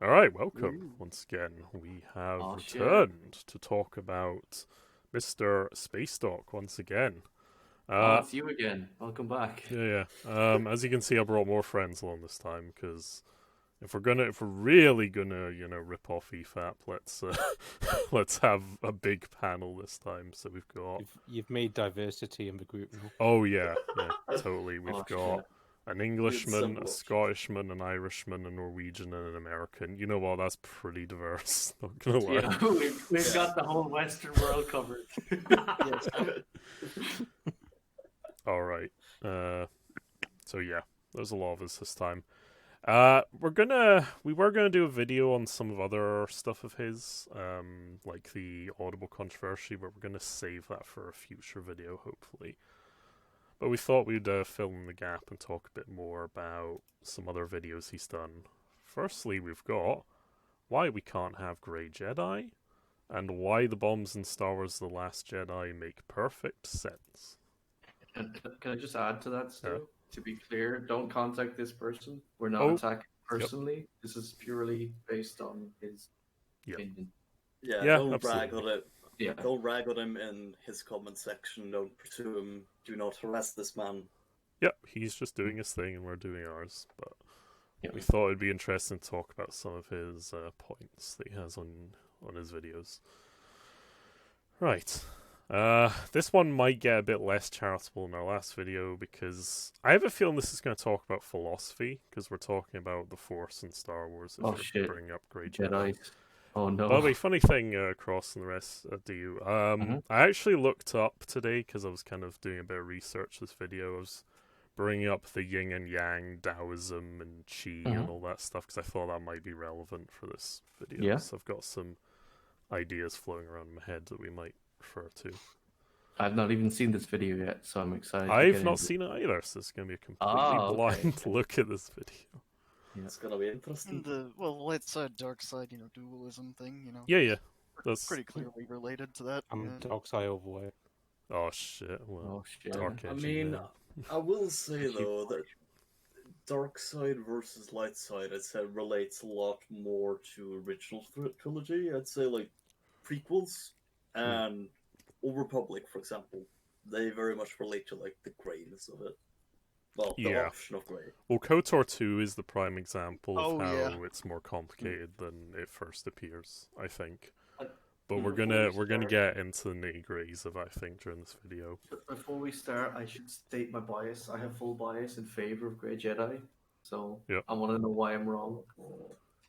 All right, welcome Ooh. once again. We have Oh, shit. returned to talk about Mr. Spacedock once again. Oh, it's you again. Welcome back. Yeah. As you can see, I brought more friends along this time because if we're really gonna, rip off EFAP, let's have a big panel this time. So we've got. You've made diversity in the group now. Oh yeah, totally. We've Oh, got shit. an Englishman, a much. Scottishman, an Irishman, a Norwegian, and an American. You know what? That's pretty diverse. Not gonna lie. Yeah, we've got the whole Western world covered. Yes. All right. So yeah, there's a lot of us this time. We were gonna do a video on some of other stuff of his, like the Audible controversy, but we're gonna save that for a future video, hopefully. But we thought we'd fill in the gap and talk a bit more about some other videos he's done. Firstly, we've got why we can't have Grey Jedi, and why the bombs in Star Wars The Last Jedi make perfect sense. And can I just add to that, Stu? Yeah. To be clear, don't contact this person. We're not Oh, attacking personally. This is purely based on his Yep. opinion. Yeah, Yeah, don't absolutely. rag on it. Yeah. Don't rag on him in his comment section. Don't pursue him. Do not harass this man. Yep, he's just doing his thing and we're doing ours. But Yeah. we thought it'd be interesting to talk about some of his points that he has on his videos. Right. This one might get a bit less charitable in our last video because I have a feeling this is going to talk about philosophy because we're talking about the Force in Star Wars. If Oh, you're shit. bringing up Grey Jedi. Jedi. Oh no. By the way, funny thing, Cross and the rest do you. I actually looked up today because I was kind of doing a bit of research this video. I was bringing up the yin and yang, Taoism and Qi and all that stuff because I thought that might be relevant for this video. Yeah. So I've got some ideas flowing around in my head that we might refer to. I've not even seen this video yet, so I'm excited. to I've get not into it. seen it either, so it's going to be a completely Ah, okay. blind look at this video. It's gonna be interesting. And the light side, dark side, dualism thing, Yeah. That's pretty clearly related to that. I'm yeah. dog side overway. Oh shit! Well, Oh shit. dark I edgy mean, now. I will say though that dark side versus light side, I'd say relates a lot more to original trilogy. I'd say like prequels and Old Republic, for example, they very much relate to like the grayness of it. Well, the Yeah. option of grey. Well, KOTOR 2 is the prime example of Oh, how yeah. it's more complicated than it first appears, I think. Uh, But we're before we gonna start- get into the nitty gritties of it, I think, during this video. Before we start, I should state my bias. I have full bias in favor of Grey Jedi, so Yep. I want to know why I'm wrong.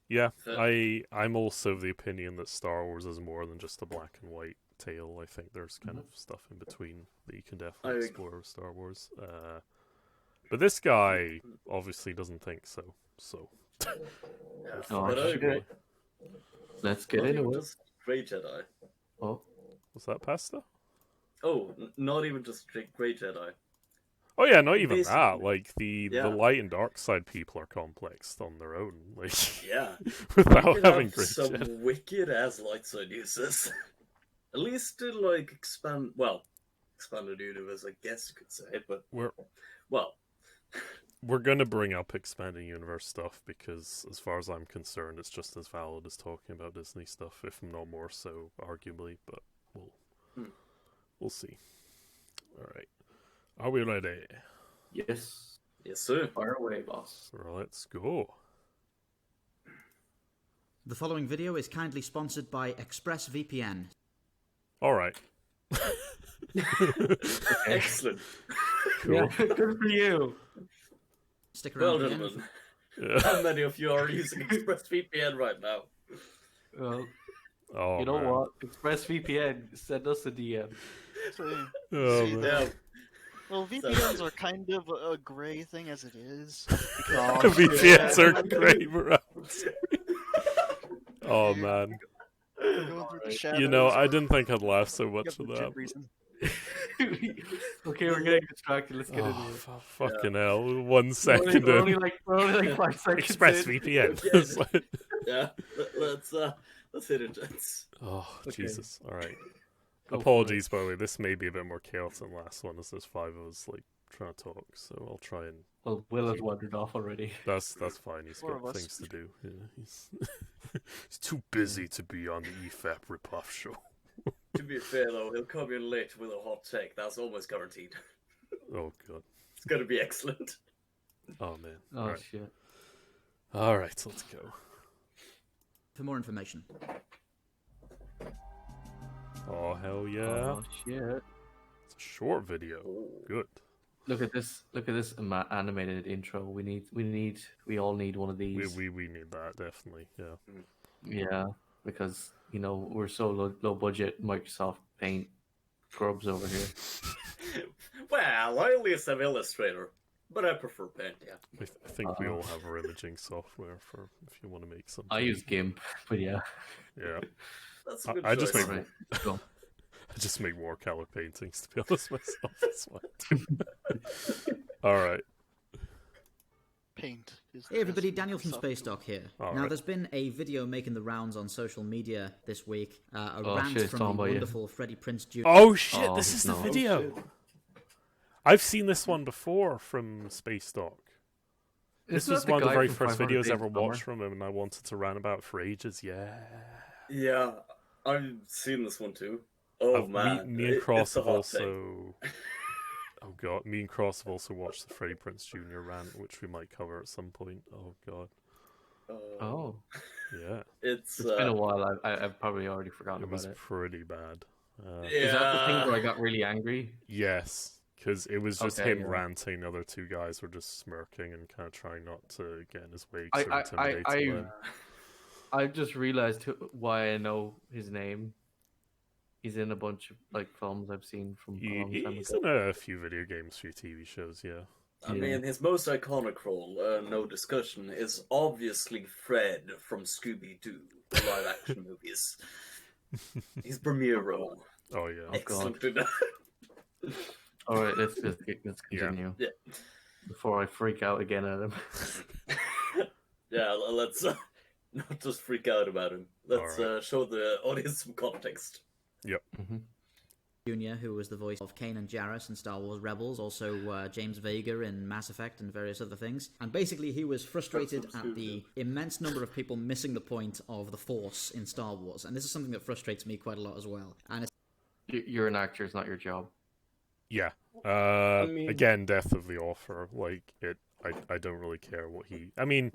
Yeah, Uh, I'm also of the opinion that Star Wars is more than just a black and white tale. I think there's kind of stuff in between that you can definitely I- explore with Star Wars. But this guy obviously doesn't think so. So Yeah, Oh, but I shit. agree. Let's get Not into even it. just Grey Jedi. Oh, was that pasta? Oh, not even just Grey Jedi. Oh yeah, not even Basically, that. Like the yeah. light and dark side people are complex on their own. Like Yeah. without You can having have great some Jedi. wicked ass light side uses. At least to like expanded universe, I guess you could say, but We're gonna bring up expanding universe stuff because, as far as I'm concerned, it's just as valid as talking about Disney stuff, if not more so, arguably. But we'll see. All right, are we ready? yes. yes sir. Fire away, boss. Let's go. The following video is kindly sponsored by ExpressVPN. All right. Excellent. Cool. Yeah, good for you. Stick Well, around. to the end. gentlemen, Yeah. how many of you are using ExpressVPN right now? Well, Oh, you know man. what? ExpressVPN, send us a DM. So, Oh, See, man. Yeah, well, VPNs are kind of a gray thing as it is. Oh, VPNs yeah. are great around. Oh man. Going through the shadows. You know, I didn't think I'd laugh so You much have for legit that. reason. Okay, we're getting distracted. Let's get Oh, into it. fucking hell. 1 We're second only in. like 5 seconds in. ExpressVPN. Yeah. It's like- yeah. Let's hit it, gents. oh, Okay. Jesus. Alright. Go for Apologies, by the way. This may be a bit more chaos than last one, as there's 5 of us, like, trying to talk, so I'll try and. Well, Will has wandered off already. That's fine. He's Four got of us. things to do. Yeah, he's too busy to be on the EFAP ripoff show. To be fair though, he'll come in late with a hot take. That's almost guaranteed. Oh god. It's gonna be excellent. Oh man. Oh All right. shit. All right, let's go. For more information. Oh hell yeah! Oh shit. It's a short video. Good. Look at this! Look at this animated intro. We all need one of these. We need that definitely. Yeah. Yeah, because we're so low budget. Microsoft Paint scrubs over here. Well, I at least have Illustrator, but I prefer Paint. Yeah. I think we all have our imaging software for if you want to make something. I use GIMP, but yeah. Yeah. That's a good I choice. just make Right. Cool. I just make more color paintings to be honest myself. That's why. All right. Paint. Is the Hey everybody, best Daniel from Microsoft Spacedock here. All Now right. there's been a video making the rounds on social media this week, a Oh, rant shit, it's from talking the about you. wonderful Freddie Prinze Jr. Oh shit! Oh, this is the no. video. I've seen this one before from Spacedock. This Isn't was that the one of the guy very from first 500 videos Days I ever of Summer? watched from him, and I wanted to rant about it for ages. Yeah. Yeah, I've seen this one too. Oh man, me and Cross it's a have hot take. also. Oh god, me and Cross have also watched the Freddie Prinze Jr. rant, which we might cover at some point. Oh god, Oh, yeah, It's it's been a while. I've probably already forgotten it about was it. pretty bad. Is that the thing yeah. where I got really angry? Yes, because it was just Okay, him yeah. ranting. The other two guys were just smirking and kind of trying not to get in his way. I- So I- intimidated I- by him. I just realized why I know his name. He's in a bunch of films I've seen from a long time He's ago. in a few video games, few TV shows. Yeah. I mean, his most iconic role, no discussion, is obviously Fred from Scooby-Doo, the live-action movies. His premiere role. Oh yeah. Excellent. All right, let's continue. Yeah. Before I freak out again at him. Yeah, let's not just freak out about him. Let's Alright. show the audience some context. Jr., who was the voice of Kanan Jarrus in Star Wars Rebels, also James Vega in Mass Effect and various other things. And basically he was frustrated at the immense number of people missing the point of the Force in Star Wars. And this is something that frustrates me quite a lot as well. And it's You're an actor; it's not your job. Yeah. mean- Again, death of the author. Like it, I don't really care what he. I mean,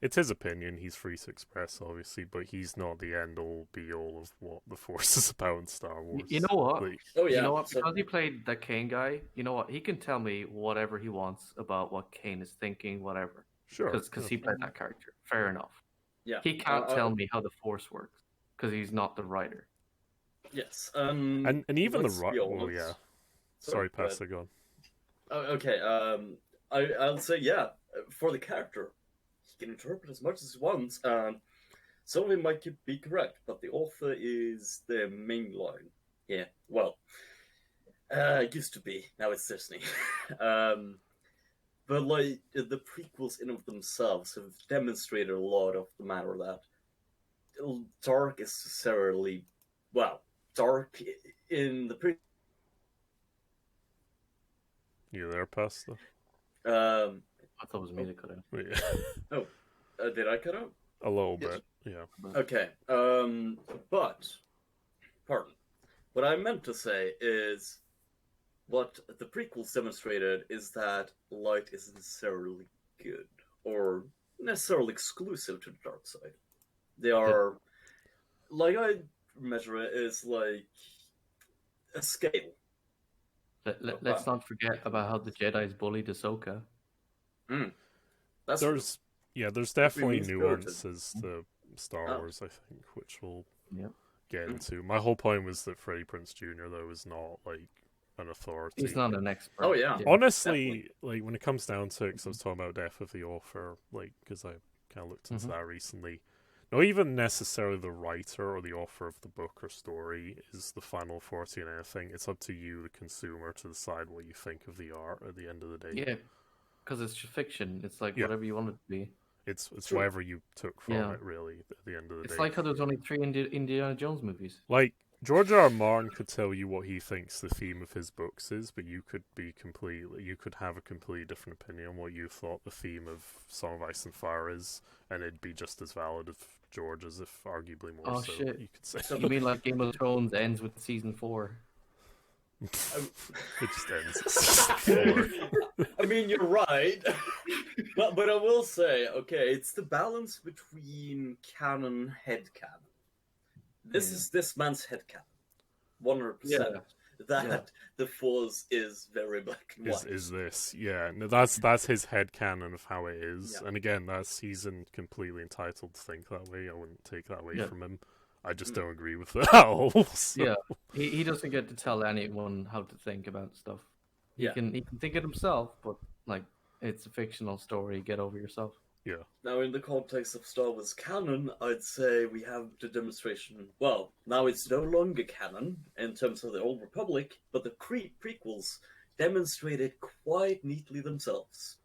it's his opinion. He's free to express, obviously, but he's not the end all, be all of what the Force is about in Star Wars. You know what? Like, Oh yeah. You know what? so- Because he played that Kane guy, you know what? He can tell me whatever he wants about what Kane is thinking, whatever. sure. Because he played that character. Fair enough. yeah. He can't tell me how the Force works because he's not the writer. Yes. And even the let's right. be Oh honest. yeah. Sorry, go ahead. Pastor, go on. Oh, okay. I'll say yeah. For the character, he can interpret as much as he wants, and some of it might be correct, but the author is the main line. Yeah. Well, it used to be. Now it's Disney. But like the prequels in of themselves have demonstrated a lot of the matter that dark is necessarily dark in the You there, Pastor? I thought it was me that cut out. Yeah. Did I cut out? A little Yes. bit. Yeah. Okay. But pardon. What I meant to say is what the prequels demonstrated is that light isn't necessarily good or necessarily exclusive to the dark side. They are like I measure it is like a scale. Let's not forget about how the Jedi's bullied Ahsoka. That's There's definitely means nuances to Star Oh. Wars, I think, which we'll Yep. get into. My whole point was that Freddie Prinze Jr. though is not like an authority. He's not an expert. Oh, yeah. Honestly, like when it comes down to it, because I was talking about death of the author, like because I kind of looked into that recently. Not even necessarily the writer or the author of the book or story is the final authority in anything. It's up to you, the consumer, to decide what you think of the art at the end of the day. Yeah, because it's fiction. It's like Yeah. whatever you want it to be. It's True. whatever you took from Yeah. it, really, at the end of the It's day. like how there's only 3 Indiana Jones movies. Like, George R. R. Martin could tell you what he thinks the theme of his books is, but you could have a completely different opinion on what you thought the theme of Song of Ice and Fire is, and it'd be just as valid as George's, if arguably more Oh so. shit! You could say You mean like Game of Thrones ends with season 4? it just ends at season 4. I mean, you're right, but I will say, okay, it's the balance between canon, headcanon. This is this man's headcanon, 100%. Yeah. That the Force is very black and white. Is this? Yeah, no, that's his headcanon of how it is, Yeah. and again, he's completely entitled to think that way. I wouldn't take that away from him. I just don't agree with it at all. So. Yeah, he doesn't get to tell anyone how to think about stuff. He can think it himself, but like it's a fictional story. Get over yourself. Yeah. Now, in the context of Star Wars canon, I'd say we have the demonstration. Well, now it's no longer canon in terms of the Old Republic, but the prequels demonstrate it quite neatly themselves.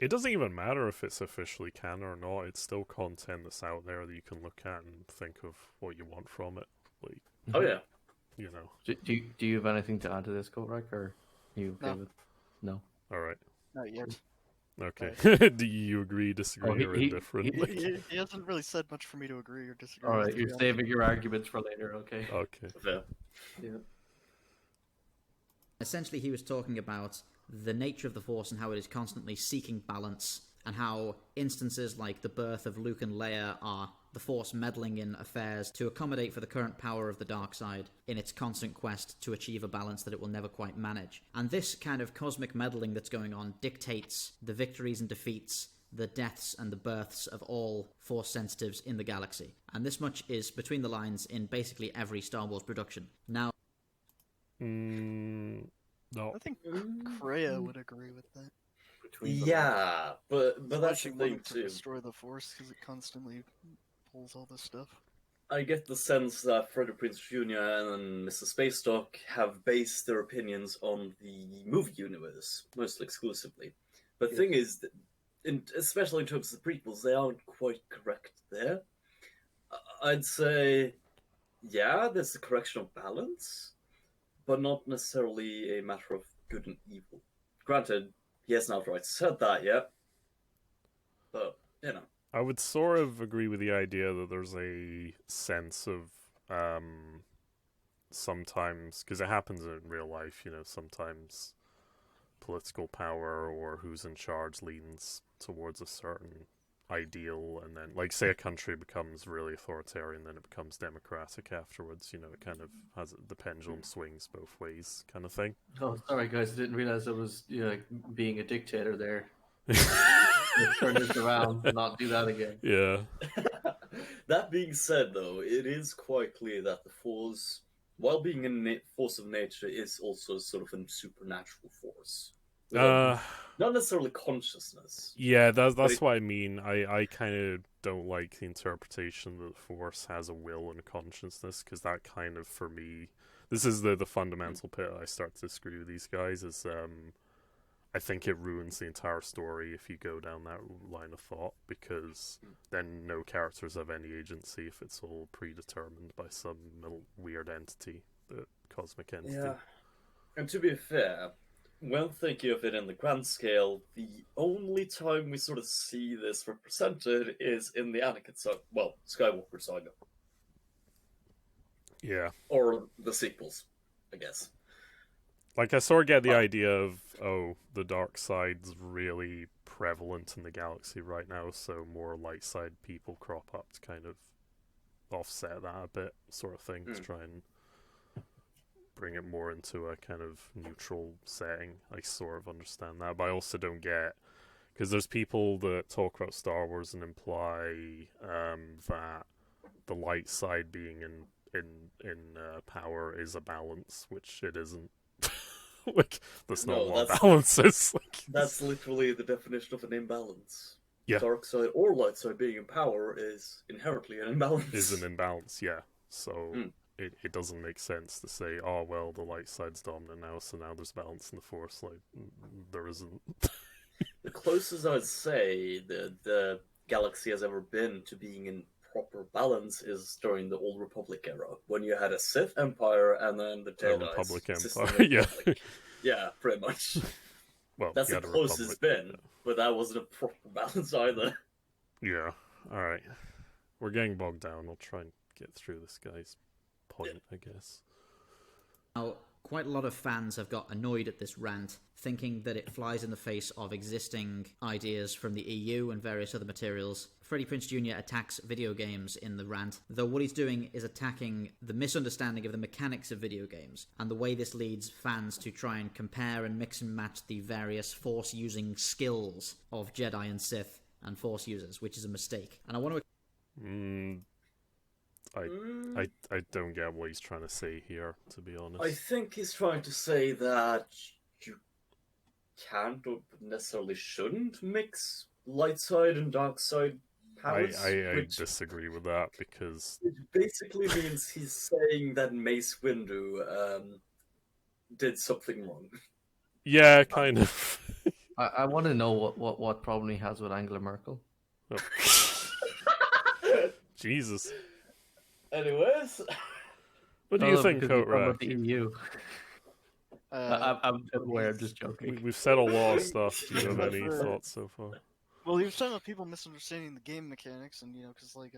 It doesn't even matter if it's officially canon or not. It's still content that's out there that you can look at and think of what you want from it. Like, Oh yeah. you know. Do you have anything to add to this, Korak, or are you okay No. with? No. All right. Not yet. Okay. Do you agree, disagree, or indifferent? He hasn't really said much for me to agree or disagree. All with, right, to you're be honest. saving your arguments for later. Okay. Okay. Fair. Yeah. Essentially, he was talking about the nature of the Force and how it is constantly seeking balance, and how instances like the birth of Luke and Leia are the Force meddling in affairs to accommodate for the current power of the dark side in its constant quest to achieve a balance that it will never quite manage. And this kind of cosmic meddling that's going on dictates the victories and defeats, the deaths and the births of all Force sensitives in the galaxy. And this much is between the lines in basically every Star Wars production. Now, No. I think Kreia would agree with that. Yeah, but that's She the wanted thing to too. destroy the Force because it constantly pulls all this stuff. I get the sense that Freddie Prinze Jr. and Mr. Spacedock have based their opinions on the movie universe, mostly exclusively. But the thing is, especially in terms of the prequels, they aren't quite correct there. I'd say, yeah, there's a correction of balance, but not necessarily a matter of good and evil. Granted, he hasn't outright said that yet, but, you know. I would sort of agree with the idea that there's a sense of sometimes, because it happens in real life, you know, sometimes political power or who's in charge leans towards a certain ideal, and then, like, say a country becomes really authoritarian, then it becomes democratic afterwards, you know, it kind of has the pendulum swings both ways kind of thing. Oh, sorry guys, I didn't realize I was like being a dictator there. Turn this around, not do that again. Yeah. That being said, though, it is quite clear that the Force, while being a force of nature, is also sort of a supernatural force. Not necessarily consciousness. Yeah, that's what I mean. I kind of don't like the interpretation that the Force has a will and a consciousness, because that kind of, for me, this is the fundamental bit I start to disagree with these guys, is I think it ruins the entire story if you go down that line of thought, because then no characters have any agency if it's all predetermined by some weird entity, the cosmic entity. Yeah. And to be fair, when thinking of it in the grand scale, the only time we sort of see this represented is in the Anakin Skywalker saga. Yeah. Or the sequels, I guess. Like, I sort of get the idea of, the dark side's really prevalent in the galaxy right now, so more light side people crop up to kind of offset that a bit, sort of thing, to try and bring it more into a kind of neutral setting. I sort of understand that, but I also don't get, because there's people that talk about Star Wars and imply that the light side being in power is a balance, which it isn't. Like, that's not what balance is. Like, that's literally the definition of an imbalance. Yeah. Dark side or light side being in power is inherently an imbalance. Is an imbalance, yeah. So it doesn't make sense to say, oh, well, the light side's dominant now, so now there's balance in the Force. Like, there isn't. The closest I'd say the galaxy has ever been to being in proper balance is during the Old Republic era, when you had a Sith Empire and then the Jedi Republic system Empire, of yeah. Republic. Yeah, pretty much. Well, That's yeah, the the closest Republic, it's been, but that wasn't a proper balance either. Yeah. All right. We're getting bogged down. I'll try and get through this guy's point, I guess. Now, quite a lot of fans have got annoyed at this rant, thinking that it flies in the face of existing ideas from the EU and various other materials. Freddie Prinze Jr. attacks video games in the rant, though what he's doing is attacking the misunderstanding of the mechanics of video games, and the way this leads fans to try and compare and mix and match the various Force-using skills of Jedi and Sith and Force users, which is a mistake. And I want to... I don't get what he's trying to say here, to be honest. I think he's trying to say that you can't or necessarily shouldn't mix light side and dark side powers. I disagree with that, because it basically means he's saying that Mace Windu did something wrong. Yeah, kind of. I want to know what problem he has with Angela Merkel. Oh. Jesus. Anyways, What do you think, because we're talking Kotra? about the EU. I'm aware, I'm just joking. We've said a lot of stuff. Do you have any Sure. thoughts so far? Well, he was talking about people misunderstanding the game mechanics, and because it's like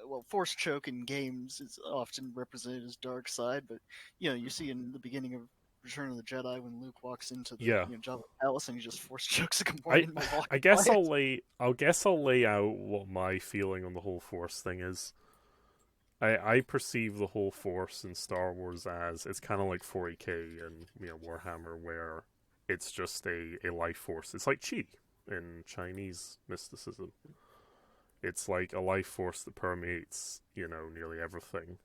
well, force choke in games is often represented as dark side, but you see in the beginning of Return of the Jedi when Luke walks into the Jabba Palace and he just force chokes a compartment. I guess I'll lay out what my feeling on the whole Force thing is. I perceive the whole Force in Star Wars as it's kind of like 40k and Warhammer, where it's just a life force. It's like Qi in Chinese mysticism. It's like a life force that permeates nearly everything,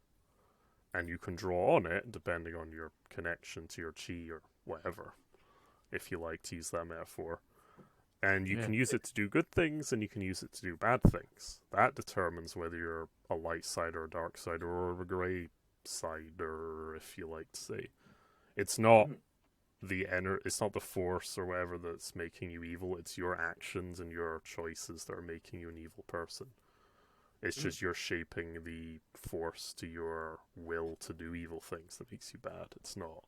and you can draw on it depending on your connection to your Qi or whatever, if you like to use that metaphor. And you can use it to do good things, and you can use it to do bad things. That determines whether you're a light side or a dark side, or a grey side, or if you like to say. It's not it's not the Force or whatever that's making you evil. It's your actions and your choices that are making you an evil person. It's just you're shaping the Force to your will to do evil things that makes you bad. It's not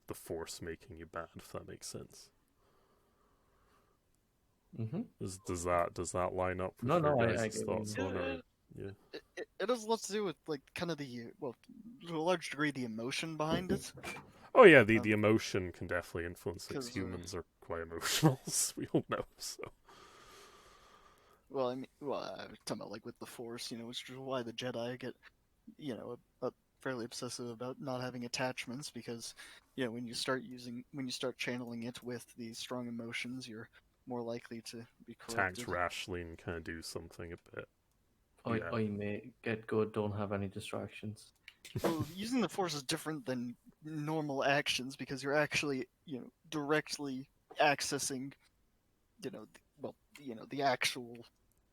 the Force making you bad, if that makes sense. Mm-hmm. Does that line up with No, your I guys' get thoughts what on it? Yeah. It has a lot to do with kind of to a large degree the emotion behind it. Oh yeah, the emotion can definitely influence things. 'Cause, Humans are quite emotional, as we all know. So. Well, I was talking about with the Force, which is why the Jedi get, fairly obsessive about not having attachments, because, when you start channeling it with these strong emotions, you're more likely to be corrupted. Act rashly and kind of do something a bit. I may get good, don't have any distractions. Well, using the Force is different than normal actions, because you're actually, directly accessing, the actual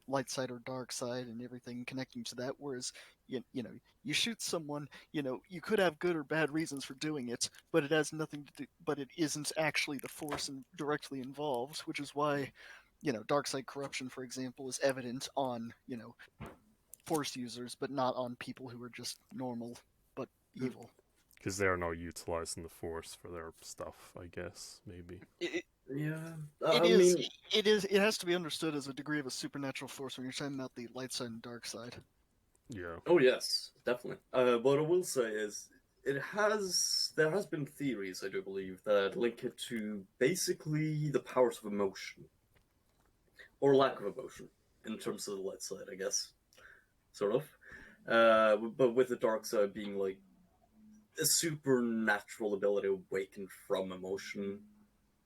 light side or dark side and everything connecting to that. Whereas, you shoot someone, you could have good or bad reasons for doing it, but it has nothing to do. But it isn't actually the Force directly involved, which is why, dark side corruption, for example, is evident on, Force users, but not on people who are just normal but evil. Because they're not utilizing the Force for their stuff, I guess, maybe. It has to be understood as a degree of a supernatural force when you're talking about the light side and dark side. Yeah. Oh yes, definitely. What I will say is, there has been theories, I do believe, that link it to basically the powers of emotion, or lack of emotion, in terms of the light side, I guess, sort of. But with the dark side being like a supernatural ability awakened from emotion,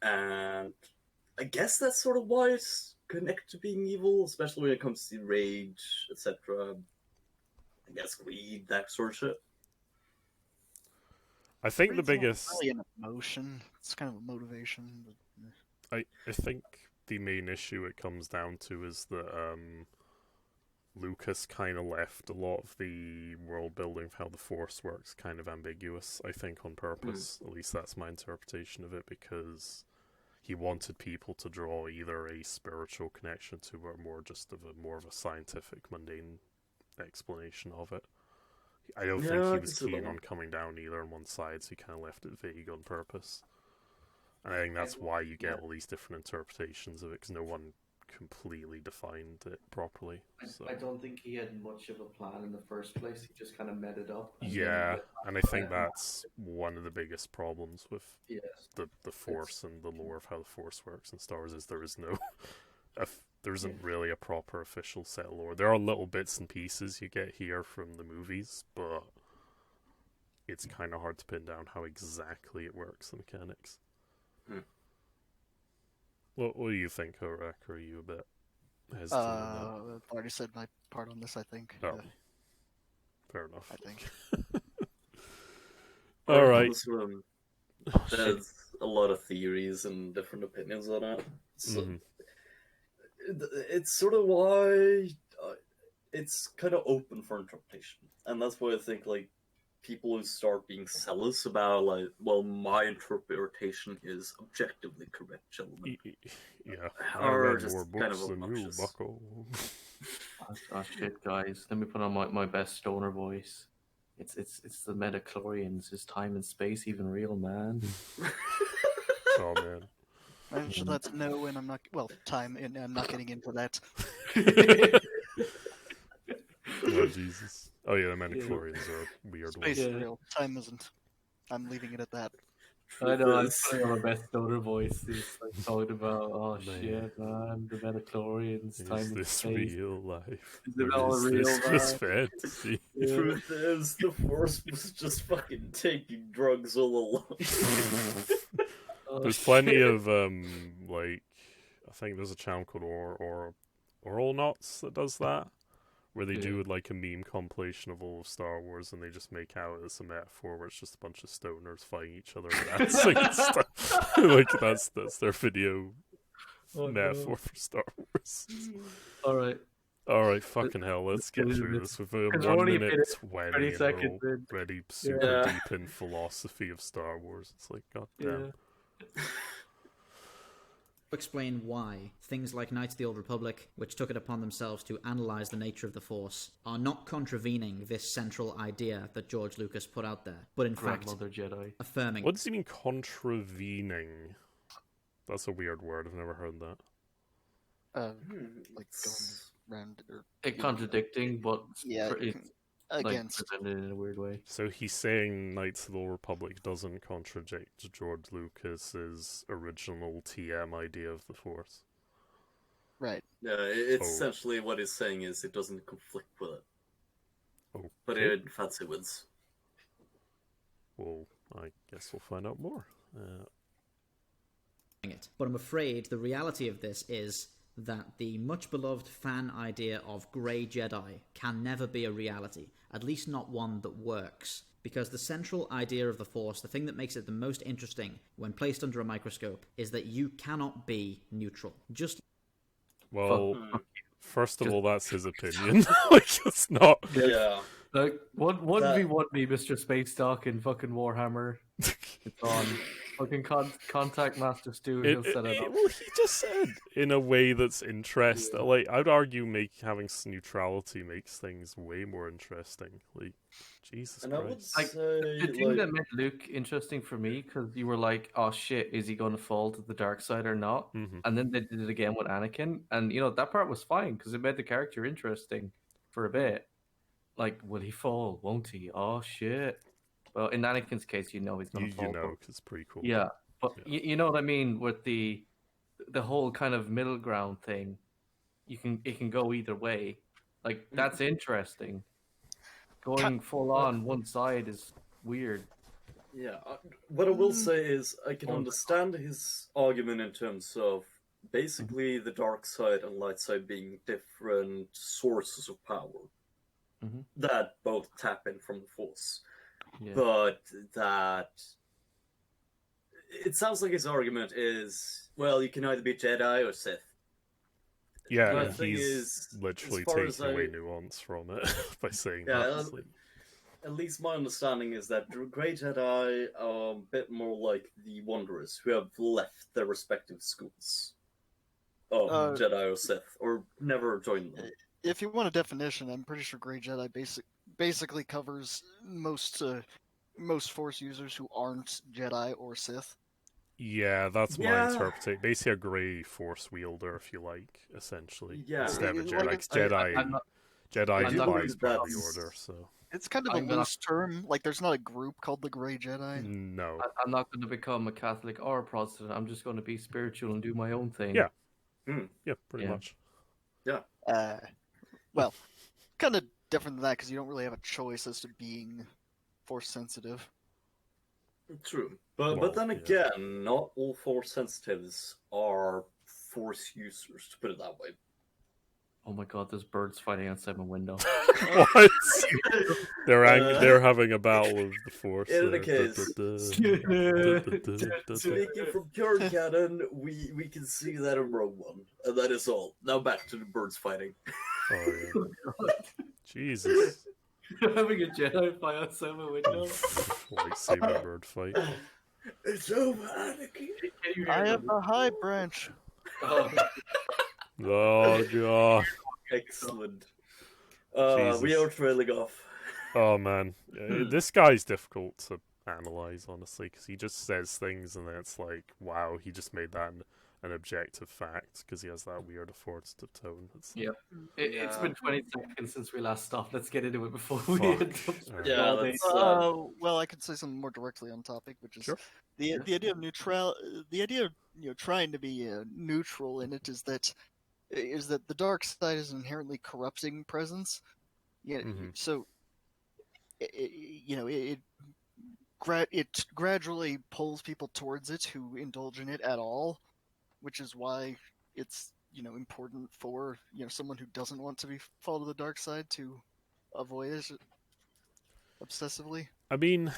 and I guess that's sort of why it's connected to being evil, especially when it comes to rage, etc. I guess greed, that sort of shit. I think Greed's the not biggest... really an emotion. It's kind of a motivation. But... I think the main issue it comes down to is that Lucas kind of left a lot of the world building of how the Force works kind of ambiguous, I think, on purpose. At least that's my interpretation of it, because he wanted people to draw either a spiritual connection to it or more of a scientific, mundane explanation of it. I don't think he I was can see keen that. on coming down either on one side, so he kind of left it vague on purpose. And I think that's why you get all these different interpretations of it, because no one completely defined it properly. So. I don't think he had much of a plan in the first place. He just kind of made it up. And Yeah, then and I think that's one of the biggest problems with the Force and the lore of how the Force works in Star Wars is there is no, there isn't really a proper official set of lore. There are little bits and pieces you get here from the movies, but it's kind of hard to pin down how exactly it works, the mechanics. What do you think, Horak? Are you a bit hesitant on that? I've already said my part on this, I think. Oh. Fair enough. I think. All right. There's a lot of theories and different opinions on it. So it's sort of why it's kind of open for interpretation, and that's why I think like people who start being zealous about like, well, my interpretation is objectively correct, gentlemen. Yeah, I Or read just more kind books of than you, obnoxious. bucko. Oh shit, guys! Let me put on my best stoner voice. It's the Metachlorians. Is time and space even real, man? Oh man. Actually, that's no, and I'm not. Well, time, and I'm not getting into that. Oh Jesus. Oh yeah, the Metachlorians are weird Space ones. is real. Time isn't. I'm leaving it at that. I know. I'm Truth is- putting on my best stoner voice. It's like talking about, oh Man. shit, man, the Metachlorians, time Is and this space. real life? Is it Or all is real, this just man? fantasy? The truth is, the Force was just fucking taking drugs all along. Oh, There's plenty shit. of like I think there's a channel called Oral Knots that does that, where they do like a meme compilation of all of Star Wars, and they just make out as a metaphor where it's just a bunch of stoners fighting each other and dancing and stuff. Like that's their video metaphor for Star Wars. All right. All right, fucking hell, let's get through this with a 'cause we're 1 only a minute minute, 20 20 and seconds we're in. already super Yeah. deep in philosophy of Star Wars. It's like, god damn. Explain why things like Knights of the Old Republic, which took it upon themselves to analyze the nature of the Force, are not contravening this central idea that George Lucas put out there, but in fact Grandmother Jedi. affirming What does he mean contravening? That's a weird word. I've never heard that. Like going around or It contradicting, but yeah, it's like against. presented in a weird way. So he's saying Knights of the Old Republic doesn't contradict George Lucas's original TM idea of the Force. Right. Yeah, it's Oh. essentially what he's saying is it doesn't conflict with it, Okay. but it fancy wins. Well, I guess we'll find out more. it. But I'm afraid the reality of this is that the much beloved fan idea of Grey Jedi can never be a reality, at least not one that works. Because the central idea of the Force, the thing that makes it the most interesting when placed under a microscope, is that you cannot be neutral. Just Well, Fuck. first of all, that's his opinion. Like, it's not. Yeah. Like, what That- if you want me, Mr. Spacedock in fucking Warhammer? It's on. Fucking contact Master Stu, he'll set it up. Well, he just said in a way that's interesting. Like, I'd argue having neutrality makes things way more interesting. Like, Jesus And I would Christ. Like, say, The thing like, that made Luke interesting for me, because you were like, oh shit, is he going to fall to the dark side or not? Mhm. And then they did it again with Anakin. And, that part was fine, because it made the character interesting for a bit. Like, will he fall? Won't he? Oh shit. Well, in Anakin's case, he's going to fall. You know, but- 'cause it's pretty cool. Yeah, but Yeah. you know what I mean with the whole kind of middle ground thing. It can go either way. Like that's interesting. Going full on one side is weird. yeah. What I will say is, I can understand his argument in terms of basically the dark side and light side being different sources of power Mhm. that both tap in from the Force. Yeah. But that it sounds like his argument is, well, you can either be Jedi or Sith. Yeah, The and thing he's is, literally as far taking as away I- nuance from it by saying Yeah, that. It's like, At least my understanding is that the Grey Jedi are a bit more like the Wanderers, who have left their respective schools of Uh, Jedi or Sith, or never joined them. If you want a definition, I'm pretty sure Grey Jedi basically covers most Force users who aren't Jedi or Sith. Yeah, that's my Yeah. interpretation. Basically, a grey Force wielder, if you like, essentially. Yeah. Instead of a Like, Jedi. it's- Jedi, I'm not. Jedi I I'm do not implies believe part of the that's- Order, so... It's kind of a I'm gonna- loose term. Like, there's not a group called the Grey Jedi. No. I'm not going to become a Catholic or a Protestant. I'm just going to be spiritual and do my own thing. Yeah. Hmm. Yeah, pretty Yeah. much. Well, kind of different than that because you don't really have a choice as to being Force sensitive. True. But Well, then yeah. again, not all Force sensitives are Force users, to put it that way. Oh my God, there's birds fighting outside my window. What? They're having a battle of the Force. In any there. case, speaking from pure canon, we can see that in Rogue One, and that is all. Now back to the birds fighting. Oh, yeah. Jesus. Having a Jedi fight outside my window. Lightsaber bird fight. It's over, Anakin. Can you hear I them? have the high branch. Oh, Oh, God. Excellent. Jesus. We are trailing off. Oh, man. This guy's difficult to analyze, honestly, because he just says things and then it's like, wow, he just made that an objective fact because he has that weird authoritative tone. It's Yeah. It's been 20 seconds since we last stopped. Let's get into it before Fuck. we end up Alright. Yeah, all day. let's, Well, I could say something more directly on topic, which is Sure. the idea of neutral. The idea of trying to be neutral in it is that the dark side is an inherently corrupting presence. Mhm. So it gradually pulls people towards it who indulge in it at all, which is why it's important for someone who doesn't want to fall to the dark side to avoid it obsessively. I mean,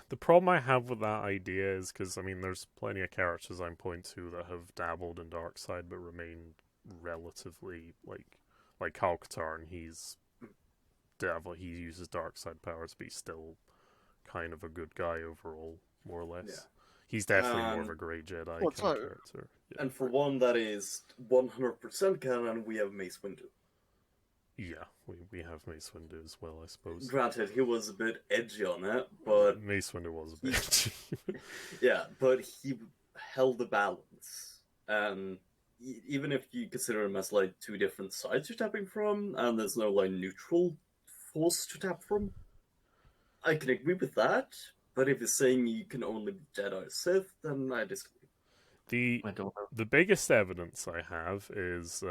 the problem I have with that idea is because, I mean, there's plenty of characters I'm pointing to that have dabbled in dark side but remained relatively, like Kal Katarn, he's devil, he uses dark side powers, but he's still kind of a good guy overall, more or less. Yeah. He's definitely more of a Grey Jedi kind of character. Yeah. And for one that is 100% canon, we have Mace Windu. Yeah, we have Mace Windu as well, I suppose. Granted, he was a bit edgy on it, but Mace Windu was a bit. yeah, but he held the balance. And even if you consider him as like two different sides you're tapping from, and there's no like neutral force to tap from, I can agree with that. But if you're saying you can only be Jedi or Sith, then I disagree. I don't know. The biggest evidence I have is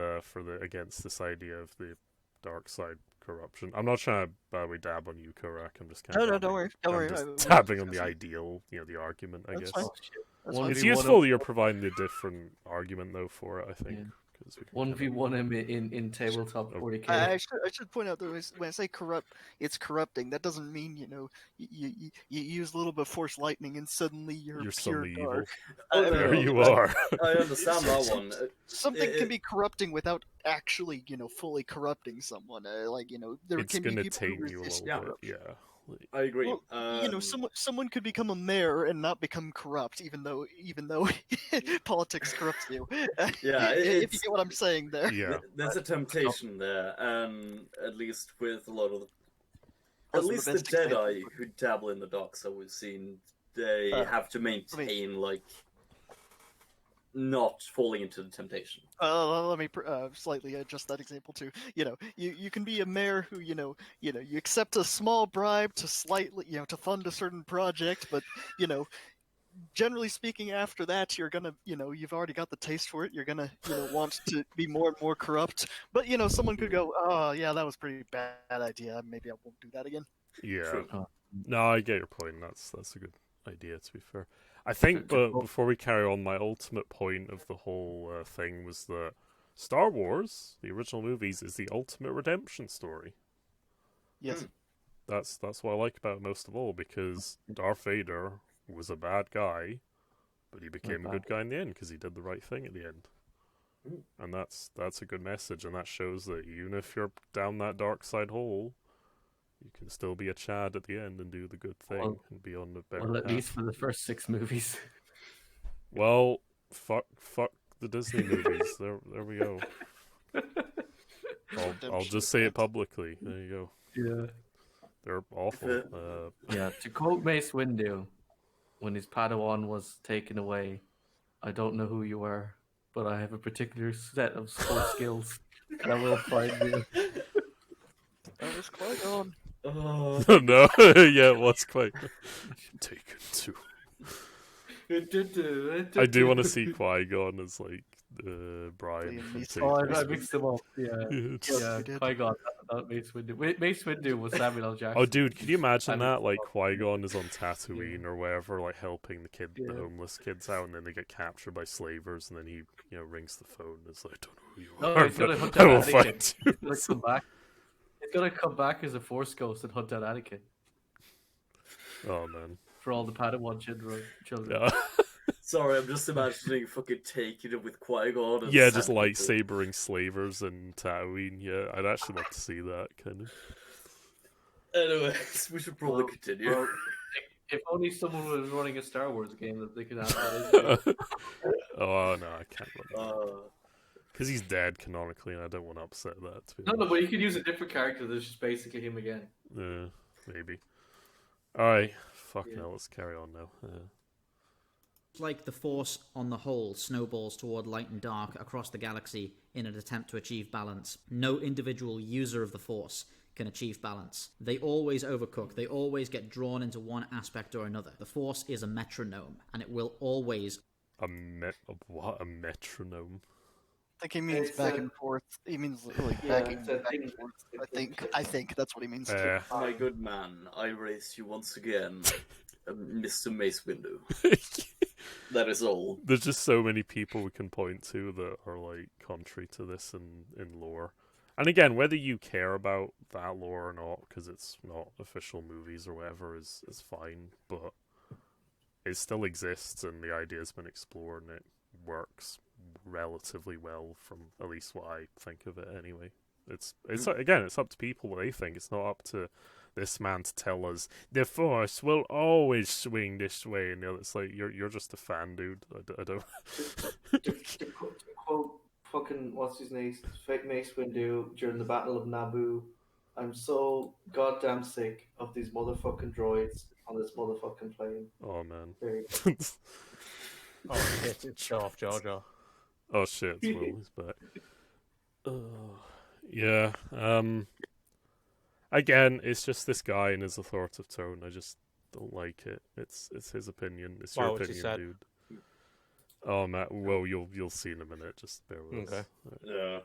against this idea of the dark side corruption. I'm not trying to badly dab on you, Korak. I'm just kind of Don't worry. I'm just tapping on the ideal, the argument, I That's guess. fine. Oh, shit. That's One fine. It's v one useful him- that you're providing a different argument though for it. I think. Yeah. 'Cause we can 1v1 him in tabletop Oh. 40k. I should point out that when I say corrupt, it's corrupting. That doesn't mean you use a little bit of force lightning and suddenly you're pure suddenly evil. dark. Oh, There you are. I understand that one. Something It- can be corrupting without actually fully corrupting someone. There It's can be gonna people who tame you a resist little bit. corruption. Yeah. I agree. Well, someone could become a mayor and not become corrupt, even though politics corrupts you. Yeah, if you it's- get what I'm saying there. Yeah. There's a temptation there, and at least with a lot of at Also, the least the best example- Jedi who dabble in the dark side we've seen, they have to maintain like not falling into the temptation. Let me slightly adjust that example too. You can be a mayor who you accept a small bribe to slightly to fund a certain project, but generally speaking, after that you're gonna you've already got the taste for it. You're gonna want to be more and more corrupt. But someone could go, oh yeah, that was a pretty bad idea. Maybe I won't do that again. Yeah. True. No, I get your point. That's a good idea, to be fair. I think, but before we carry on, my ultimate point of the whole thing was that Star Wars, the original movies, is the ultimate redemption story. Yes. That's what I like about it most of all, because Darth Vader was a bad guy, but he became a good guy in the end because he did the right thing at the end. And that's a good message, and that shows that even if you're down that dark side hole, you can still be a Chad at the end and do the good thing Well- and be on the better Well, at path. least for the first 6 movies. Well, fuck the Disney movies. There we go. I'll just say it publicly. There you go. Yeah. They're awful. Yeah, to quote Mace Windu, when his Padawan was taken away, I don't know who you are, but I have a particular set of skills, and I will find you. That was Qui-Gon. No, yeah, it was quite taken too. I do want to see Qui-Gon as like Brian. Liam from Neeson. Taken Oh, Two. I mixed them up. Yeah, It's- we did. Qui-Gon, not Mace Windu. Mace Windu was Samuel L. Jackson. Oh, dude, can you imagine I mean, that? Like Qui-Gon is on Tatooine or wherever, like helping the Yeah. homeless kids out, and then they get captured by slavers, and then he, rings the phone. And it's like, I don't know who you No, are, he's gonna but hunt I down will Anakin. find you. He's gonna come back. He's gonna come back as a Force ghost and hunt down Anakin Oh man, for all the Padawan children. yeah, Sorry, I'm just imagining fucking taking it with Qui-Gon. And yeah, just Sam. lightsabering slavers in Tatooine. Yeah, I'd actually like to see that kind of. Anyways, we should probably Well, continue. well, if only someone was running a Star Wars game that they could have that. Oh no, I can't run Uh, because he's dead canonically, and I don't want to upset that. To be No, honest. but you could use a different character that's just basically him again. Maybe. Alright, fuck Yeah. no, let's carry on now. It's like the Force, on the whole, snowballs toward light and dark across the galaxy in an attempt to achieve balance. No individual user of the Force can achieve balance. They always overcook. They always get drawn into one aspect or another. The Force is a metronome, and it will always... What? A metronome? I think he means It's back a- and forth. He means like Yeah, back it's a and thing. forth. I think that's what he means. my good man, I raise you once again, Mr. Mace Windu. That is all. There's just so many people we can point to that are like contrary to this in lore. And again, whether you care about that lore or not, because it's not official movies or whatever, is fine. But it still exists, and the idea's been explored, and it works relatively well from at least what I think of it. Anyway, it's again, it's up to people what they think. It's not up to this man to tell us the Force will always swing this way, and it's like you're just a fan, dude. I don't. To quote fucking what's his name, fake Mace Windu during the Battle of Naboo, I'm so goddamn sick of these motherfucking droids on this motherfucking plane. Oh man. There you go. Oh shit, it's Darth Jar Jar. Oh shit, it's Will. He's back. Yeah. Again, it's just this guy and his authoritative tone. I just don't like it. It's his opinion. It's your Wow, what's he opinion, said? dude. Oh man, well you'll see in a minute. Just bear with us. Okay. Yeah.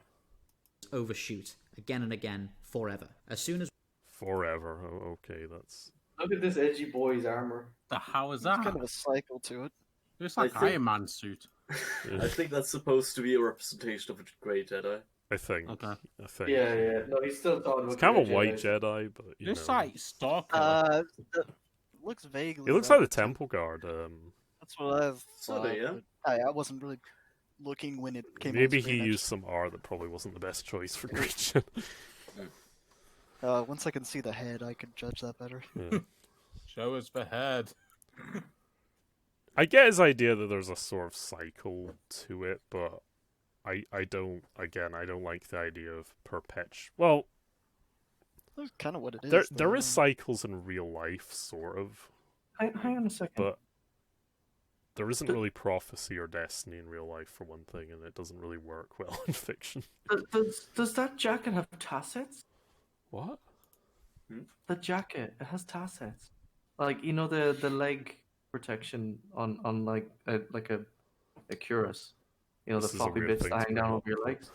overshoot again and again forever. As soon as Forever. Oh, okay, that's. Look at this edgy boy's armor. The hell is There's that? kind of a cycle to it. It's like I think- Iron Man's suit. I think that's supposed to be a representation of a Grey Jedi. I think. Okay. I think. Yeah, yeah. No, he's still talking about It's kind of a Grey white Jedis. Jedi, but you It's know. like Stalker. It looks vaguely. It looks like like the Temple Guard. That's what I've So, thought. yeah. but I wasn't really looking when it came. on Maybe screen, he used some art that probably wasn't the best choice for Gretchen. Once I can see the head, I could judge that better. Show us the head. I get his idea that there's a sort of cycle to it, but I don't. Again, I don't like the idea of Well, That's kind of what it is. there though. is cycles in real life, sort of, Hang on a second. but there isn't really prophecy or destiny in real life for one thing, and it doesn't really work well in fiction. Does that jacket have tassets? What? The jacket, it has tassets. Like, you know, the leg protection on like a cuirass. You know, This the is a floppy weird bits thing that to hang bring down up. over your legs.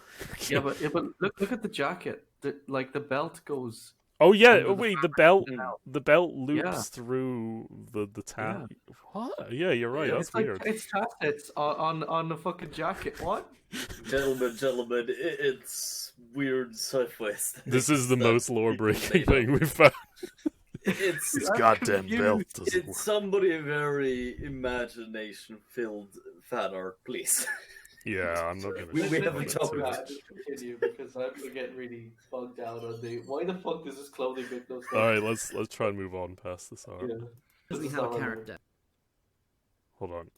Yeah, but look at the jacket. The belt goes. Oh yeah, Under the wait, the fabric. belt loops Yeah. through the tab. What? Yeah, you're right. Yeah, That's It's like weird. it's tassets on the fucking jacket. What? Gentlemen, it's weird sci-fi. This is the that most lore-breaking people made thing we've found. It's This I'm goddamn confused. belt doesn't work. it's somebody very imagination-filled fan art, please. Yeah, I'm not gonna. We shit haven't on it talked too about much. Just continue because I'm getting really bugged out on the why the fuck does this clothing make no sense? All right, let's try and move on past this arc. Yeah. As we This is have a not relevant. character Hold on.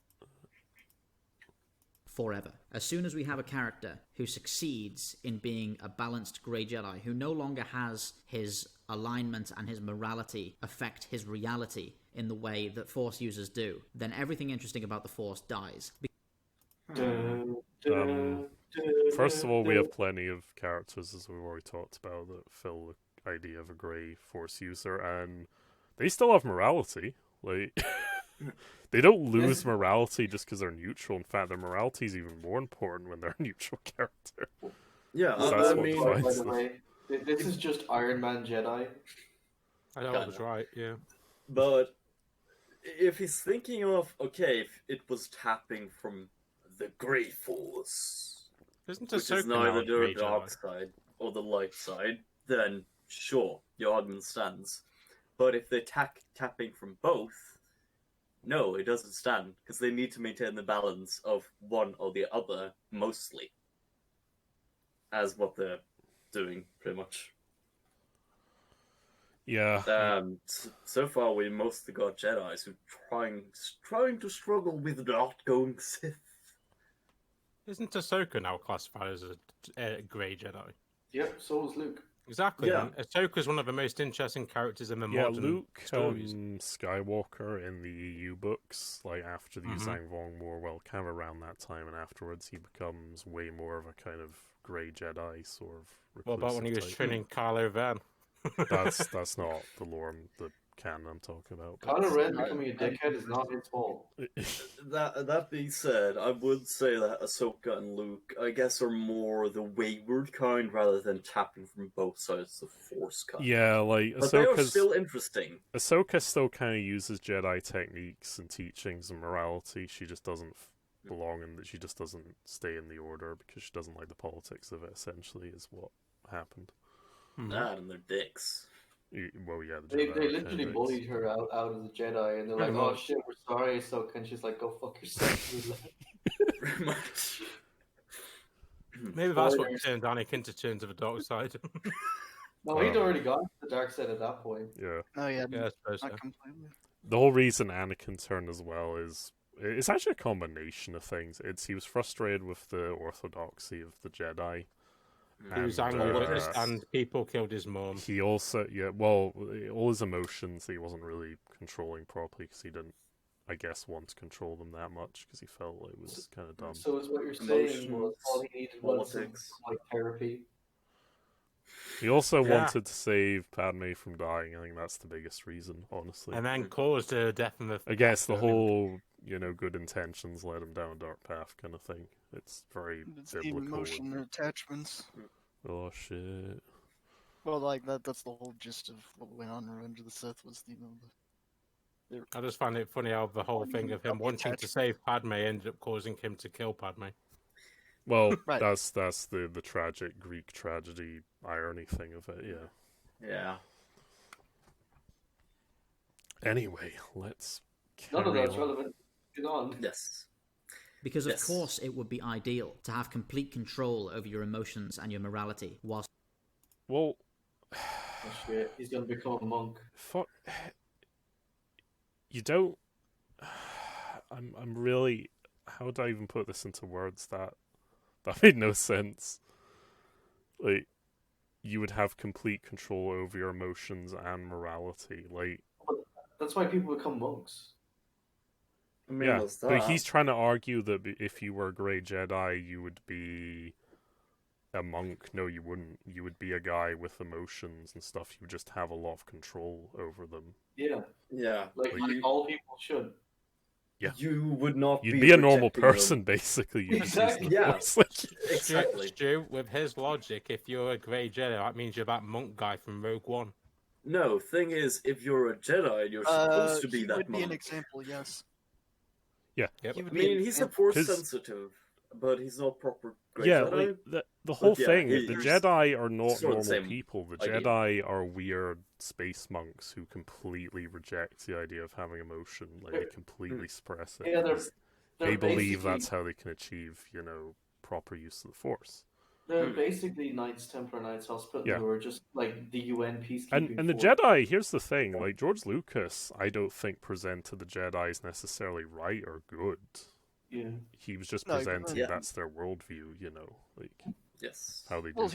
forever. As soon as we have a character who succeeds in being a balanced Grey Jedi, who no longer has his alignment and his morality affect his reality in the way that Force users do, then everything interesting about the Force dies. First of all, we have plenty of characters, as we've already talked about, that fill the idea of a grey Force user, and they still have morality. Like, they don't lose morality just because they're neutral. In fact, their morality is even more important when they're a neutral character. Yeah, So that's I what mean, By defines the them. way, this is just Iron Man Jedi. I know I was right. Yeah. but if he's thinking of, okay, if it was tapping from the Grey Force, Isn't which is Ahsoka now neither a Grey the dark Jedi? side or the light side, then sure, your argument stands. But if they're tapping from both, no, it doesn't stand, because they need to maintain the balance of one or the other, mostly. As what they're doing, pretty much. Yeah. So far, we mostly got Jedi's who trying to struggle with not going Sith. Isn't Ahsoka now classified as a Grey Jedi? Yep, so is Luke. Exactly. Yeah. And Ahsoka's one of the most interesting characters in the Yeah, modern Luke stories. Skywalker in the EU books, like after the Mhm. Zhang Vong War, well, kind of around that time and afterwards, he becomes way more of a kind of grey Jedi sort of. What about when he was reclusive type. training Kylo Ren? That's not the lore, the canon I'm talking about. but- Kylo Ren becoming a dickhead is not his fault. That being said, I would say that Ahsoka and Luke, I guess, are more the wayward kind rather than tapping from both sides of the Force kind. Yeah, like But they are still interesting. Ahsoka still kind of uses Jedi techniques and teachings and morality. She just doesn't belong in that. She just doesn't stay in the Order because she doesn't like the politics of it. Essentially, is what happened. That and their dicks. Well, yeah, the They Jedi are literally kind of bullied her out of the Jedi, and they're like, Pretty "Oh much. shit, we're sorry." So and she's like, "Go fuck yourself." Pretty much. Maybe that's what Spoilers. turned Anakin to turn to the dark side. No, he'd already gone to the dark side at that point. Yeah. Oh yeah, yeah, I suppose so. not completely. The whole reason Anakin turned as well is it's actually a combination of things. It's he was frustrated with the orthodoxy of the Jedi. He was And, angry with uh, it, and people killed his mom. He also, all his emotions he wasn't really controlling properly because he didn't, I guess, want to control them that much because he felt like it was kind of dumb. So is what you're saying was all he needed was some Politics. like therapy. He also Yeah. wanted to save Padme from dying. I think that's the biggest reason, honestly. And then caused the death of the... I guess the whole, good intentions led him down a dark path kind of thing. It's very It's the biblical. emotion and attachments. Oh shit. Well, like that's the whole gist of what went on in Revenge of the Sith was I just find it funny how the whole thing of him wanting to save Padme ended up causing him to kill Padme. Well, Right. that's the tragic Greek tragedy irony thing of it, yeah. Yeah. Anyway, let's None of carry that's on. relevant. Get on. Yes. Because of Yes. course it would be ideal to have complete control over your emotions and your morality, whilst Well, Oh shit, he's gonna become a monk. fuck. You don't. I'm really. How would I even put this into words that made no sense? Like, you would have complete control over your emotions and morality. Like, That's why people become monks. I mean, yeah, what's but that? he's trying to argue that if you were a Grey Jedi, you would be a monk. No, you wouldn't. You would be a guy with emotions and stuff. You would just have a lot of control over them. Yeah, Yeah. like all people should. Yeah. You would not You'd be a normal rejecting them. person, basically. You just use Exactly, the yeah. Force, like- Exactly. Stu, with his logic, if you're a Grey Jedi, that means you're that monk guy from Rogue One. No, thing is, if you're a Jedi, you're supposed to be he that would be an monk. example, yes. Yeah. Yep. He I would be an mean, he's a example. force 'Cause- sensitive, but he's not proper Grey Yeah, Jedi. like the whole yeah, thing. he- The he's Jedi are not sort of the normal same people. The idea. Jedi are weird space monks who completely reject the idea of having emotion. Like they completely suppress it. Yeah, they're they believe basically- that's how they can achieve, proper use of the Force. They're basically Knights Templar, Knights Hospital, Yeah. who are just like the UN peacekeeping And the force. Jedi, here's the thing, like George Lucas, I don't think presented the Jedi as necessarily right or good. Yeah. He was just No, presenting yeah. that's their worldview, like Yes. how they do Well, things.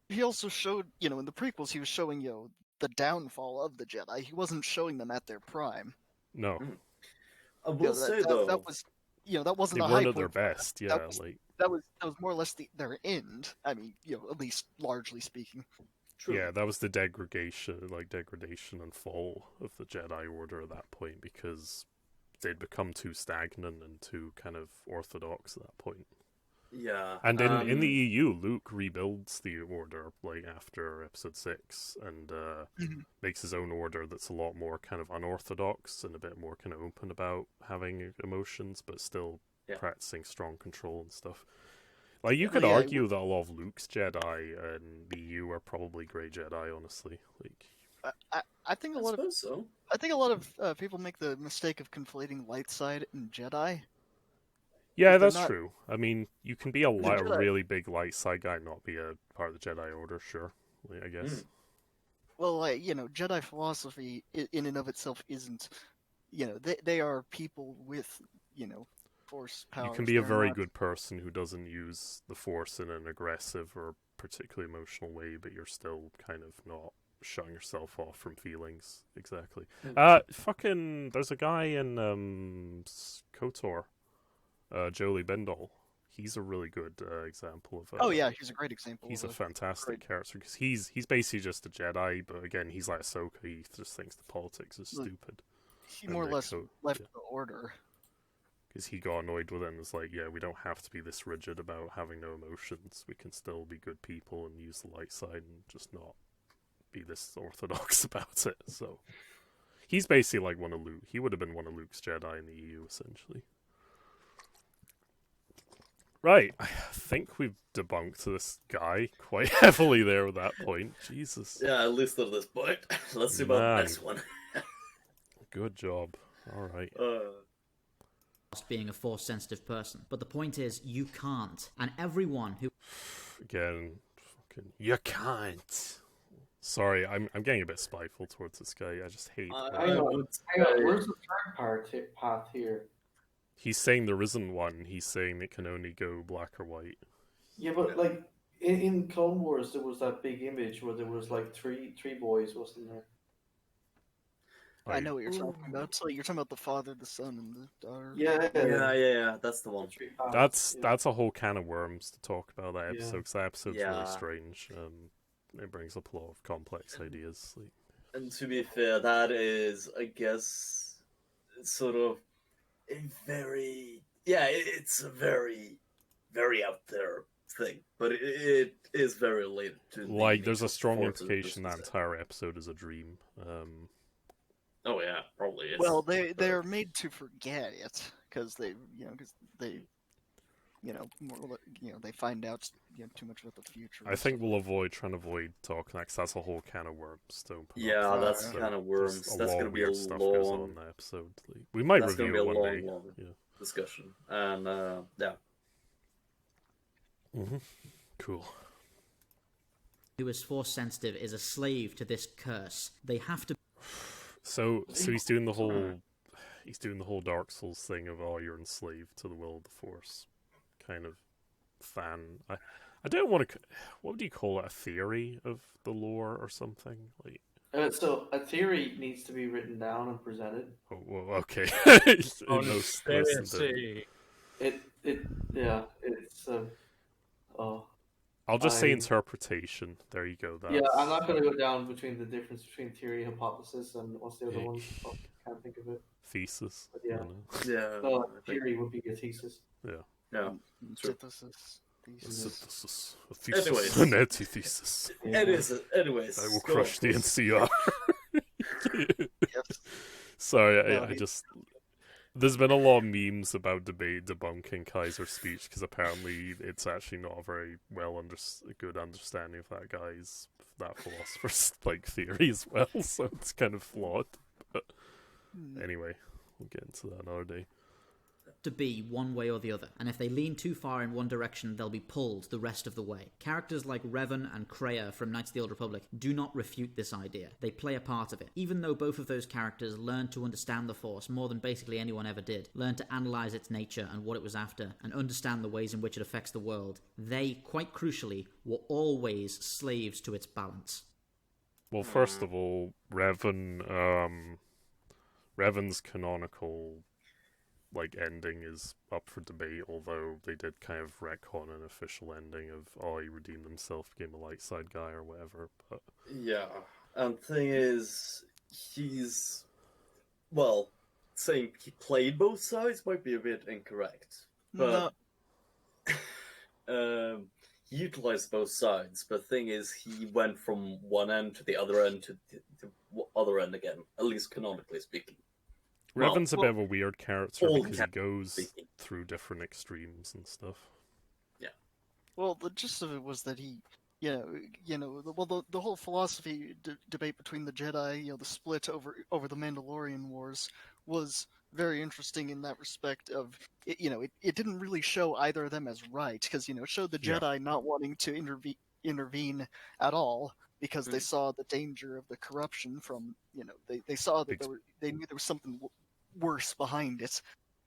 he also showed, in the prequels, he was showing, the downfall of the Jedi. He wasn't showing them at their prime. No, I will say though, that was, that wasn't they a weren't high at their point. best. Yeah, was- like That was more or less their end. I mean, at least largely speaking. true. yeah, that was the degradation and fall of the Jedi Order at that point because they'd become too stagnant and too kind of orthodox at that point. Yeah. And in the EU, Luke rebuilds the Order like after Episode 6 and makes his own Order that's a lot more kind of unorthodox and a bit more kind of open about having emotions, but still practicing strong control and stuff. Like you could Yeah, argue that a lot of Luke's Jedi in the EU are probably Grey Jedi, honestly. Like I think a I lot of suppose so. people make the mistake of conflating light side and Jedi. yeah, they're that's not- true. I mean, you can be a Jedi- really big light side guy and not be a part of the Jedi Order, sure. Like, I guess. Well, Jedi philosophy in and of itself isn't, they are people with, force powers. You can be a They're very not- good person who doesn't use the Force in an aggressive or particularly emotional way, but you're still kind of not shutting yourself off from feelings. Exactly. There's a guy in KOTOR, Jolie Bendall. He's a really good example of. Oh yeah, he's a great example. He's of a fantastic character because he's basically just a Jedi, but again, he's like Ahsoka. He just thinks the politics is Look, stupid. He more or less left the Order. Because he got annoyed with it and was like, yeah, we don't have to be this rigid about having no emotions. We can still be good people and use the light side and just not be this orthodox about it. So he's basically like one of Luke. He would have been one of Luke's Jedi in the EU, essentially. Right, I think we've debunked this guy quite heavily there at that point. Jesus. Yeah, at least at this point. Let's see about the Man. next one. Good job. All right. Being a force sensitive person. But the point is, you can't. And everyone who Again, fucking, you can't. Sorry, I'm getting a bit spiteful towards this guy. I just hate. Hang on, where's the third path here? He's saying there isn't one. He's saying it can only go black or white. Yeah, but like in Clone Wars, there was that big image where there was like three boys, wasn't there? I know what you're talking about. So you're talking about the father, the son, and the daughter. Yeah. That's the one. Three paths, That's a whole can of worms to talk about that episode. Because that episode's Yeah. really strange. It brings up a lot of complex ideas. Like, And to be fair, that is, I guess, sort of a very it's a very, very out there thing, but it is very related to. like there's a strong Forces implication that versus- entire episode is a dream. Oh yeah, probably is. Well, they're made to forget it because they they find out too much about the future. I think we'll try to avoid talking that because that's a whole can of worms. Don't put up Yeah, for that's that. kind of There's worms. a That's lot gonna of be a weird stuff goes on long. in that episode. Like, we might That's gonna review be it a one day. long Yeah. discussion, and yeah. Cool. who is force sensitive is a slave to this curse. They have to. So he's doing the whole Dark Souls thing of you're enslaved to the will of the Force, kind of fan. I don't want to. What would you call it? A theory of the lore or something like? So a theory needs to be written down and presented. Oh, well, okay. Most Conspiracy. It's I'll just say I- interpretation. There you go. That's... yeah. I'm not going to go down between the difference between theory, hypothesis, and what's the other one? Oh, can't think of it. thesis. But yeah. I know. Yeah. So I think- theory would be a thesis. Yeah. True. Synthesis. A Thesis. synthesis. A thesis. Anyways. An antithesis. Anyways. I will go crush the on, NCR. Yes. Sorry, No, I he- just. There's been a lot of memes about debunking Kaiser's speech because apparently it's actually not a very good understanding of that philosopher's theory as well. So it's kind of flawed. But anyway, we'll get into that another day. to be one way or the other, and if they lean too far in one direction, they'll be pulled the rest of the way. Characters like Revan and Kreia from Knights of the Old Republic do not refute this idea. They play a part of it. Even though both of those characters learned to understand the Force more than basically anyone ever did, learned to analyze its nature and what it was after, and understand the ways in which it affects the world, they, quite crucially, were always slaves to its balance. Well, first of all, Revan's canonical ending is up for debate, although they did kind of retcon an official ending of he redeemed himself, became a light side guy or whatever. But yeah, and thing is, he's saying he played both sides might be a bit incorrect, but he utilized both sides. But the thing is, he went from one end to the other end to the other end again, at least canonically speaking. Revan's a bit of a weird character because he goes through different extremes and stuff. Yeah. Well, the gist of it was that he, the whole philosophy debate between the Jedi, the split over the Mandalorian Wars was very interesting in that respect. Of it didn't really show either of them as right, because it showed the Jedi not wanting to intervene at all because they saw the danger of the corruption from they saw that they knew there was something worse behind it.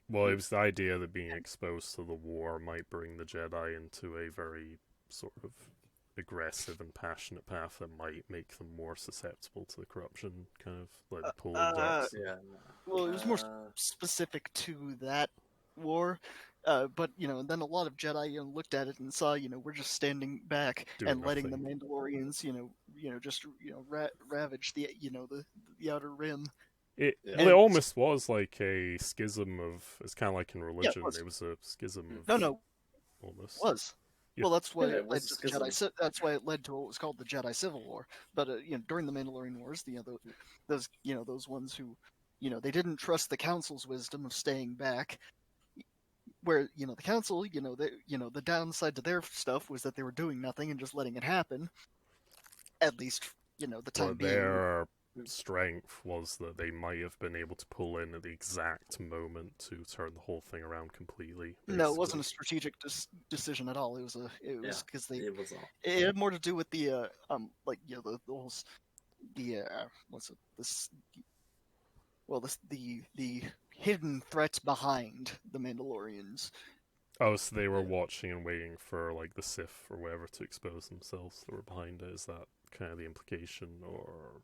Well, it was the idea that being exposed to the war might bring the Jedi into a very sort of aggressive and passionate path that might make them more susceptible to the corruption, kind of like the pull ducks. Well, it was more specific to that war. But then a lot of Jedi looked at it and saw we're just standing back and letting the Mandalorians just ravage the the Outer Rim. It almost was like a schism of. It's kind of like in religion. Yeah, it was a schism of. No, almost was. Yeah. Well, that's why Yeah, it led to the Jedi. That's why it led to what was called the Jedi Civil War. But during the Mandalorian Wars, those ones who they didn't trust the Council's wisdom of staying back. Where the Council, the downside to their stuff was that they were doing nothing and just letting it happen. At least the time being. Their strength was that they might have been able to pull in at the exact moment to turn the whole thing around completely. Basically. No, it wasn't a strategic decision at all. It was because it had more to do with the the hidden threats behind the Mandalorians. Oh, so they were watching and waiting for the Sith or whatever to expose themselves that were behind it. Is that kind of the implication, or?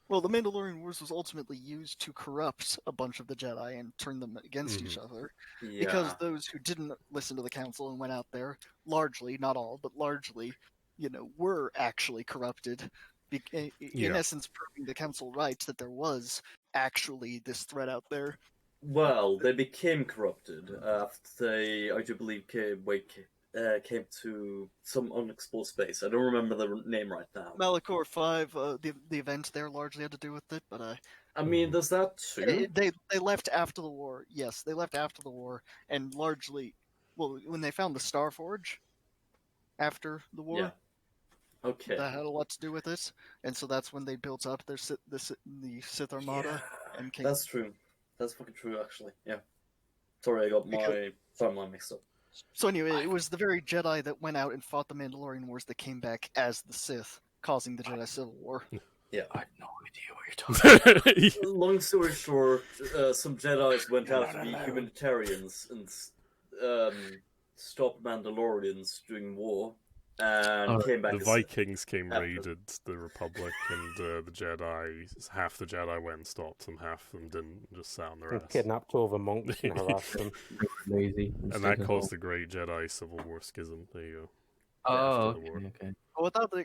Well, the Mandalorian Wars was ultimately used to corrupt a bunch of the Jedi and turn them against each other. Yeah. Because those who didn't listen to the Council and went out there, largely, not all, but largely, were actually corrupted. In essence, proving the Council right that there was actually this threat out there. Well, they became corrupted after they, I do believe, came to some unexplored space. I don't remember the name right now. Malachor 5, the event there largely had to do with it, but I mean, does that too? They left after the war. Yes, they left after the war, and largely, when they found the Star Forge after the war. Yeah. Okay. That had a lot to do with it, and so that's when they built up the Sith Armada. Yeah, and came... That's true. That's fucking true, actually. Yeah. Sorry, I got my timeline mixed up. So anyway, it was the very Jedi that went out and fought the Mandalorian Wars that came back as the Sith, causing the Jedi Civil War. Yeah. I have no idea what you're talking about. Long story short, some Jedis went out to be humanitarians and stop Mandalorians during war. And came back. The Vikings raided the Republic, and the Jedi, half the Jedi went and stopped them, half of them didn't, just sat on their ass. Kidnapped all the monks and harassed them. Lazy. And that caused the Great Jedi Civil War schism. There you go. Oh, okay.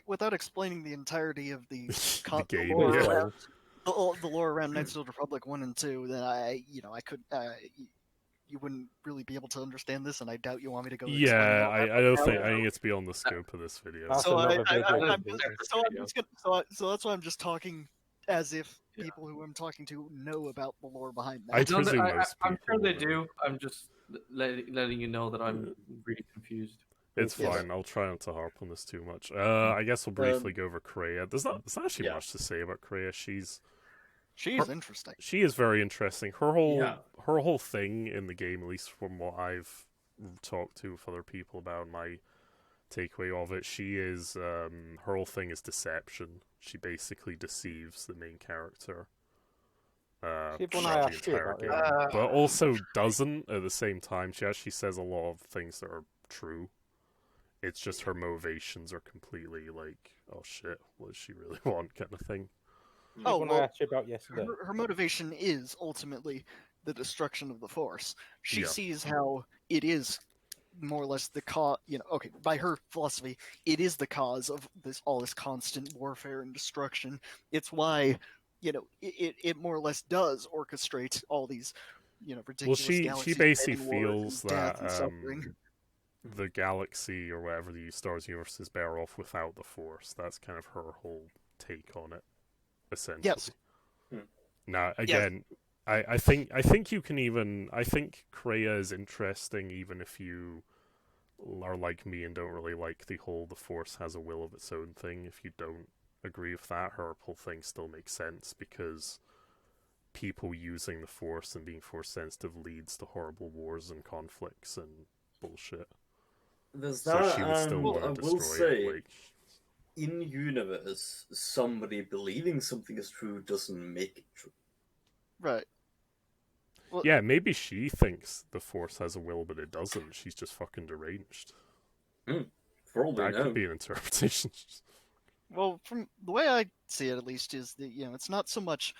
Without explaining the entirety of the game, the lore around Knights of the Old Republic 1 and 2, then I could. You wouldn't really be able to understand this, and I doubt you want me to go. Yeah, I don't think. I think it's beyond the scope of this video. So that's why I'm just talking as if people who I'm talking to know about the lore behind that. I presume most I'm sure they will. do. I'm just letting you know that I'm really confused. It's fine. I'll try not to harp on this too much. I guess we'll briefly go over Kreia. There's not actually much to say about Kreia. She's interesting. She is very interesting. Her whole thing in the game, at least from what I've talked to with other people about, my takeaway of it, she is her whole thing is deception. She basically deceives the main character throughout the entire game, but also doesn't at the same time. She actually says a lot of things that are true. It's just her motivations are completely like, oh shit, what does she really want, kind of thing. Oh, One well, I asked you about yesterday. her motivation is ultimately the destruction of the Force. She Yeah. sees how it is more or less the cause. Okay, by her philosophy, it is the cause of all this constant warfare and destruction. It's why, it more or less does orchestrate all these, ridiculous Well, she galaxies basically and wars feels and death that and suffering. the galaxy or whatever the Star Wars universe is better off without the Force. That's kind of her whole take on it, essentially. Yes. Now, again, I think you can even. I think Kreia is interesting, even if you are like me and don't really like the whole the Force has a will of its own thing. If you don't agree with that, her whole thing still makes sense because people using the Force and being Force sensitive leads to horrible wars and conflicts and bullshit. There's So that, she would still and want I to will destroy say, it. Like, in universe, somebody believing something is true doesn't make it true. Right. Well, yeah, maybe she thinks the Force has a will, but it doesn't. She's just fucking deranged. For all we That know. could be an interpretation. Well, from the way I see it, at least, is that it's not so much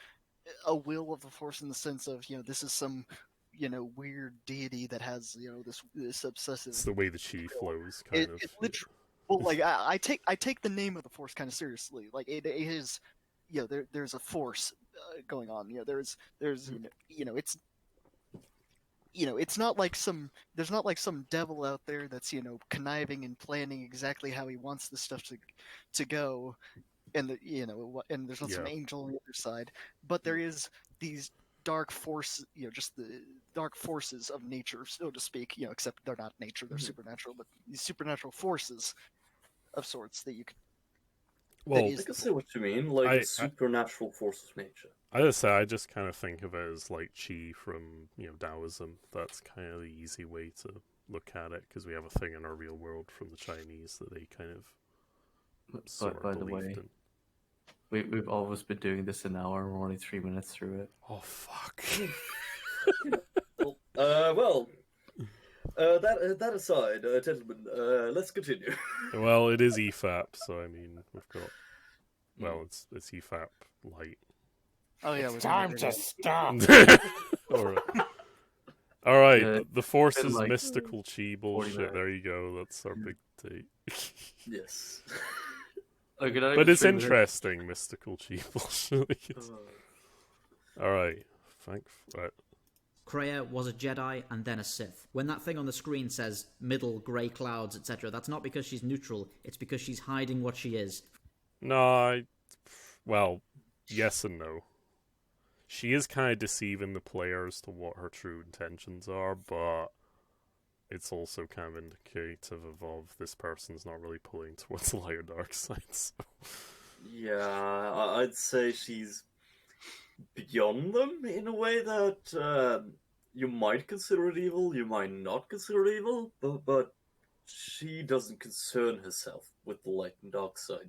a will of the Force in the sense of this is some weird deity that has this obsessive. It's the way the chi flows, It kind of. literally, well, like I take the name of the Force kind of seriously. Like it is, there's a force going on. There's it's. It's not like there's not like some devil out there that's conniving and planning exactly how he wants the stuff to go, and and there's not some angel on the other side, but there is these dark force, just the dark forces of nature, so to speak, except they're not nature, they're supernatural, but these supernatural forces of sorts that you could. Well, I can see what you mean, like a supernatural force of nature. I just kind of think of it as like chi from Taoism. That's kind of the easy way to look at it because we have a thing in our real world from the Chinese that they kind of sort by of the way, believed in. We've always been doing this an hour. We're only 3 minutes through it. Oh fuck. That aside, gentlemen, let's continue. Well, it is EFAP, so I mean we've got. Well, it's EFAP light. Oh yeah, It's time to stop. All right. The Force been is like mystical chi bullshit. minutes. There you go. That's our big take. Yes. But it's interesting, mystical chi bullshit. All right. Thanks. Right. Kreia was a Jedi and then a Sith. When that thing on the screen says middle, grey clouds, etc., that's not because she's neutral, it's because she's hiding what she is. No, well, yes and no. She is kind of deceiving the player as to what her true intentions are, but it's also kind of indicative of this person's not really pulling towards the light or dark side. So. Yeah, I'd say she's beyond them in a way that you might consider it evil, you might not consider it evil, but she doesn't concern herself with the light and dark side.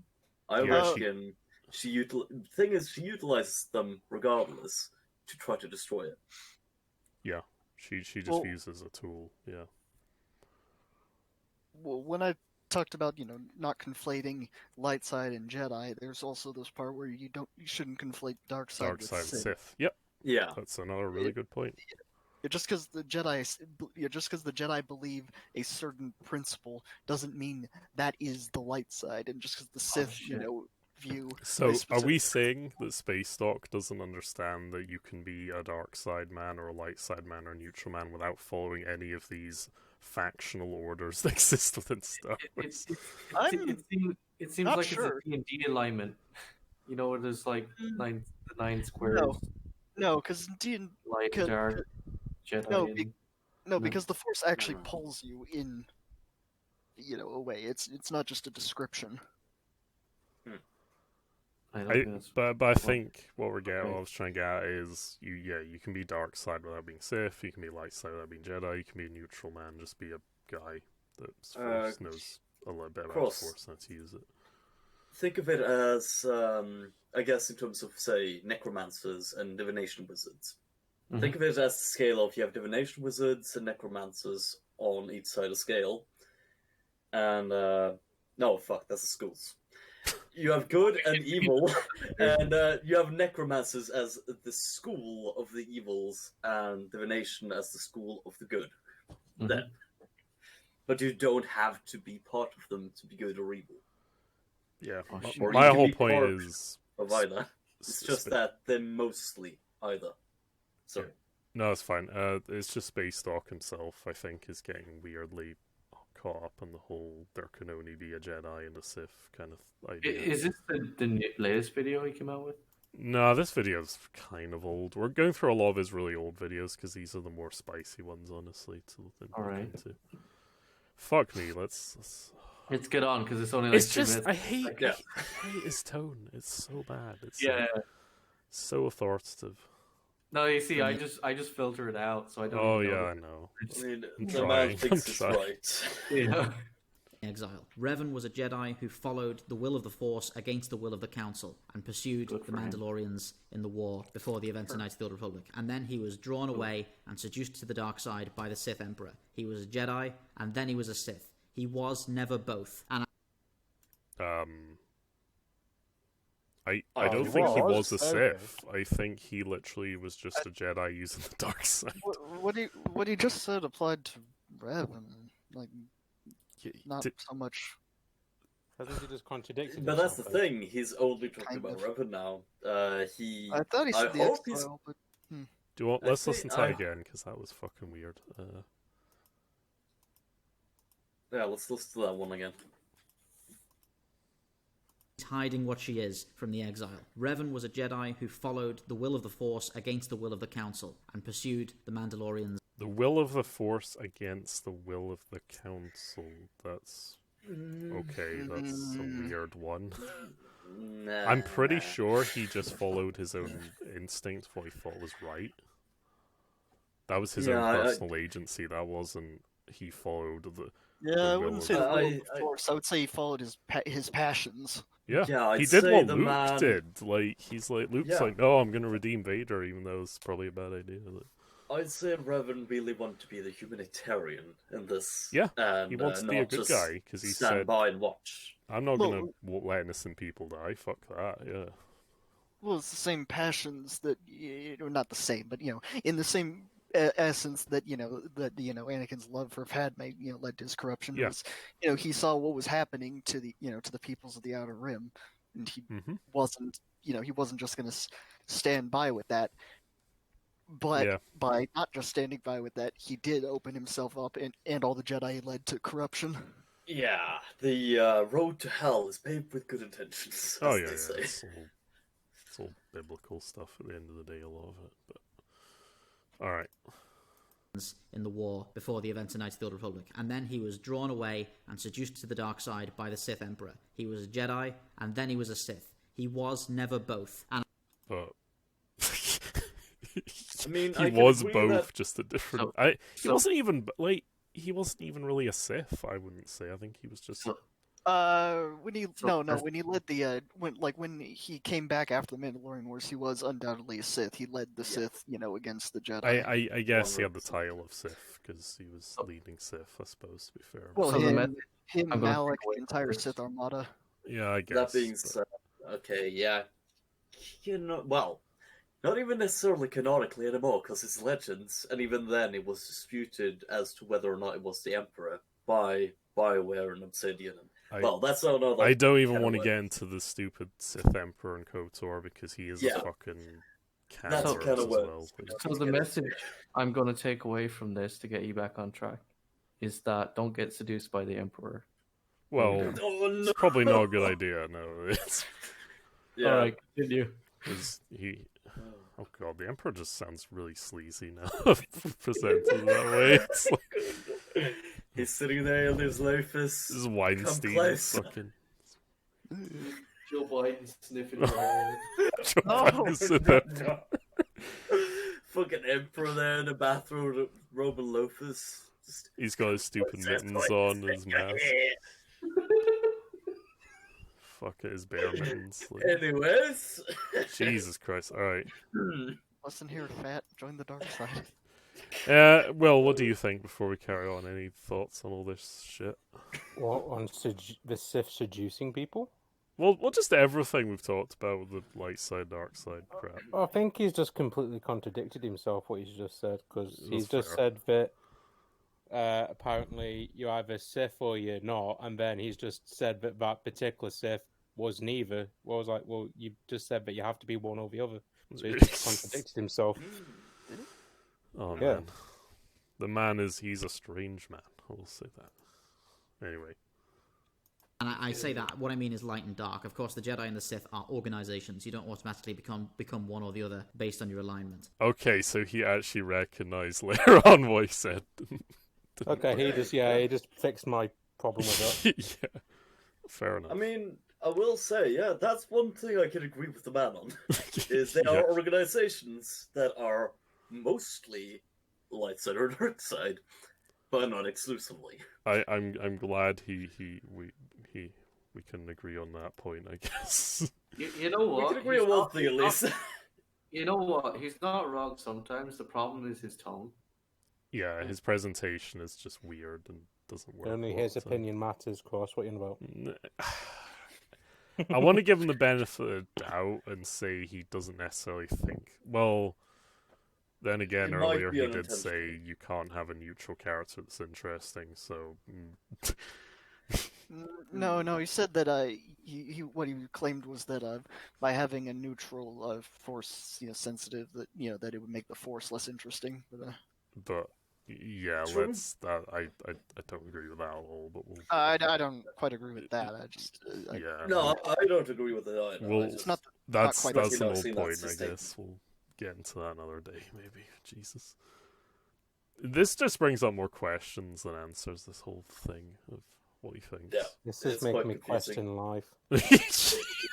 I reckon the thing is, she utilizes them regardless to try to destroy it. Yeah, she just uses a tool. Yeah. Well, when I talked about not conflating light side and Jedi, there's also this part where you shouldn't conflate dark side with Sith. Yep. Yeah, that's another really good point. Just because the Jedi believe a certain principle doesn't mean that is the light side, and just because the Sith view. So are we saying that Spacedock doesn't understand that you can be a dark side man or a light side man or a neutral man without following any of these factional orders that exist within Star Wars? It seems like sure. it's a D&D alignment. Where there's like the 9 squares. No, because light, dark, Jedi. Because the Force actually pulls you in. A way. It's not just a description. I don't think that's... But I think what what I was trying to get at is you can be dark side without being Sith, you can be light side without being Jedi, you can be a neutral man, just be a guy that knows a little bit about the Force and how to use it. Think of it as, I guess, in terms of, say, necromancers and divination wizards. Mm-hmm. Think of it as the scale of you have divination wizards and necromancers on each side of the scale. And, no, fuck, that's the schools. You have good and evil, and you have necromancers as the school of the evils, and divination as the school of the good. Mm-hmm. Then. But you don't have to be part of them to be good or evil. Yeah, my whole point is of either. It's just that they're mostly either. Sorry. No, it's fine. It's just Spacedock himself, I think, is getting weirdly caught up in the whole there can only be a Jedi and a Sith kind of idea. Is this the latest video he came out with? No, this video's kind of old. We're going through a lot of his really old videos because these are the more spicy ones, honestly, to look into. Fuck me, let's get on because it's only like it's 2 just minutes. I hate his tone. It's so bad. It's so authoritative. No, you see, I just filter it out, so I don't. Oh yeah, I know. I mean, the man thinks it's right. Yeah. Exile. Revan was a Jedi who followed the will of the Force against the will of the Council and pursued the Mandalorians in the war before the events of Knights of the Old Republic. And then he was drawn away and seduced to the dark side by the Sith Emperor. He was a Jedi, and then he was a Sith. He was never both. And I don't think he was a Sith. I think he literally was just a Jedi using the dark side. What he just said applied to Revan, like not so much. I think he just contradicted. But that's the thing. He's only talking about Revan now. I thought he said the Exile, but Do you want? Let's listen to that again because that was fucking weird. Yeah, let's listen to that one again. Hiding what she is from the Exile. Revan was a Jedi who followed the will of the Force against the will of the Council and pursued the Mandalorians. The will of the Force against the will of the Council. That's okay. That's a weird one. Nah. I'm pretty sure he just followed his own instinct, what he thought was right. That was his own personal agency. That wasn't. He followed the. Yeah, I wouldn't say the will of the Force. I would say he followed his passions. Yeah, he did what Luke did. Like he's like Luke's like, no, I'm gonna redeem Vader, even though it's probably a bad idea. I'd say Revan really wanted to be the humanitarian in this. Yeah, and, he wants to be a good guy because he said, by and watch. I'm not gonna let innocent people die. Fuck that. Yeah. Well, it's the same passions that, or not the same, but in the same essence that Anakin's love for Padme led to his corruption. Yeah. Was, he saw what was happening to the to the peoples of the Outer Rim, and he wasn't just going to stand by with that. But by not just standing by with that, he did open himself up, and all the Jedi led to corruption. Yeah, the road to hell is paved with good intentions. Oh yeah, it's all biblical stuff at the end of the day, a lot of it. But all right. In the war before the events of Knights of the Old Republic, and then he was drawn away and seduced to the dark side by the Sith Emperor. He was a Jedi, and then he was a Sith. He was never both. But I mean, he was both, just a different. He wasn't even he wasn't even really a Sith. I wouldn't say. I think he was just. When he led the when he came back after the Mandalorian Wars, he was undoubtedly a Sith. He led the Sith, against the Jedi. I guess he had the title of Sith because he was leading Sith. I suppose, to be fair. Well, him, Malak, the entire Sith Armada. Yeah, I guess. That being said, okay, yeah, well, not even necessarily canonically anymore because it's legends, and even then it was disputed as to whether or not it was the Emperor by BioWare and Obsidian. Well, that's another. I don't even want to get into the stupid Sith Emperor and KOTOR because he is a fucking cancer as well. So the message I'm going to take away from this to get you back on track is that don't get seduced by the Emperor. Well, it's probably not a good idea. No, it's. Yeah. All right, continue. Oh god, the Emperor just sounds really sleazy now. Presented that way. It's like... He's sitting there in his loafers. This is Weinstein fucking. Joe Biden sniffing your hair. Joe No. Biden's in there. No. Fucking emperor there in the bathrobe, Roman loafers. Just, He's got his stupid "What's that mittens going on, his mask. Fuck it, his bare mittens. Like, Anyways. Jesus Christ! All right. Listen here, fat. Join the dark side. Well, what do you think before we carry on? Any thoughts on all this shit? What on the Sith seducing people? Well, just everything we've talked about with the light side, dark side crap. I think he's just completely contradicted himself, what he's just said, because he's That's just fair. said that apparently you're either Sith or you're not, and then he's just said that that particular Sith was neither. Well, I was like, well, you just said that you have to be one or the other. So he's just contradicted himself. Oh Yeah. man, the man he's a strange man. I will say that. Anyway. And I say that, what I mean is light and dark. Of course, the Jedi and the Sith are organizations. You don't automatically become one or the other based on your alignment. Okay, so he actually recognized later on what he said. Okay, he just fixed my problem with it. Yeah, fair enough. I mean, I will say, yeah, that's one thing I can agree with the man on. Is there Yeah. are organizations that are mostly light side or dark side, but not exclusively. I'm glad we can agree on that point, I guess. You know what? We can agree He's on one not- thing at he's not- least. You know what? He's not wrong sometimes. The problem is his tone. Yeah, his presentation is just weird and doesn't work. Only a lot his of the time. opinion matters, Cross. What are you on about? I want to give him the benefit of the doubt and say he doesn't necessarily think. Well, then again, It might earlier be he did unintentional. say you can't have a neutral character that's interesting. So No. He said that he what he claimed was that by having a neutral force, sensitive, that it would make the force less interesting. but yeah, True. let's. That I don't agree with that at all. But we'll. I don't quite agree with that. I just Yeah. No, I don't agree with it either. Well, I just- it's not. That's quite that's as- an You know, old see, point, that's the I statement. guess. We'll get into that another day, maybe. Jesus. This just brings up more questions than answers. This whole thing of what he thinks. Yeah. This is It's making quite me confusing. question life.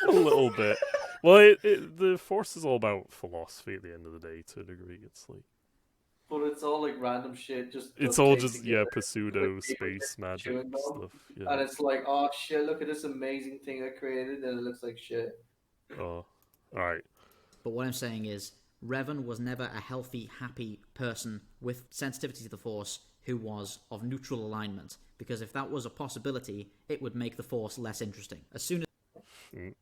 A little bit. Well, the Force is all about philosophy at the end of the day. To a degree, it's like But it's all like random shit. it's duct all taped just together. pseudo Like, people space magic chewing gum. stuff. And Yeah. it's like, oh shit, look at this amazing thing I created, and it looks like shit. Oh, all right. But what I'm saying is, Revan was never a healthy, happy person with sensitivity to the Force who was of neutral alignment. Because if that was a possibility, it would make the Force less interesting. As soon as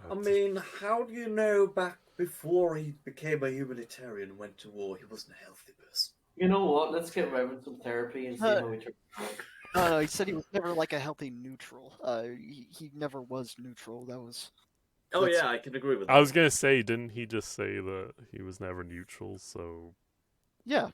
I mean, how do you know back before he became a humanitarian and went to war, he wasn't a healthy person? You know what? Let's get Reverend some therapy and see how he turns out. No, he said he was never like a healthy neutral. He never was neutral. That was. Oh That's- yeah, I can agree with that. I was gonna say, didn't he just say that he was never neutral? So Yeah.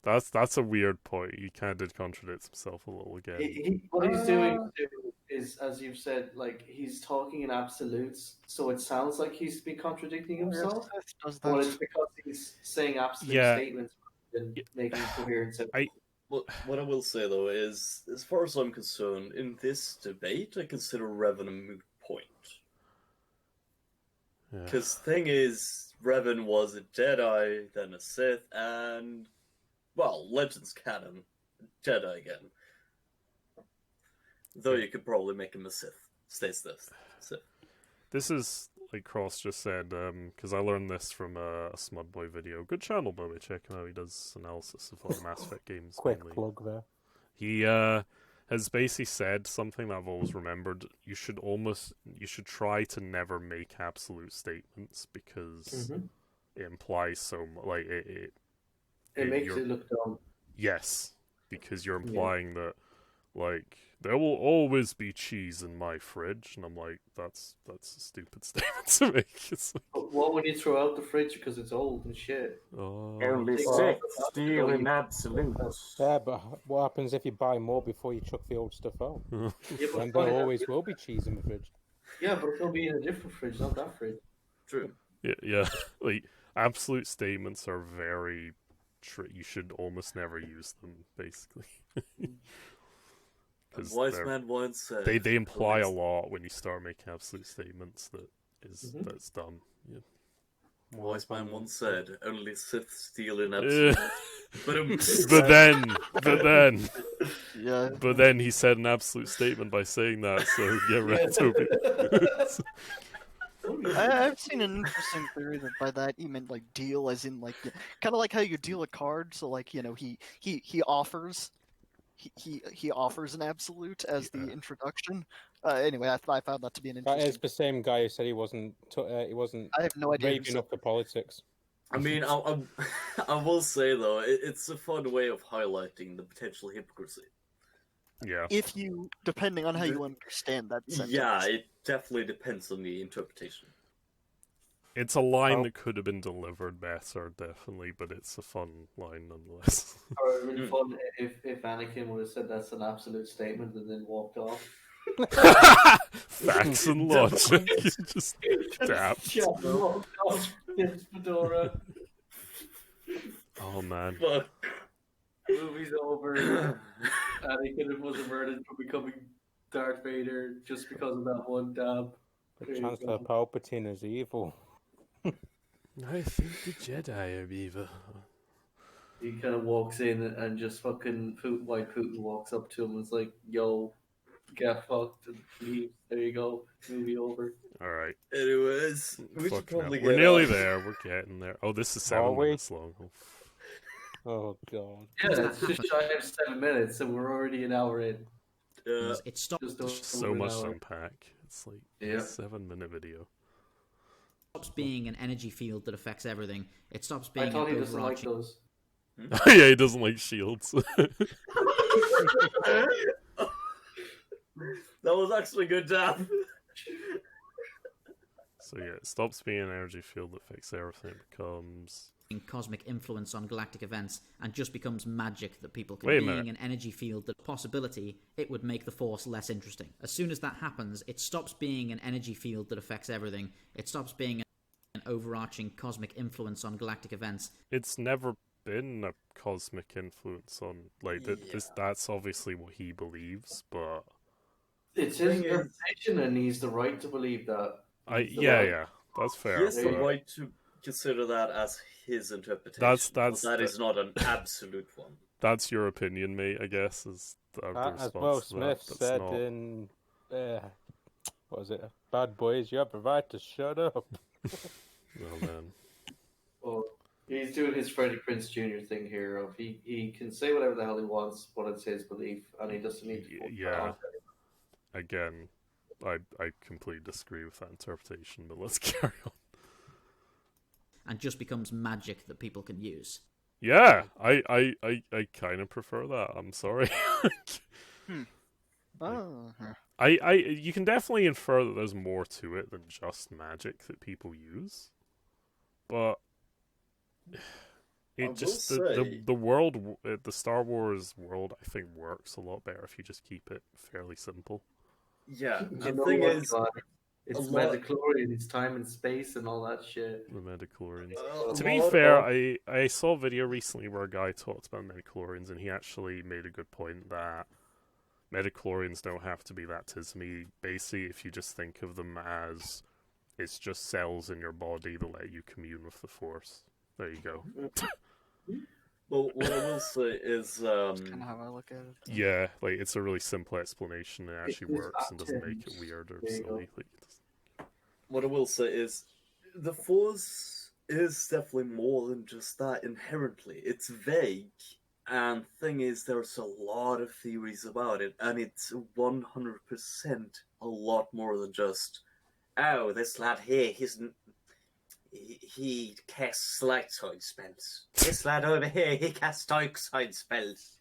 that's a weird point. He kind of did contradict himself a little again. What he's doing too is, as you've said, like he's talking in absolutes, so it sounds like he's been contradicting himself. Does But that. it's because he's saying absolute Yeah. statements and making coherent sentences. What I will say though is, as far as I'm concerned, in this debate, I consider Revan a moot point. Yeah. Because thing is, Revan was a Jedi, then a Sith, and well, Legends canon, Jedi again. Though you could probably make him a Sith. Stays this. Sith. This is like Cross just said, because I learned this from a Smudboy video. Good channel, by the way. Check him out. He does analysis of all the Mass Effect games. Quick mainly. plug there. He has basically said something that I've always remembered. You should try to never make absolute statements because Mhm. it implies so much. Like it It makes you're- it look dumb. Yes, because you're implying that like there will always be cheese in my fridge, and I'm like, that's a stupid statement to make. It's like, But what when you throw out the fridge because it's old and shit? oh, Only Take six off the steal plastic in or absolutes. Yeah, but what happens if you buy more before you chuck the old stuff out? Yeah, but And there fine, always will be cheese in the fridge. yeah, but it'll be in a different fridge, not that fridge. True. yeah. Like absolute statements are very. You should almost never use them, basically. because Wise man once said, they imply a "Police- lot when you start making absolute statements that that's dumb. Yeah. Wise man once said, only Sith steal in Eh, absolute. Yeah. but then he said an absolute statement by saying that. So get ready, Toby. I've seen an interesting theory that by that he meant like deal, as in like kind of like how you deal a card. So like he offers he offers an absolute as the introduction. Anyway, I found that to be an That is interesting. the same guy who said he wasn't I have no idea who raving said up the politics. I mean, I will say though, it's a fun way of highlighting the potential hypocrisy. Yeah. if you, depending on how you understand that sentence. Yeah, it definitely depends on the interpretation. It's a line that could have been delivered better, definitely, but it's a fun line nonetheless. Or it would be fun if Anakin would have said that's an absolute statement and then walked off. Facts and logic. Just dab. Yeah, walked off his fedora. Oh man. Fuck. Movie's over. Anakin was averted from becoming Darth Vader just because of that one dab. The Chancellor Palpatine is evil. I think the Jedi are evil. He kind of walks in and just fucking White Putin walks up to him and is like, "Yo, get fucked and leave." There you go. Movie over. All right. Anyways, we should Fucking hell. probably We're get nearly on. there. We're getting there. Oh, this is Are 7 we? minutes long. Oh. Oh god. Yeah, it's just shy of 7 minutes, and we're already an hour in. It stops Just There's just so over an much to hour. unpack. It's like Yeah. a 7-minute video. being an energy field that affects everything. It stops I being thought an he doesn't like overarching. those. Yeah, he doesn't like shields. That was actually good, Dan. So yeah, it stops being an energy field that affects everything. It becomes Cosmic influence on galactic events and just becomes magic that people can. Wait a Being minute. an energy field that possibility, it would make the Force less interesting. As soon as that happens, it stops being an energy field that affects everything. It stops being an overarching cosmic influence on galactic events. it's never been a cosmic influence on like this. That's obviously what he believes, but It's his Thing is- interpretation, and he's the right to believe that. He's the right- yeah, that's He fair. has the but right to consider that as his interpretation. That's- but that is not an absolute one. That's your opinion, mate. I guess is the As response Will to that. Smith That's said not... in what was it? Bad Boys, you have the right to shut up. Oh man. Well, he's doing his Freddie Prinze Jr. thing here. Of he can say whatever the hell he wants, but it's his belief, and he doesn't need to. put Yeah. that on. Again, I completely disagree with that interpretation, but let's carry on. And just becomes magic that people can use. Yeah, I kind of prefer that. I'm sorry. Oh, You can definitely infer that there's more to it than just magic that people use, but I will it just say- the world, the Star Wars world, I think works a lot better if you just keep it fairly simple. Yeah, You the know thing what, is, God? It's a lot- midichlorian, it's time and space and all that shit. The midichlorians. a To be lot fair, of- I saw a video recently where a guy talked about midichlorians, and he actually made a good point that midichlorians don't have to be that tismy. Basically, if you just think of them as it's just cells in your body that let you commune with the Force. There you go. Well, what I will say is, kind of how I look at it. Yeah, like it's a really simple explanation. It actually It's works and doesn't make it atoms. weird or There you go. silly. Like, what I will say is, the Force is definitely more than just that inherently. It's vague, and thing is, there's a lot of theories about it, and it's 100% a lot more than just, oh, this lad here, he casts light side spells. This lad over here, he casts dark side spells.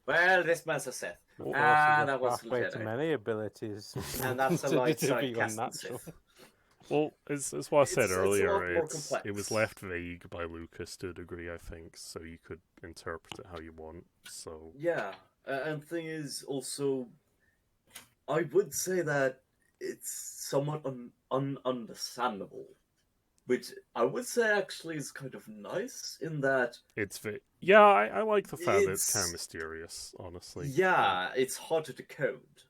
Well, this man's a Sith. The Force Ah, is a that was pathway to Jedi. many abilities. And that's a To light be side casting unnatural. Sith. well, it's what I said It's a lot earlier. more It complex. was left vague by Lucas to a degree, I think, so you could interpret it how you want. So Yeah, and thing is also, I would say that it's somewhat ununderstandable which I would say actually is kind of nice in that Yeah, I like the fact that it's kind of It's- mysterious, honestly. yeah, it's hard to decode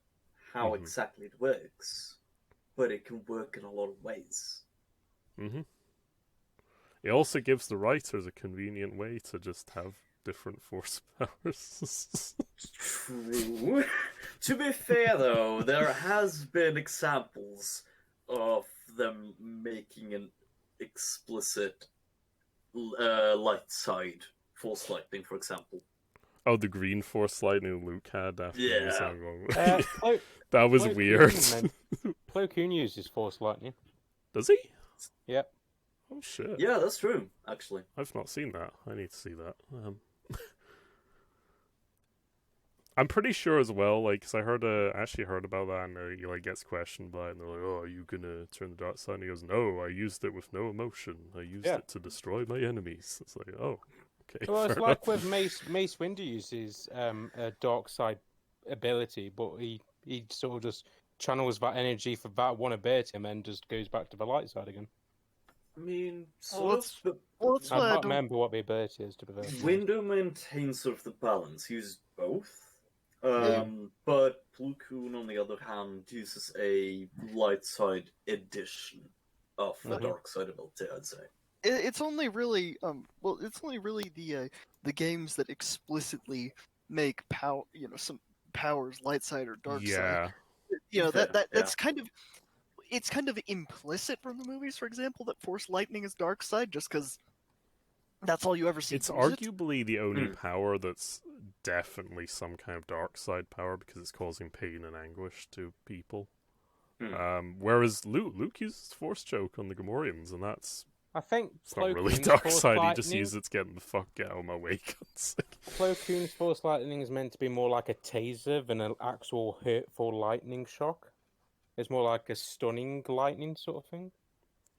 how Mhm. exactly it works, but it can work in a lot of ways. Hmm. It also gives the writers a convenient way to just have different force powers. True. To be fair, though, there has been examples of them making an explicit light side force lightning, for example. Oh, the green force lightning Luke had after he was Yeah. on wrong. Plo That was Plo weird. Koon, Plo Koon uses Force Lightning. Does he? Yep. Oh shit! Yeah, that's true, actually. I've not seen that. I need to see that. I'm pretty sure as well, like, cause I actually heard about that, and he like gets questioned by it, and they're like, "Oh, are you gonna turn the dark side?" And he goes, "No, I used it with no emotion. I used it to destroy my enemies." It's like, oh, okay. Well, it's fair like enough. with Mace Windu uses a dark side ability, but he sort of just channels that energy for that one ability and then just goes back to the light side again. I mean, Well, sort of, Well, that's I why I can't don't. remember what the ability is to be very honest. Window maintains sort of the balance. He uses both. Yeah. But Plo Koon, on the other hand, uses a light side edition of the Mhm. dark side ability, I'd say. It's only really it's only really the games that explicitly make some powers light side or dark side. Yeah. That's kind of it's kind of implicit from the movies, for example, that Force Lightning is dark side, just because that's all you ever see. It's use it. arguably the only Hmm. power that's definitely some kind of dark side power because it's causing pain and anguish to people. Whereas Luke uses Force Choke on the Gamorreans, and it's I think not Plo really Koon's dark Force side. He just Lightning- uses it to get the fuck out of my way. Plo Koon's Force Lightning is meant to be more like a taser than an actual hurtful lightning shock. It's more like a stunning lightning sort of thing.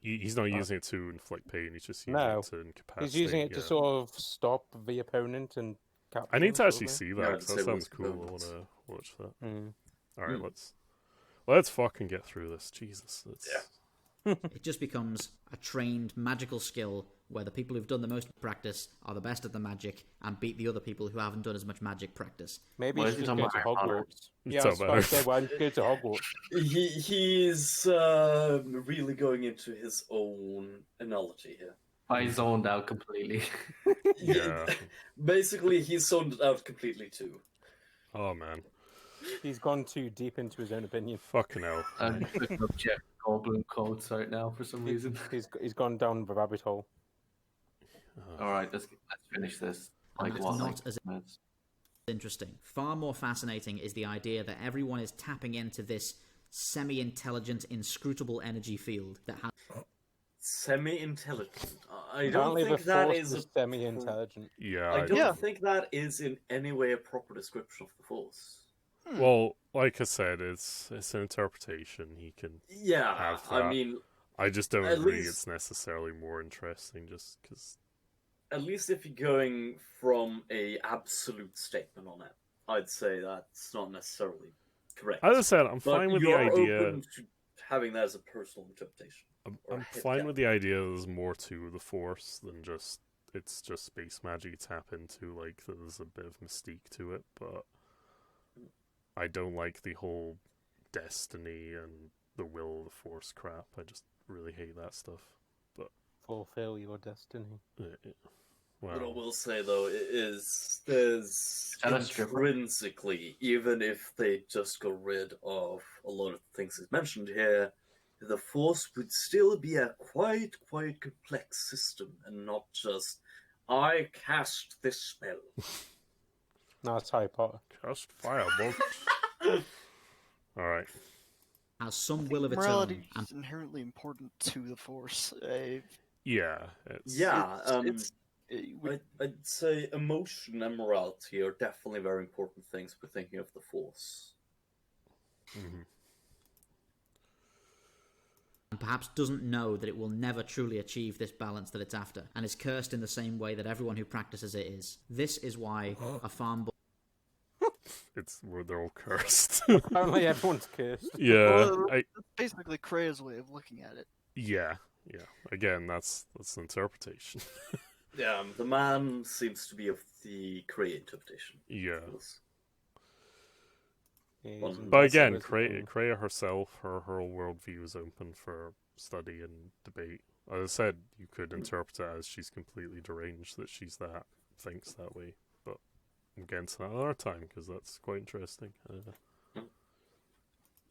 He's not using it to inflict pain. He's just using No. it to incapacitate. He's using it to yeah. sort of stop the opponent and capture I need to them, actually sort of see Yeah, that I'd 'cause say that sounds once cool. I moments. want to watch that. thing. All right, Hmm. let's fucking get through this. Jesus, It just becomes a trained magical skill where the people who've done the most practice are the best at the magic and beat the other people who haven't done as much magic practice. Maybe Why you is should he just talking go to about Harry Potter? Hogwarts. It's Yeah, I so was about to say, bad. why don't you go to Hogwarts? He's really going into his own analogy here. I zoned out completely. Yeah. Basically, he's zoned it out completely too. Oh man, He's gone too deep into his own opinion. fucking hell. I'm looking up Jeff Goldblum quotes right now for some reason. He's gone down the rabbit hole. All right, let's finish this. And that's not as minutes? interesting. Far more fascinating is the idea that everyone is tapping into this semi-intelligent, inscrutable energy field that has Semi-intelligent. I don't Apparently think the that Force is is semi-intelligent. Yeah. I don't Yeah. think that is in any way a proper description of the Force. Well, like I said, it's an interpretation. He can. Yeah, Have I that. mean, I just don't At agree least- it's necessarily more interesting just because. at least if you're going from a absolute statement on it, I'd say that's not necessarily correct. As I said, I'm but fine with the you're idea. open to having that as a personal interpretation. or I'm head fine canon. with the idea there's more to the Force than just it's just space magic you tap into. Like there's a bit of mystique to it, but I don't like the whole destiny and the will of the Force crap. I just really hate that stuff. Fulfill your destiny. What I Wow. will say though is there's that a stripper? intrinsically, even if they just got rid of a lot of things that's mentioned here, the Force would still be a quite complex system and not just I cast this spell. No, it's Harry Potter. Cast firebolt. All right. has some will of its Morality own. And is inherently important to the Force. Yeah. It's, Yeah, Would- I'd say emotion and morality are definitely very important things for thinking of the Force. mhm. and perhaps doesn't know that it will never truly achieve this balance that it's after, and is cursed in the same way that everyone who practices it is. This is why a farm boy It's where they're all cursed. Apparently everyone's cursed. yeah. Well, I That's basically Krea's way of looking at it. yeah. yeah, again, that's an interpretation. Yeah, the man seems to be of the Kree interpretation. Yeah. But again, Kreia herself, her whole worldview is open for study and debate. As I said, you could interpret it as she's completely deranged, that she's thinks that way. But we'll get into that another time, because that's quite interesting.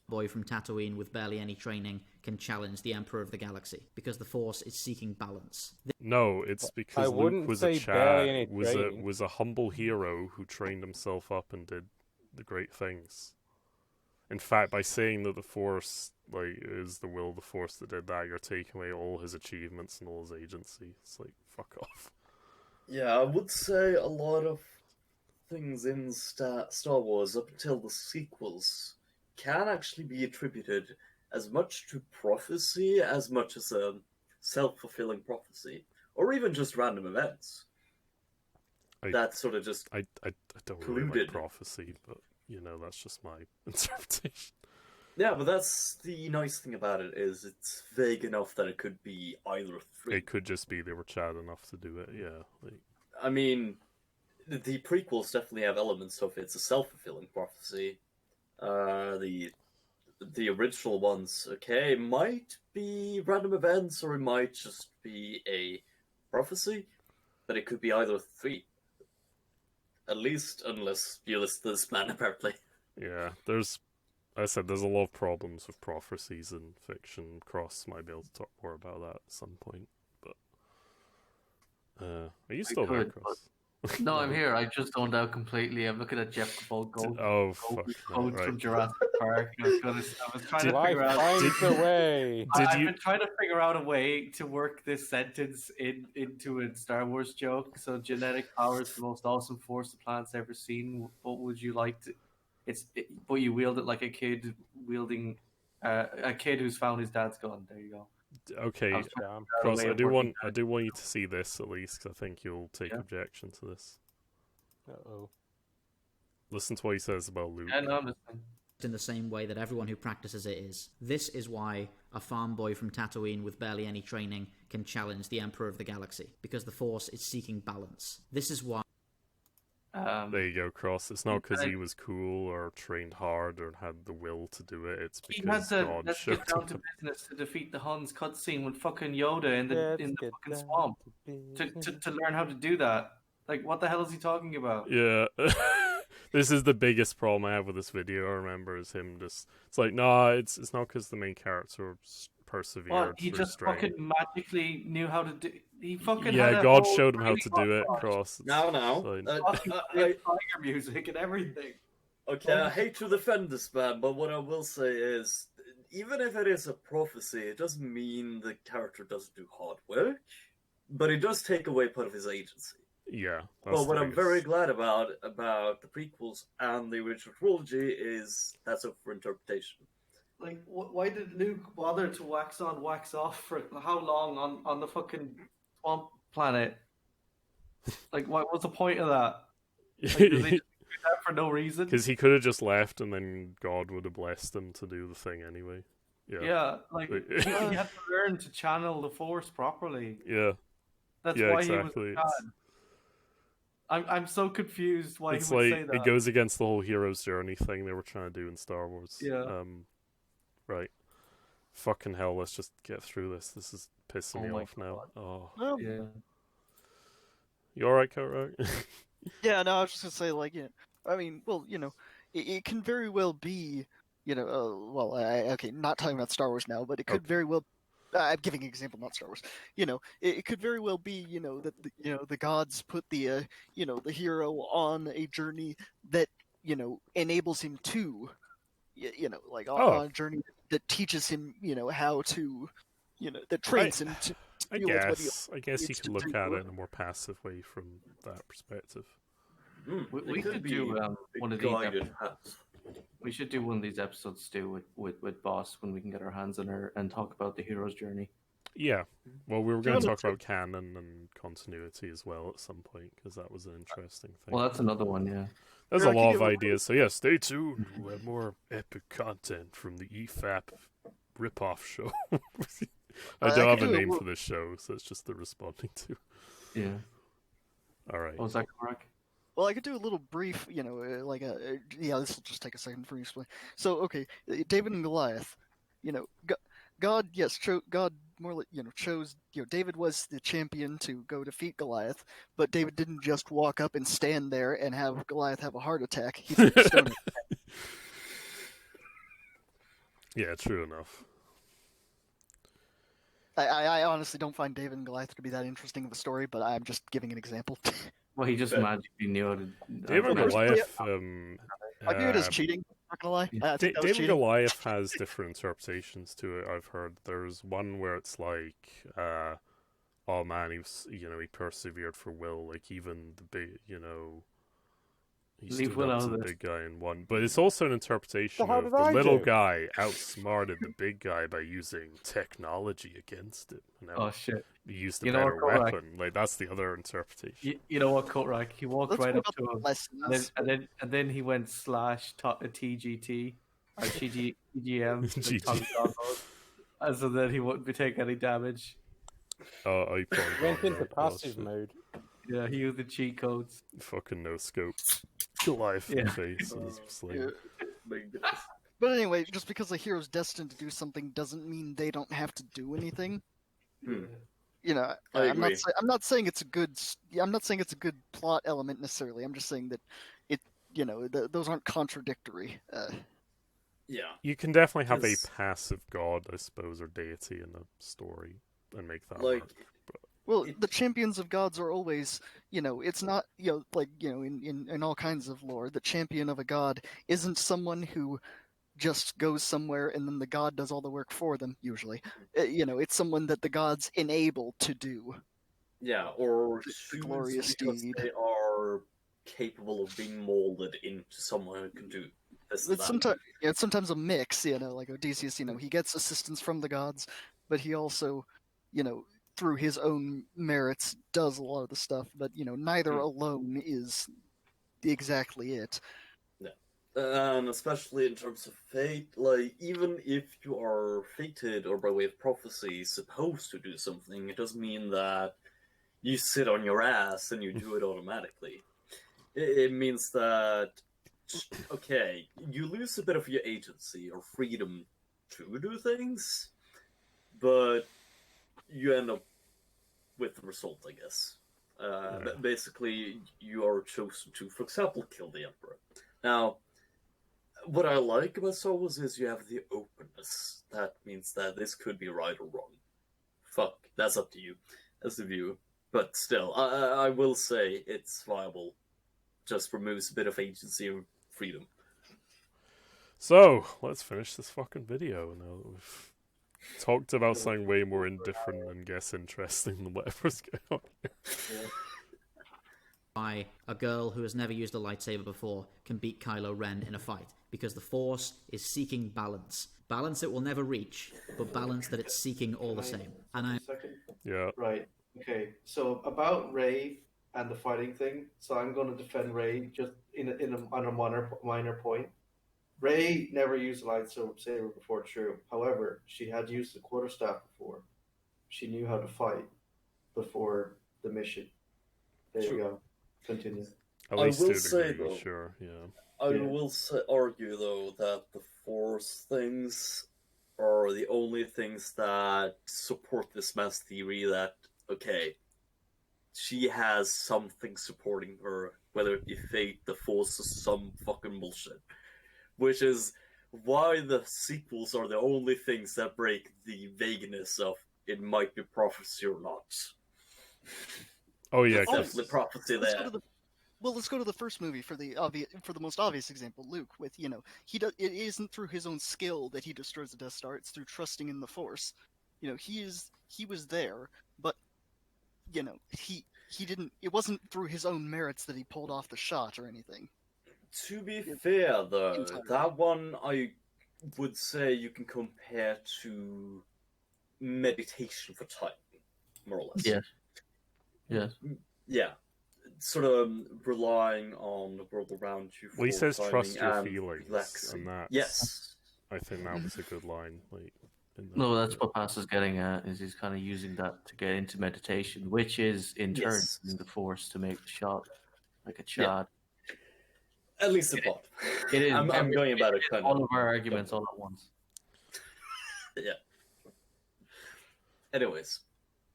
Boy from Tatooine with barely any training can challenge the Emperor of the Galaxy because the Force is seeking balance. No, it's because Luke wouldn't was say a barely any Chad, training. was a humble hero who trained himself up and did the great things. In fact, by saying that the Force is the will of the Force that did that, you're taking away all his achievements and all his agency. It's like, fuck off. Yeah, I would say a lot of things in Star Wars up until the sequels can actually be attributed as much to prophecy as much as a self-fulfilling prophecy, or even just random events. That sort of just I don't really like prophecy, but that's just my interpretation. Yeah, but that's the nice thing about it, is it's vague enough that it could be either of three. It could just be they were Chad enough to do it, yeah. I mean, the prequels definitely have elements of it's a self-fulfilling prophecy. The original ones, okay, might be random events, or it might just be a prophecy, but it could be either of three. At least, unless you listen to this man, apparently. Yeah, there's a lot of problems with prophecies in fiction. Cross might be able to talk more about that at some point, but are you still there, Cross? No, I'm here. I just zoned out completely. I'm looking at Jeff Goldblum. From Jurassic Park. I was trying to figure out. I've been trying to figure out a way to work this sentence into a Star Wars joke. So, genetic power is the most awesome force the planet's ever seen. What would you like to? But you wield it like a kid wielding a kid who's found his dad's gun. There you go. Okay, Cross, I do want you to see this at least, because I think you'll take objection to this. Listen to what he says about Luke. Yeah, no, I'm listening. In the same way that everyone who practices it is. This is why a farm boy from Tatooine with barely any training can challenge the Emperor of the Galaxy, because the Force is seeking balance. This is why. There you go, Cross. It's not because he was cool or trained hard or had the will to do it. It's because God showed get down to him. business to defeat the Huns cutscene with fucking Yoda in the fucking swamp to learn how to do that. Like, what the hell is he talking about? Yeah. This is the biggest problem I have with this video, I remember, is him just... It's like, nah, it's not because the main character persevered. What? He just fucking magically knew how to do... He fucking yeah, God showed him how to do it, Cross. Tiger music and everything. Okay, I hate to defend this man, but what I will say is, even if it is a prophecy, it doesn't mean the character doesn't do hard work, but it does take away part of his agency. Yeah. Well, what I'm very glad about the prequels and the original trilogy is that's up for interpretation. Like, why did Luke bother to wax on, wax off for how long on the fucking swamp planet? Like, what was the point of that? Like, did they just do that for no reason? Because he could have just left, and then God would have blessed him to do the thing anyway. Yeah, like he had to learn to channel the Force properly. Yeah, that's why exactly. He was bad. I'm so confused why he would say that. It goes against the whole hero's journey thing they were trying to do in Star Wars. Yeah. Right. Fucking hell, let's just get through this. This is pissing me off now. Oh. Yeah. You alright, Kurt? Yeah, no, I was just gonna say, like, I mean, well, it can very well be, okay, not talking about Star Wars now, but it could very well. I'm giving an example, not Star Wars. It could very well be, that the gods put the hero on a journey that enables him to, on a journey that teaches him, how to, that trains him to. I guess you could look at it in a more passive way from that perspective. We could do one of these episodes. We should do one of these episodes too with Boss when we can get our hands on her and talk about the hero's journey. Yeah, well, we were going to talk about canon and continuity as well at some point, because that was an interesting thing. Well, that's another one, yeah. There's a lot of ideas, so yeah, stay tuned. We'll have more epic content from the EFAP ripoff show. I don't have could a do name little- for this show, so it's just the responding to. Yeah. All right. Was that correct? Well, I could do a little brief, yeah. This will just take a second for me to explain. So, okay, David and Goliath. God, yes, God more like chose. David was the champion to go defeat Goliath, but David didn't just walk up and stand there and have Goliath have a heart attack. He threw the stone. Yeah, true enough. I honestly don't find David and Goliath to be that interesting of a story, but I'm just giving an example. Well, he just magically knew how to. David and Well, Goliath. I view it as cheating. Not gonna lie. I think that was David cheating. Goliath has different interpretations to it. I've heard there's one where it's like, oh man, he was, he persevered for Will, like even the big, he Leave stood Will up out to of the this. big guy and won. But it's also an interpretation how of did the I little do? guy outsmarted the big guy by using technology against it. Oh shit! He used a You know better what, Korak? weapon. Like that's the other interpretation. You know what, Korak? He walked Let's right go up to about him, lessons. and then he went /TGT or TGM GG. Tommy John mode, and so then he wouldn't be taking any damage. Oh, I Went into passive mode. Yeah, he used the cheat codes. Fucking no scope. Goliath in the Yeah. face. And he's slain. Yeah. Big difference. But anyway, just because a hero's destined to do something doesn't mean they don't have to do anything. Hmm. I I'm agree. not saying it's a good. I'm not saying it's a good plot element necessarily. I'm just saying that it. Those aren't contradictory. Yeah. You can definitely have a Yes. passive god, I suppose, or deity in a story and make that Like, work. Well, It- the champions of gods are always, it's not, in all kinds of lore, the champion of a god isn't someone who just goes somewhere and then the god does all the work for them, usually. It's someone that the gods enable to do. Yeah, or The choose glorious because deed. they are capable of being molded into someone who can do this and It's that. sometimes a mix, like Odysseus, he gets assistance from the gods, but he also, through his own merits, does a lot of the stuff, but, neither Hmm. alone is exactly it. And especially in terms of fate, like, even if you are fated or by way of prophecy supposed to do something, it doesn't mean that you sit on your ass and you do it automatically. It means that, okay, you lose a bit of your agency or freedom to do things, but you end up with the result, I guess. Basically, you are chosen to, for example, kill the Emperor. Now, what I like about Star Wars is you have the openness. That means that this could be right or wrong. Fuck, that's up to you as the viewer. But still, I will say it's viable. Just removes a bit of agency and freedom. So, let's finish this fucking video now that we've talked about something way more indifferent and guess interesting than whatever's going on here. By a girl who has never used a lightsaber before can beat Kylo Ren in a fight because the Force is seeking balance. Balance it will never reach, but balance that it's seeking all the same. And I Second. Yeah. Right. Okay. So about Ray and the fighting thing. So I'm going to defend Ray just on a minor point. Ray never used a lightsaber before, true. However, she had used the quarterstaff before. She knew how to fight before the mission. There True. you go. Continue. At I least will to a say, degree, though, sure, yeah. I Yeah. will argue, though, that the Force things are the only things that support this mass theory that, okay, she has something supporting her, whether it be fate, the Force, or some fucking bullshit. Which is why the sequels are the only things that break the vagueness of it might be prophecy or not. Oh yeah, There's 'cause- definitely prophecy Let's go there. to the let's go to the first movie for the most obvious example, Luke. With it isn't through his own skill that he destroys the Death Star. It's through trusting in the Force. He was there, but he didn't. It wasn't through his own merits that he pulled off the shot or anything. To be fair, though, Entirely. that one I would say you can compare to meditation for time, more or less. Yes. Yes. Yeah. Sort of relying on the world around you. Well, he for says timing trust your and feelings, relaxing. and that's... Yes. I think that was a good line. Like, in No, that's what Pastor's getting at. Is he's kind of using that to get into meditation, which is in turn Yes. using the Force to make the shot like a Yeah. Chad. At least the plot. It is. I'm going about it kind all of. of our arguments all at once. Yeah. Anyways.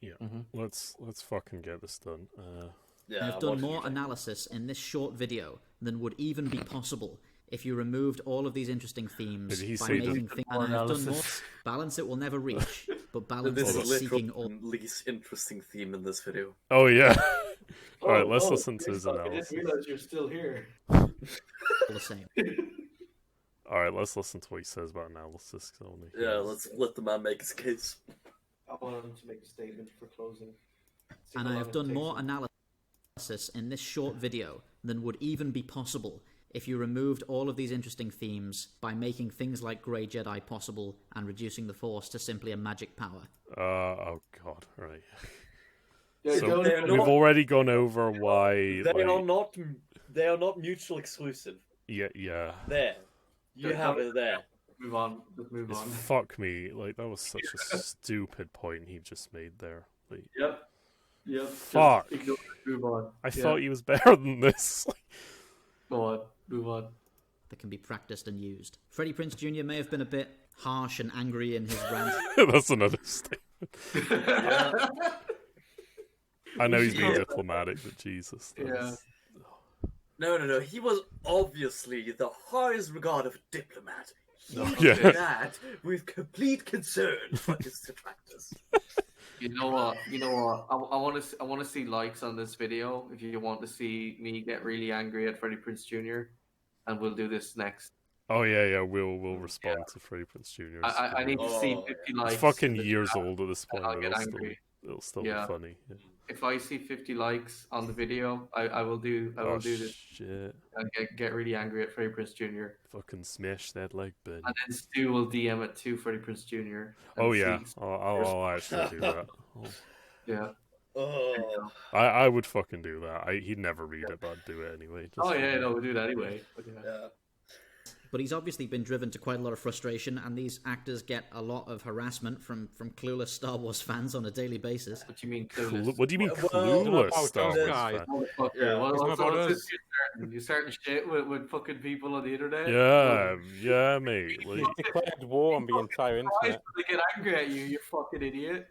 Yeah. Mhm. Let's fucking get this done. Yeah. I've done more analysis in this short video than would even be possible if you removed all of these interesting themes Did he by say making things. And I've done more. analysis? Balance it will never reach, but balance This is is literally seeking all. the least interesting theme in this video. Oh yeah. All right, Oh, let's oh, listen to his Spacedock, I analysis. didn't realize you're still here. the same. All right, let's listen to what he says about analysis. 'Cause I wanna hear Yeah, his- let's let the man make his case. I want him to make a statement for closing. See And how I long have it done takes more him. analysis in this short video than would even be possible if you removed all of these interesting themes by making things like Grey Jedi possible and reducing the Force to simply a magic power. oh god, right. Yeah, So don't even- we've already gone over why. They like, are not. They are not mutually exclusive. yeah. There, you Yeah, have don't- it there. Move on. Let's move It's on. fuck me. Like that was such a stupid point he just made there. Like, Yep. Yep. Just Fuck. ignore it. Move on. I Yeah. thought he was better than this. Go on. Move on. That can be practiced and used. Freddie Prinze Jr. may have been a bit harsh and angry in his rant. That's another statement. I know he's being Yeah. diplomatic, but Jesus. that's- No. He was obviously the highest regard of a diplomat. He Yeah. did that with complete concern for his detractors. You know what? I want to see likes on this video. If you want to see me get really angry at Freddie Prinze Jr., and we'll do this next. Oh yeah. We'll respond to Freddie Prinze Jr. I need to see Oh, 50 yeah. likes. It's fucking years old at this point. I'll But get it'll still, angry. it'll still Yeah. be funny. Yeah. If I see 50 likes on the video, I will do this Shit! and get really angry at Freddie Prinze Jr. Fucking smash that like button. And then Stu will DM it to Freddie Prinze Jr. Oh and yeah, see- I'll actually do that. yeah. Oh, I would fucking do that. He'd never read it, but I'd do it anyway. Just Oh for yeah, me. no, we'll do that anyway. But, yeah. yeah. But he's obviously been driven to quite a lot of frustration, and these actors get a lot of harassment from clueless Star Wars fans on a daily basis. What do you mean clueless? What do you mean Well, clueless? about Star those Wars guys. fan? Motherfucker. Yeah, What- it's what's- not about what's us. this you starting shit with fucking people on the internet? Yeah, mate. Like, He's declared war on the entire Why internet. they get angry at you, you fucking idiot?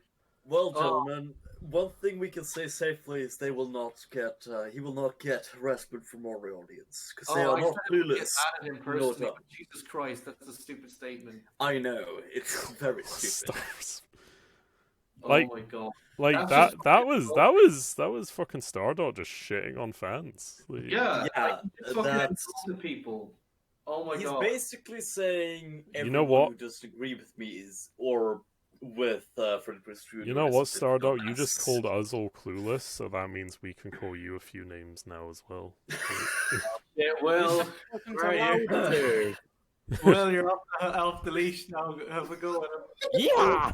Well, Oh. gentlemen, one thing we can say safely is they will not get. He will not get harassment from our audience because they are I not said I would clueless. get mad at him personally, No, no. but Jesus Christ, that's a stupid statement. I know it's very stupid. Star Wars. Oh Like- my god. Like That's that. just That was fucking Stardock just shitting on fans. Like, Yeah, Yeah, like, you fucking that's- insulted people. Oh my He's god. basically saying everyone You know what? who doesn't agree with me is or with Freddie Prinze Jr. You know what, is a Stardock? You dumbass. just called us all clueless, so that means we can call you a few names now as well. Yeah, well, Right. well, you're off the leash now. Have a go at him. Yeah!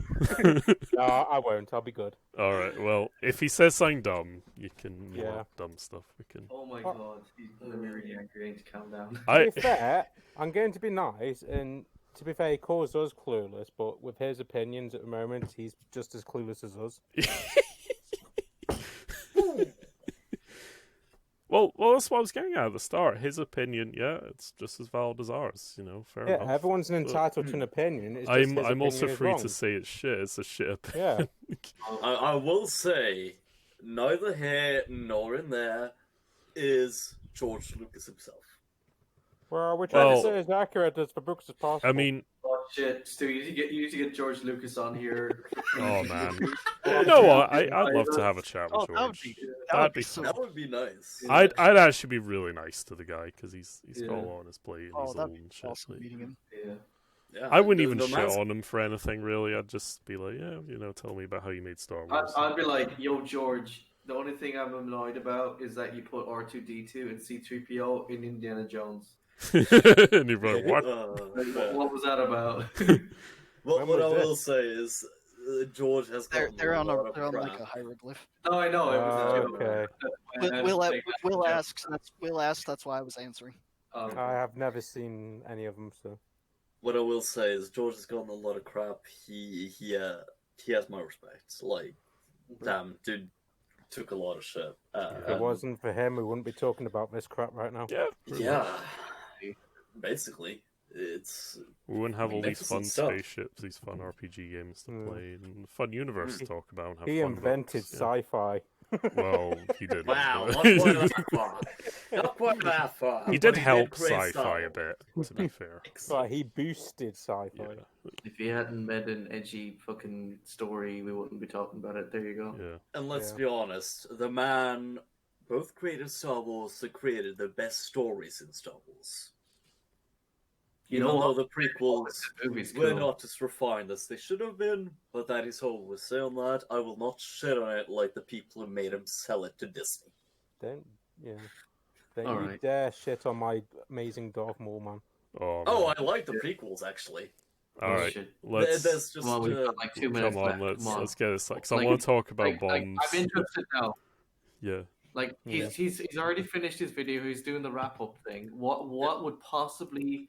No, I won't. I'll be good. All right. Well, if he says something dumb, you can. You Yeah. know, dumb stuff. We can. Oh my god. He's gonna be really angry. I need to calm down. To be fair, I'm going to be nice, and to be fair, he calls us clueless, but with his opinions at the moment, he's just as clueless as us. Well, that's what I was getting at the start. His opinion, yeah, it's just as valid as ours. You know, fair Yeah, enough. everyone's entitled to an opinion. It's just I'm his I'm also opinion is free wrong. to say it's shit. It's a shit opinion. Yeah. I will say, neither here nor in there is George Lucas himself. Well, we're trying Well- to say as accurate as the books as possible. I mean, Oh shit, Stu, you need to get George Lucas on here. oh man. You know what? I'd love to have a chat with Oh, that would George. be That'd be so. That would be nice. I'd actually be really nice to the guy because he's got a Yeah. lot on his plate and Oh, he's that'd old be and shit. awesome like- meeting him. Yeah. Yeah, I wouldn't the- even the shit man's- on him for anything really. I'd just be like, yeah, you know, tell me about how you made Star Wars. I'd be like, yo, George, the only thing I'm annoyed about is that you put R2D2 and C3PO in Indiana Jones. and you'd be like, what? Like, what was that about? What When I was will say is George has gotten They're on a lot of they're on like crap. a hieroglyph. No, I know. It was a joke. Okay. Will asks. That's Will asked. That's why I was answering. Um, I have never seen any of them, so. what I will say is George has gotten a lot of crap. He has my respect. Like, damn, dude took a lot of shit. If it wasn't for him, we wouldn't be talking about this crap right now. Yeah, yeah, basically, it's we wouldn't have all these fun magnificent stuff. spaceships, these fun RPG games to play, and fun universe to talk about. And have He fun invented books. Yeah. sci-fi. Well, he did. Wow, not quite that far. Not quite that far. He but did help great sci-fi stuff. a bit, to be fair. But he boosted sci-fi. Yeah, If he hadn't made an edgy fucking story, we wouldn't be talking about it. There you go. yeah. And let's Yeah. be honest, the man both created Star Wars that created the best stories in Star Wars. You Even know though what? the prequels The movie's were cool. not as refined as they should have been, but that is all we'll say on that. I will not shit on it like the people who made him sell it to Disney. Don't you Alright. dare shit on my amazing Darth Maul, man. Oh, Oh, man. I like the prequels actually. All right. Shit. Let's There's just Come on, we've got like 2 minutes come on. left. Let's get this. Because I Like- want to talk about Like, bombs. I'm interested now. Yeah. Like he's already finished his video. He's doing the wrap up thing. What would possibly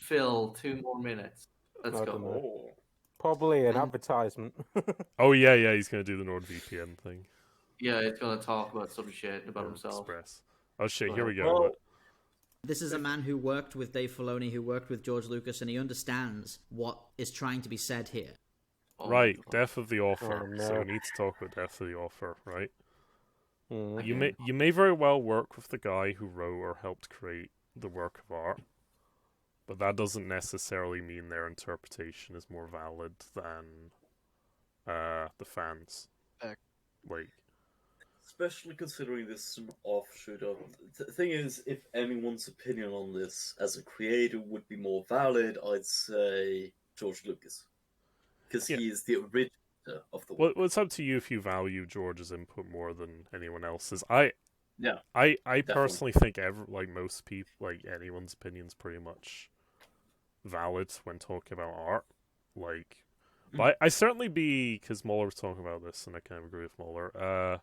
fill 2 more minutes? Let's I go. don't know. Oh. Probably an advertisement. Oh yeah. He's gonna do the NordVPN thing. Yeah, he's gonna talk about some shit about himself. Express. Oh shit! Here we Well, go. This is a man who worked with Dave Filoni, who worked with George Lucas, and he understands what is trying to be said here. Oh, Right, death of the author. Oh, So no. we need to talk about death of the author, right? Hmm. You may very well work with the guy who wrote or helped create the work of art, but that doesn't necessarily mean their interpretation is more valid than the fans. Heck. Like, Especially considering this is an offshoot of. The thing is, if anyone's opinion on this as a creator would be more valid, I'd say George Lucas. Because Yeah. he is the originator of the well, work. it's up to you if you value George's input more than anyone else's. Yeah. I personally think like most people, like anyone's opinion's pretty much valid when talking about art. Like, but I certainly because Muller was talking about this, and I kind of agree with Muller.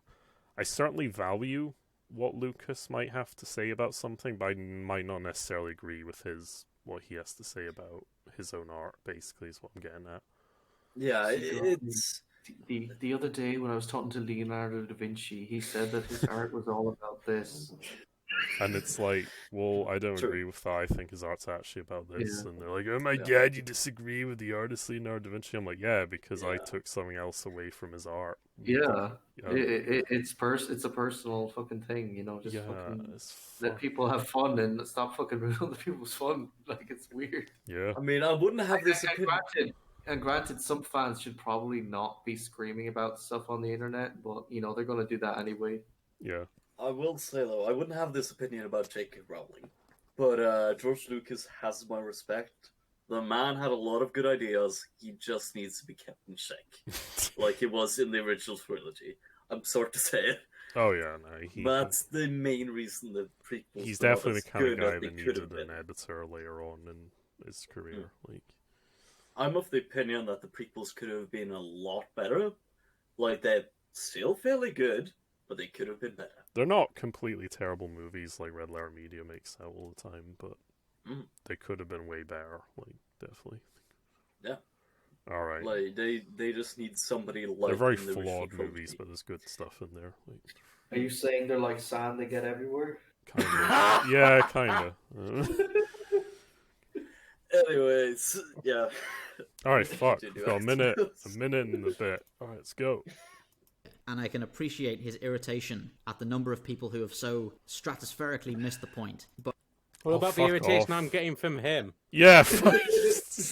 I certainly value what Lucas might have to say about something, but I might not necessarily agree with what he has to say about his own art. Basically, is what I'm getting at. Yeah, See, it's. The other day when I was talking to Leonardo da Vinci, he said that his art was all about this. And it's like, well, I don't True. agree with that. I think his art's actually about this. Yeah. And they're like, oh my Yeah. god, you disagree with the artist Leonardo da Vinci? I'm like, yeah, because I Yeah. took something else away from his art. Yeah, Yeah, it's a personal fucking thing, you know. Just yeah, fucking it's let fuck- people have fun and stop fucking ruining other people's fun. Like, it's weird. yeah. I mean, I wouldn't have this opinion. And granted, some fans should probably not be screaming about stuff on the internet, but you know they're gonna do that anyway. Yeah. I will say though, I wouldn't have this opinion about J.K. Rowling, but George Lucas has my respect. The man had a lot of good ideas. He just needs to be kept in check, like he was in the original trilogy. I'm sorry to say it, Oh yeah, no, but that's the main reason the prequels. he's were not definitely as the kind of good guy as they that could needed have an been. editor later on in his career. Like, I'm of the opinion that the prequels could have been a lot better. Like they're still fairly good, but they could have been better. they're not completely terrible movies like Red Letter Media makes out all the time, but they could have been way better. Like, definitely. Yeah. All right. Like they just need somebody like. They're very in the original flawed trilogy. movies, but there's good stuff in there. Like, Are you saying they're like sand they get everywhere? kind of. Yeah, kind of. Anyways, yeah. All right, fuck. Continue We've got a after minute and a bit. All right, let's go. And I can appreciate his irritation at the number of people who have so stratospherically missed the point. But What Oh, about the fuck irritation off. I'm getting from him? Yeah, fuck.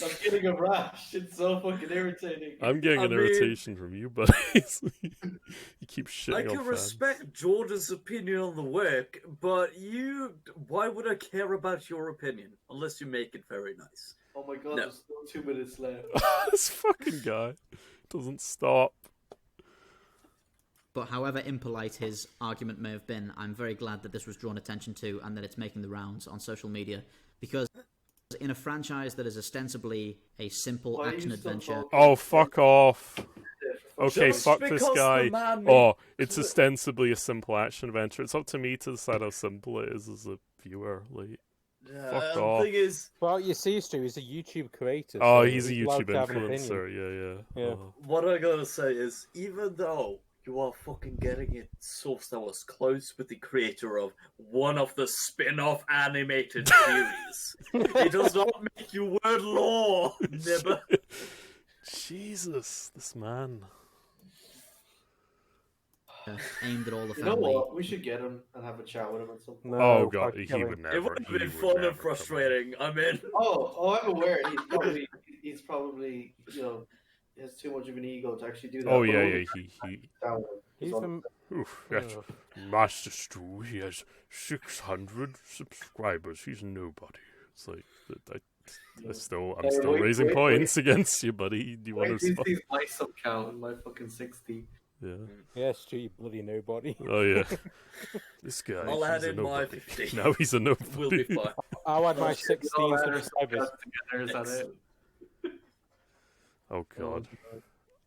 I'm getting a rash. It's so fucking irritating. I'm getting I an mean- irritation from you, buddy. You keep shitting I on can fans. respect George's opinion on the work, but you. Why would I care about your opinion unless you make it very nice? Oh my god, No. there's still 2 minutes left. This fucking guy doesn't stop. But however impolite his argument may have been, I'm very glad that this was drawn attention to and that it's making the rounds on social media. Because in a franchise that is ostensibly a simple Why are you action still adventure, talking? Oh, fuck off. Okay, Just fuck this because guy. the man Oh, it's ostensibly a simple action adventure. It's up to me to decide how simple it is as a viewer. Like, Fuck The off. thing is, Well, you see, Stu, he's a YouTube creator. Oh, so he's a allowed YouTube to have an opinion. influencer. Yeah. Yeah. Oh. what I gotta say is, even though you are fucking getting it so Star Wars close with the creator of one of the spin-off animated series, it does not make you word law, Nibba. Jesus, this man. Aimed at all the You know family. what? We should get him and have a chat with him at some point. No, Oh god, fuck he killing. would never. It would have he been would fun never and come in. frustrating. I'm in. Oh, I'm aware. He's probably, has too much of an ego to actually do that. Oh but yeah, only he. down He's is on- from. Oof, yes. Master Stu, he has 600 subscribers. He's nobody. It's like I'm still Hey, wait, raising wait, points against you, buddy. Do you want Wait, to? he's my sub count and my fucking 60. Yeah. Yeah, Stu, you bloody nobody. Oh yeah. This guy. I'll add he's a in my nobody. 50. Now he's a nobody. We'll be fine. I'll add my Oh, shit, 16 we all add our subscribers. together, is that it? Oh god.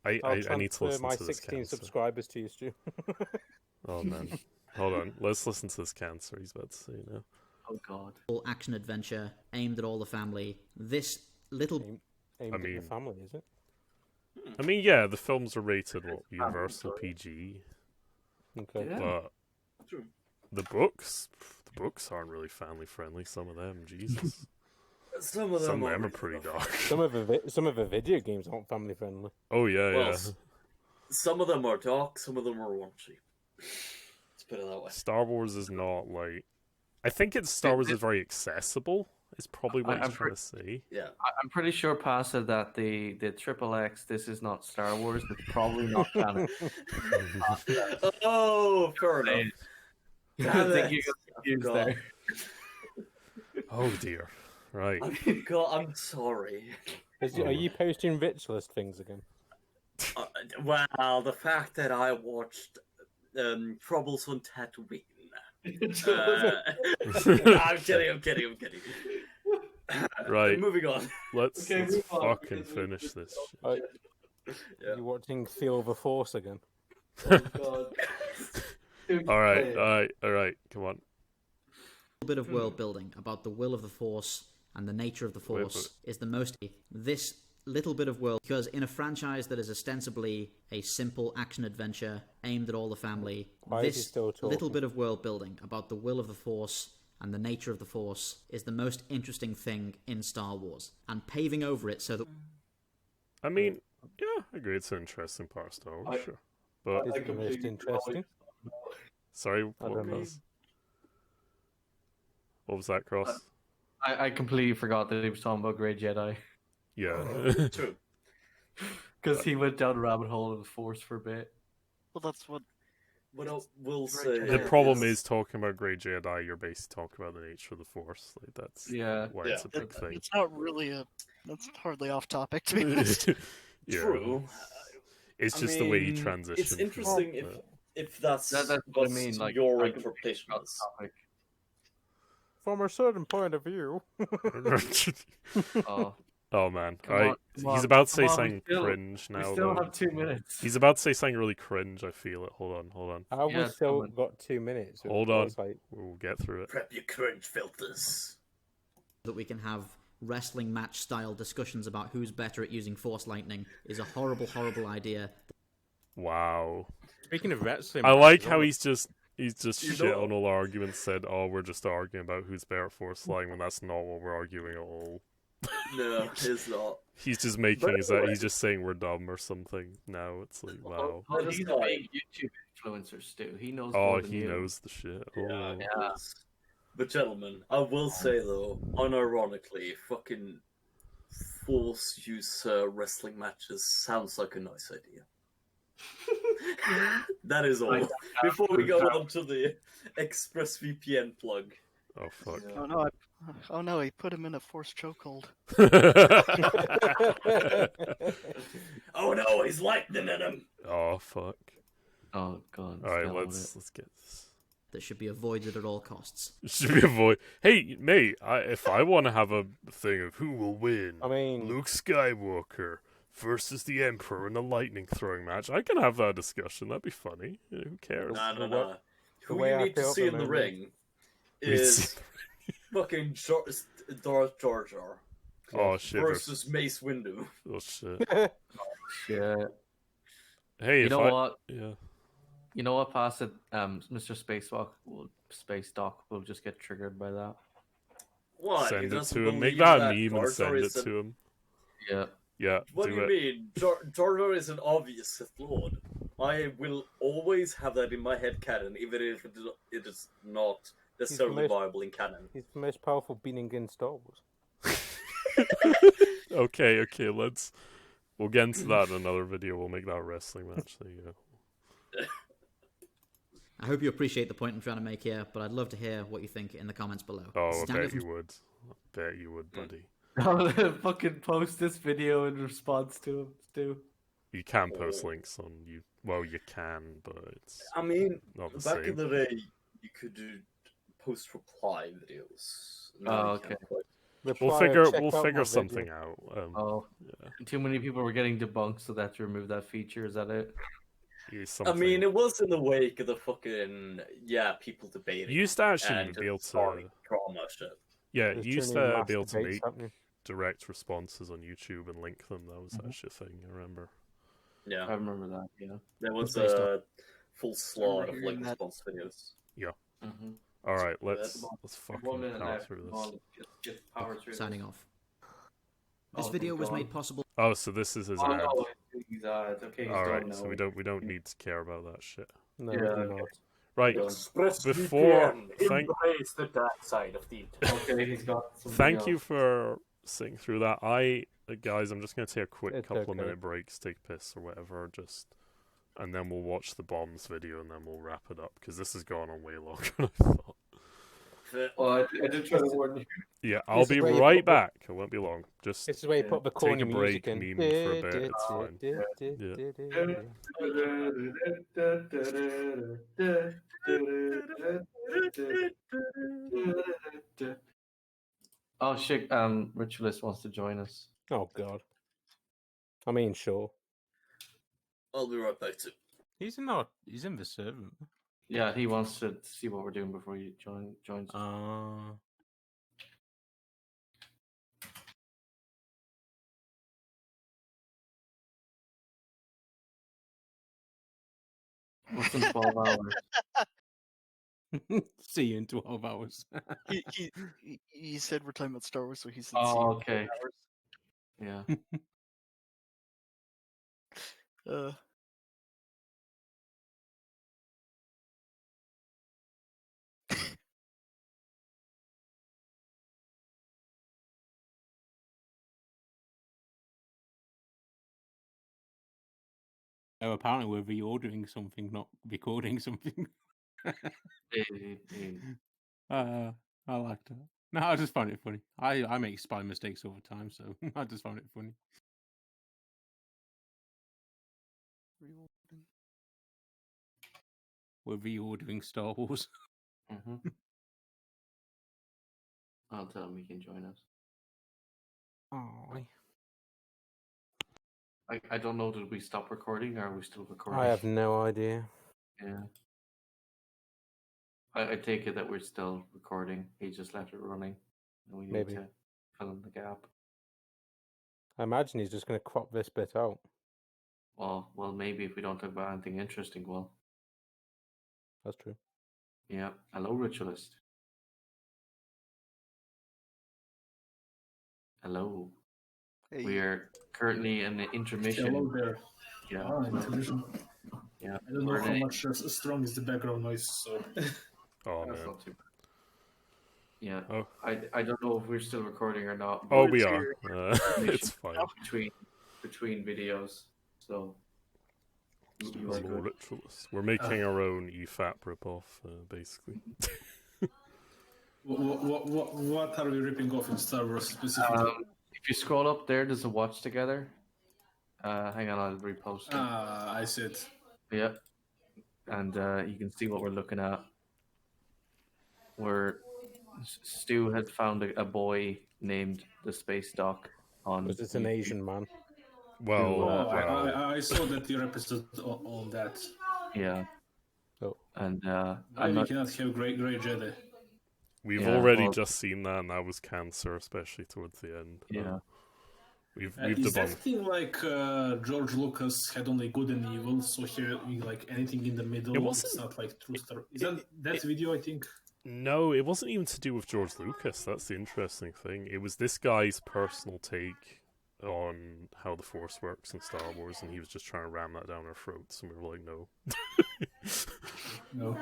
I'll I need to transfer listen my to this 16 cancer. subscribers to you, Stu. Oh man. Hold on. Let's listen to this cancer he's about to say now. Oh god. Action adventure aimed at all the family. This little Aimed I at mean- the family, is it? I mean, yeah, the films are rated Universal PG, Okay. Yeah. but True. the books aren't really family friendly. Some of them, Jesus, Some of some them of them are really pretty rough. dark. Some of the video games aren't family friendly. Oh yeah, Well, yeah. some of them are dark, some of them are raunchy. Let's put it that way. Star Wars is not like. I think Star Wars is very accessible. Is probably what I'm he's trying to say. Yeah. I'm pretty sure, Pasa, that the Triple X, this is not Star Wars. It's probably not canon. Oh, fair enough. I Damn think it. you got confused God. there. Oh dear. Right. I'm sorry. Are you posting rich list things again? Well, the fact that I watched Troubles on Tatooine. I'm kidding. Right. Moving on. Let's Okay, let's move on, fucking because we finish just- this. Oh, Yeah. You watching Feel the Force again? Oh god. Dude, All right, play it. all right. Come on. bit of world building about the will of the Force and the nature of the Wait, Force is the most. This little bit of world, because in a franchise that is ostensibly a simple action adventure aimed at all the family, Why is he this still talking? little bit of world building about the will of the Force and the nature of the Force is the most interesting thing in Star Wars, and paving over it so that I mean, yeah, I agree. It's an interesting part of Star Wars, I- sure. But Is I it the most completely interesting? sorry, I don't know. what was that, Cross? I completely forgot that he was talking about Grey Jedi. Yeah. True. Because he went down a rabbit hole of the Force for a bit. Well, that's what. What I will say. The problem is talking about Grey Jedi. You're basically talking about the nature of the Force. Like that's Yeah. why it's a big thing. It's not really a. That's hardly off topic, to be honest. Yeah. True. It's I just the way you mean, transition. It's from interesting that. if that's That's what I what mean. Like, your I completely interpretation forgot is. the topic. From a certain point of view. Oh, Oh man! Come Alright, on, come he's on, about to say come on, we something still- cringe we now. still though. have 2 minutes. He's about to say something really cringe. I feel it. Hold on. Have Yeah, we still come on. got 2 minutes? Hold on. It's like, We'll get through it. Prep your cringe filters. we can have wrestling match style discussions about who's better at using Force lightning is a horrible, horrible idea. Wow. speaking of wrestling, I like matches, how he's just You shit know- on all arguments. Said, "Oh, we're just arguing about who's better at Force flying," when that's not what we're arguing at all. No, it's not. He's just making By is the that way- he's just saying we're dumb or something. Now it's like, wow. Oh, Let us he's know. a big YouTube influencer, Stu. He knows Oh, more than he you. knows the shit. Yeah, Oh. it is. But gentlemen, I will say though, unironically, fucking force use wrestling matches sounds like a nice idea. That is all. Like, Before we go on to the ExpressVPN plug. Oh fuck. Oh no, he put him in a Force chokehold. Oh no, he's lightning in him. Oh fuck. Oh god. All right, spell let's get this. That should be avoided at all costs. Should be avoid. Hey, mate, if I want to have a thing of who will win, I mean, Luke Skywalker versus the Emperor in a lightning throwing match, I can have that discussion. That'd be funny. Who cares? No. The Who way you I need to feel at see the in the moment- ring We see- is fucking Darth Jar Jar Oh shit! versus Mace Windu. Oh shit! Yeah. Hey, You if know I what? yeah. You know what, Pass it, Mr. Spacedock will just get triggered by that. What? He Send it doesn't to him. Make believe that a that meme Jar and Jar send it is to him. Yeah. Yeah, What do you it. mean? Jar Jar is an obvious Sith Lord. I will always have that in my head canon, even if it is not necessarily most- viable in canon. He's the most powerful being in Star Wars. Okay, we'll get into that in another video. We'll make that a wrestling match. There you go. I hope you appreciate the point I'm trying to make here, but I'd love to hear what you think in the comments below. Oh, This I is Daniel bet from you would. I bet you would, buddy. I'll fucking post this video in response to him, Stu. You can post links on you. Well, you can, but it's I mean, not the back same. in the day, you could do post reply videos. Oh, Now you okay. can't quite. We'll figure something out. Oh, Yeah. too many people were getting debunked, so that's remove that feature. Is that it? Yeah, I something. mean, it was in the wake of the fucking people debating. You used to actually and be able just to. starting drama shit. Yeah, There's you too used many to mass be able to debates make happening. direct responses on YouTube and link them. That was actually a thing. I remember. Yeah, I remember that. Yeah. there was Based a full slot of hearing like that. response videos. Mm-hmm. All right, That's let's 1 fucking minute power left. through Come this. on, get power through. signing this. off. This Oh, video he's was gone. made possible. Oh, so this is his Oh ad. no, it's okay. He's All done right, now. so we don't need to care about that shit. No, Yeah, we do okay. not. Right. Express Before- VPN, thank- embrace the dark side of the internet. Okay, he's got. Thank you for sitting through that. Guys, I'm just gonna take a quick It's couple of okay. minute breaks, take a piss or whatever, and then we'll watch the bombs video and then we'll wrap it up because this has gone on way longer than I thought. Well, I did try to warn you. Yeah, I'll This be is where you right put the- back. It won't be long. Just This is where you Yeah. put the Take corny a break, music in. meme for a bit, it's fine. Oh shit! Ritualist wants to join us. Oh god. I mean, sure. I'll be right back too. He's not. He's in the servant. Yeah, he wants to see what we're doing before he joins. What's in 12 hours? See you in 12 hours. He said we're talking about Star Wars, so he said. Oh, see you in okay. 12 Yeah. hours. Oh, apparently we're reordering something, not recording something. I like that. No, I just find it funny. I make spelling mistakes all the time, so I just find it funny. We're reordering Star Wars. Mm-hmm. I'll tell him he can join us. Oh, I don't know. Did we stop recording or are we still recording? I have no idea. Yeah. I take it that we're still recording. He just left it running. And we need Maybe. to fill in the gap. I imagine he's just going to crop this bit out. Well, maybe if we don't talk about anything interesting, well. That's true. Yeah. Hello, Ritualist. Hello. Hey, We are currently in the intermission. Hello there. Yeah. Ah, intermission. Yeah. I don't know We're how in much strong is the background noise, so Oh That's man. not too bad. Yeah. Oh. I don't know if we're still recording or not. Oh, but we are. It's fine. between videos. So you are Normal good. ritualists. We're making our own EFAP ripoff, basically. what are we ripping off in Star Wars specifically? If you scroll up there, there's a watch together. Hang on, I'll repost it. I said. Yeah. And you can see what we're looking at. Where Stu had found a boy named the Spacedock on. Because it's an YouTube. Asian man. Well, Oh, well, I saw that your episode on that. Yeah. Oh. And Why I'm we not. cannot have great Jedi? We've Yeah, already well- just seen that, and that was cancer, especially towards the end. Yeah. We've Is that debunked. thing like George Lucas had only good and evil, so here like anything in the middle, It it's wasn't- not like true story. Is that video? I think. No, it wasn't even to do with George Lucas. That's the interesting thing. It was this guy's personal take on how the Force works in Star Wars, and he was just trying to ram that down our throats, and we were like, no. No.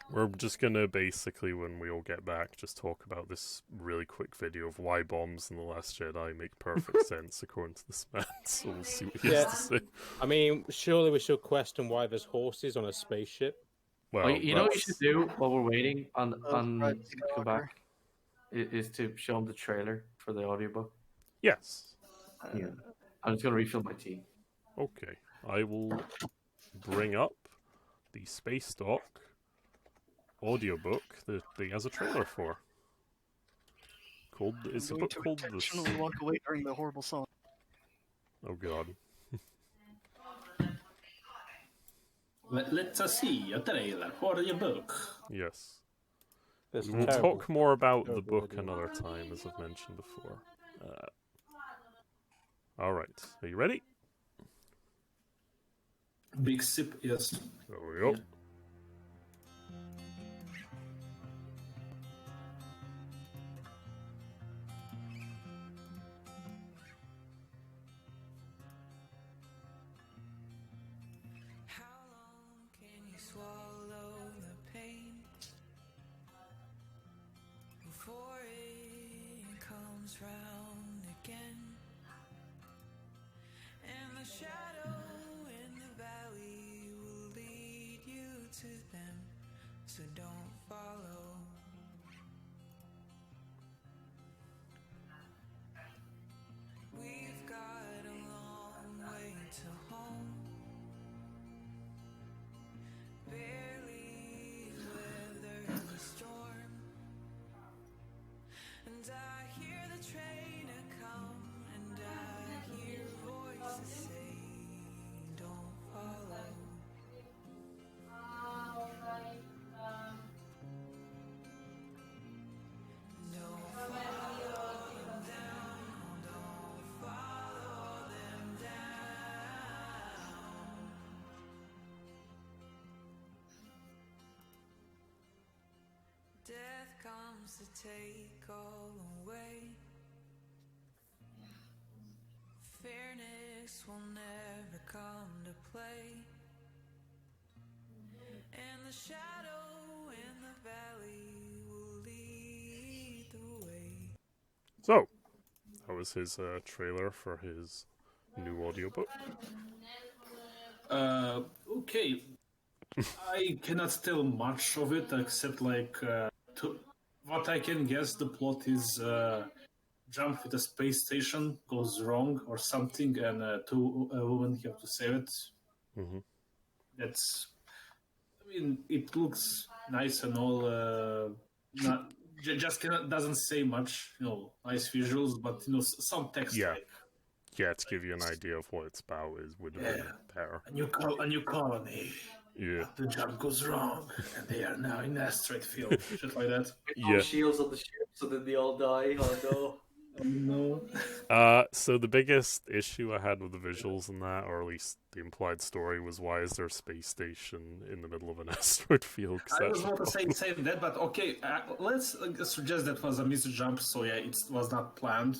We're just gonna basically, when we all get back, just talk about this really quick video of why bombs in The Last Jedi make perfect sense according to this man. So we'll see what he has to say. I mean, surely we should question why there's horses on a spaceship. Well, you know what you that's- should do while we're waiting on Right, to come back is to show them the trailer for the audiobook. Yes. Yeah. I'm just gonna refill my tea. Okay. I will bring up the Spacedock audiobook that he has a trailer for. It's a I'm going book to called intentionally walk away during the horrible song. Oh god. Let's see a trailer for your book. Yes. That's We will terrible. talk more about the Terrible book idea. another time, as I've mentioned before. Alright, are you ready? Big sip, yes. There we go. How long can you swallow the pain before it comes round again? And the shadow in the valley will lead you to them, so don't follow. We've got a long way to home. Barely weather the storm, and I hear the train come, and I hear voices say, "Don't follow." Don't follow them down. Don't follow them down. Death comes to take all away. Fairness will never come to play. And the shadow in the valley will lead the way. So, that was his trailer for his new audiobook. Okay. I cannot tell much of it except like what I can guess the plot is jump with a space station goes wrong or something, and two women have to save it. Mhm. That's. I mean, it looks nice and all. Not just doesn't say much. Nice visuals, but some text Yeah. like Yeah, to give you an idea of what it's about would have been better. a new colony. Yeah. The jump goes wrong, and they are now in asteroid field. Shit like that. Yeah. Shields on the ship so that they all die. Oh no. No. So the biggest issue I had with the visuals in that, or at least the implied story, was why is there a space station in the middle of an asteroid field? 'Cause I that's was about to say that, but okay, let's suggest that was a missed jump, so yeah, it was not planned.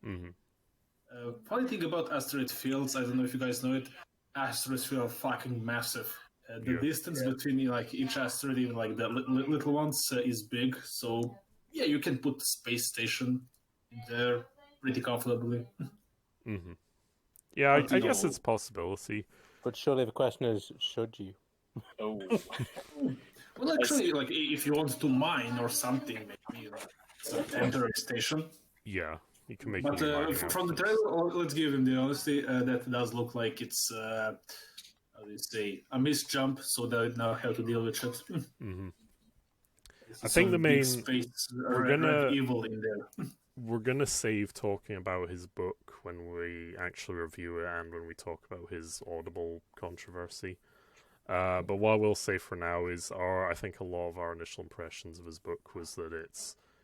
Mhm. Funny thing about asteroid fields, I don't know if you guys know it, asteroid fields are fucking massive. The Yeah. distance between like each asteroid, even like the little ones, is big. So yeah, you can put space station there pretty comfortably. Mm-hmm. Yeah, But, I you guess know- it's a possibility. But surely the question is, should you? Oh. Well, actually, like if you want to mine or something, maybe it's a temporary station. Yeah, you can make. But new mining from the options. trailer, let's give him the honesty. That does look like it's how do you say a missed jump, so they now have to deal with it. Mhm. I Some think the big main space we're red gonna- evil in there. we're gonna save talking about his book when we actually review it and when we talk about his Audible controversy. But what I will say for now is I think a lot of our initial impressions of his book was that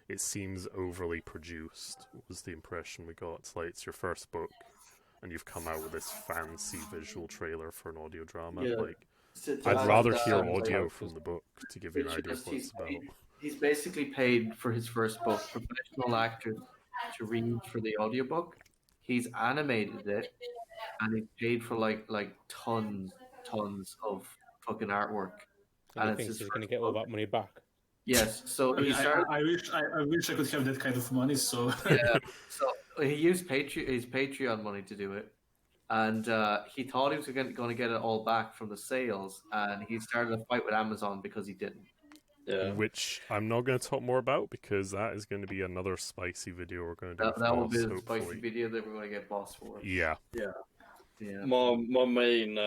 it seems overly produced, was the impression we got. It's like it's your first book, and you've come out with this fancy visual trailer for an audio drama. Yeah. Like, To I'd add rather to that, hear like, audio from the book to give you an it's idea of just what it's about. he's basically paid for his first book, professional actors to read for the audiobook. He's animated it, and he's paid for like tons of fucking artwork. And he it's thinks his he's going to first get all book. that money back. Yes, so I mean, he started. I wish I could have that kind of money. So Yeah, so he used his Patreon money to do it, and he thought he was going to get it all back from the sales, and he started a fight with Amazon because he didn't. Yeah. Which I'm not going to talk more about because that is going to be another spicy video we're going to do. That will with be Boss, the spicy hopefully. video that we're going to get boss for. Yeah. Yeah. My main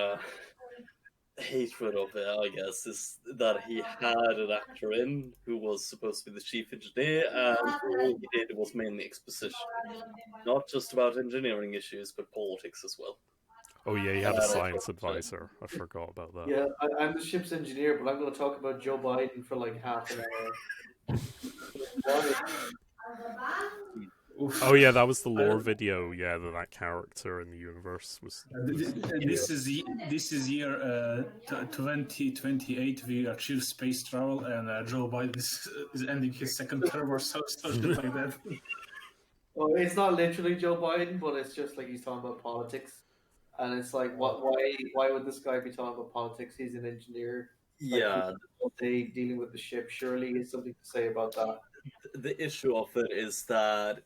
hatred of it, I guess, is that he had an actor in who was supposed to be the chief engineer, and all he did was mainly exposition. Not just about engineering issues, but politics as well. Oh yeah, he had a science advisor. I forgot about that. Yeah, I'm the ship's engineer, but I'm going to talk about Joe Biden for like half an hour. Oh yeah, that was the lore video. Yeah, that character in the universe was. this is year 2028. We achieve space travel, and Joe Biden is ending his second term or something like that. Well, it's not literally Joe Biden, but it's just like he's talking about politics, and it's like, why would this guy be talking about politics? He's an engineer. Yeah. All day dealing with the ship. Surely he has something to say about that. The issue of it is that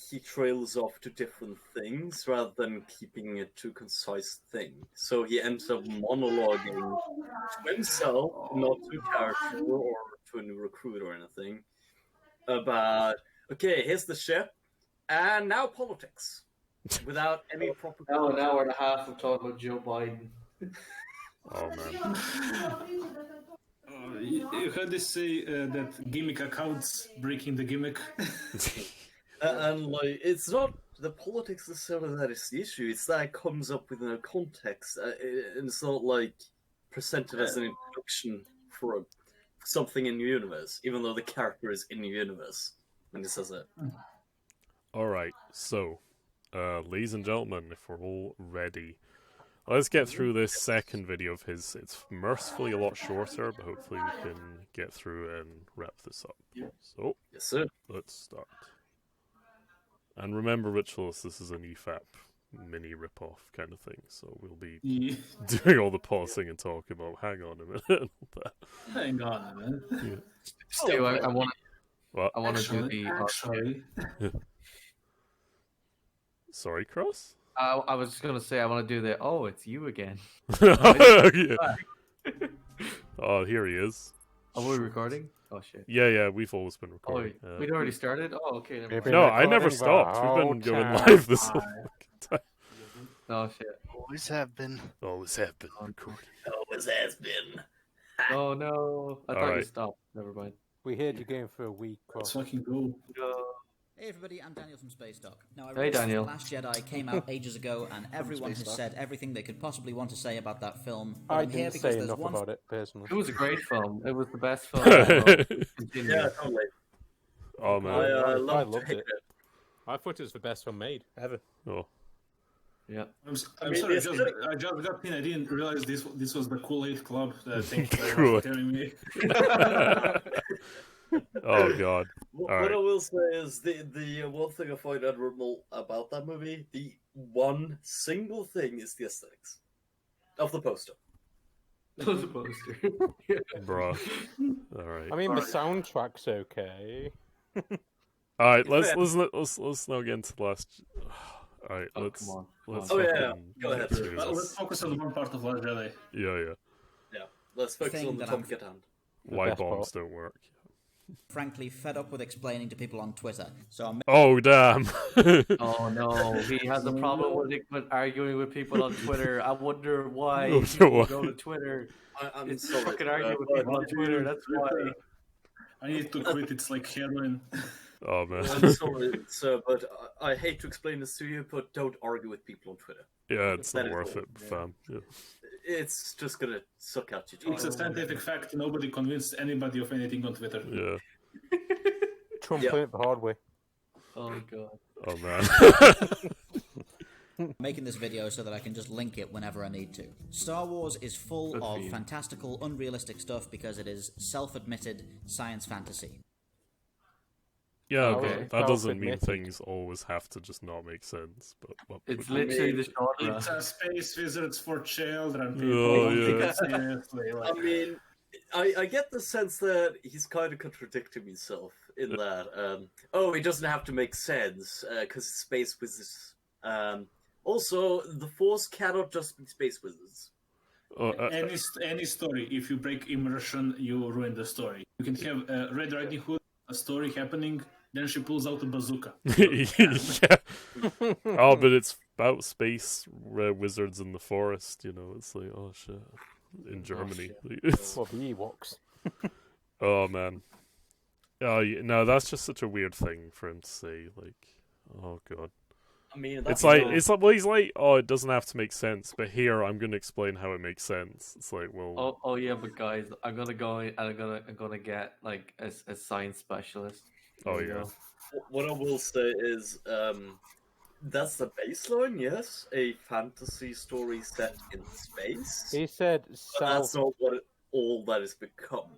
he trails off to different things rather than keeping it to a concise thing. So he ends up monologuing to himself, not to a character or to a new recruit or anything, about, okay, here's the ship, and now politics. Without any proper... Now an hour and a half of talking about Joe Biden. Oh man. You heard this say that gimmick accounts breaking the gimmick. And like, it's not the politics necessarily that is the issue. It's that it comes up within a context, and it's not like presented as an introduction for something in the universe, even though the character is in the universe when he says it. All right, so, ladies and gentlemen, if we're all ready, let's get through this second video of his. It's mercifully a lot shorter, but hopefully we can get through and wrap this up. So, Yes, sir. let's start. And remember, Ritualist, this is an EFAP mini rip-off kind of thing, so we'll be doing all the pausing and talking about, hang on a minute, and all that. Hang on a minute. Yeah. Stu, I want What? to do the. Actually, Sorry, Cross? I was just gonna say I want to do the. Oh, it's you again. Yeah. Oh, here he is. Are we recording? Oh shit. Yeah, we've always been Oh, recording. we'd already started. Oh, okay. Never We've mind. been No, I never recording stopped. the We've been whole going time. live this whole fucking time. Oh shit. Always have been. Always have been recording. Always has been. Oh no. I thought you Alright. stopped. Never mind. We heard you game for a week. let's Cross. fucking go. Hey everybody, I'm Daniel from Spacedock. Now, I Hey, realized Daniel. The Last Jedi came out ages ago, and everyone has Spacedock. said everything they could possibly want to say about that film. But I I'm here didn't because say there's enough one. about it personally. It was a great film. It was the best film. ever. Continue. Yeah, totally. Oh I man. love loved to hate it. it. I thought it was the best film made ever. Oh. Yeah. I'm mean, sorry. it's I just got in. I didn't realize this was the Kool-Aid Club. Thank you very Kool-Aid. much for telling me. Oh god. What Alright. I will say is the one thing I find admirable about that movie, the one single thing is the aesthetics of the poster. The poster. Bruh. Alright. I mean, the soundtrack's okay. Alright, let's now get into the last. Alright, Oh, let's come on. let's Oh, yeah, fucking go ahead. get through Well, let's this. focus on one part of Last Jedi. Yeah. Yeah, let's focus Thing on the that I'm- topic at hand. Why best bombs part. don't work. Frankly, fed up with explaining to people on Twitter. So I'm Oh damn. Oh no, he has a problem with arguing with people on Twitter. I wonder why Oh, people no. go to Twitter. I'm It's sorry. fucking arguing with but people on Twitter. That's why. I need to quit. It's like heroin. Oh man. I'm sorry, sir, but I hate to explain this to you, but don't argue with people on Twitter. Yeah, it's That not is worth all. it, fam. Yeah. it's just gonna suck out your It's a time. scientific fact. Nobody convinced anybody of anything on Twitter. Yeah. Trump Yeah. learned it the hard way. Oh god. Oh man. Making this video so that I can just link it whenever I need to. Star Wars is full Good for of you. fantastical, unrealistic stuff because it is self-admitted science fantasy. Yeah, Okay. but that doesn't mean Self-admitted. things always have to just not make sense. But what It's would- literally the genre. It's a space wizards for children. People Oh, don't take yeah. it seriously. I Like, mean, I get the sense that he's kind of contradicting himself in that. It doesn't have to make sense because it's space wizards. Also, the Force cannot just be space wizards. any story, if you break immersion, you ruin the story. You can have Red Riding Hood, a story happening, then she pulls out a bazooka. yeah. Oh, but it's about space wizards in the forest. You know, it's like, oh shit, in Germany. It's- Well, the Ewoks. oh man. Oh yeah, no, that's just such a weird thing for him to say. Like, oh god. I mean, It's like well, he's like, oh, it doesn't have to make sense, but here I'm going to explain how it makes sense. It's like, well, Oh yeah, but guys, I'm gonna go and I'm gonna get like a science specialist. oh There you yeah, go. What I will say is, that's the baseline. Yes, a fantasy story set in space. He said But self. that's not all that has become,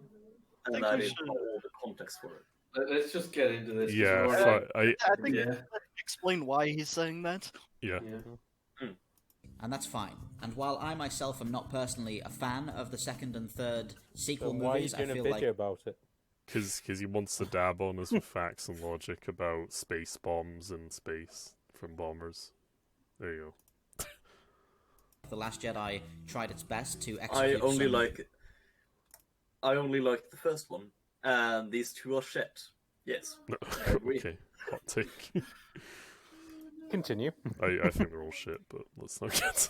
and think that we is should- not all the context for it. Let's just get into this. 'cause yeah. we're So already- I think Yeah. explain why he's saying that. yeah. And that's fine. And while I myself am not personally a fan of the second and third sequel Then why are you movies, I doing a feel video like about it? Because he wants to dab on us with facts and logic about space bombs and space from bombers. There you go. The Last Jedi tried its best to I execute only some- like the first one, and these two are shit. Yes. agree. Okay, hot take. Continue. I think they're all shit, but let's not get.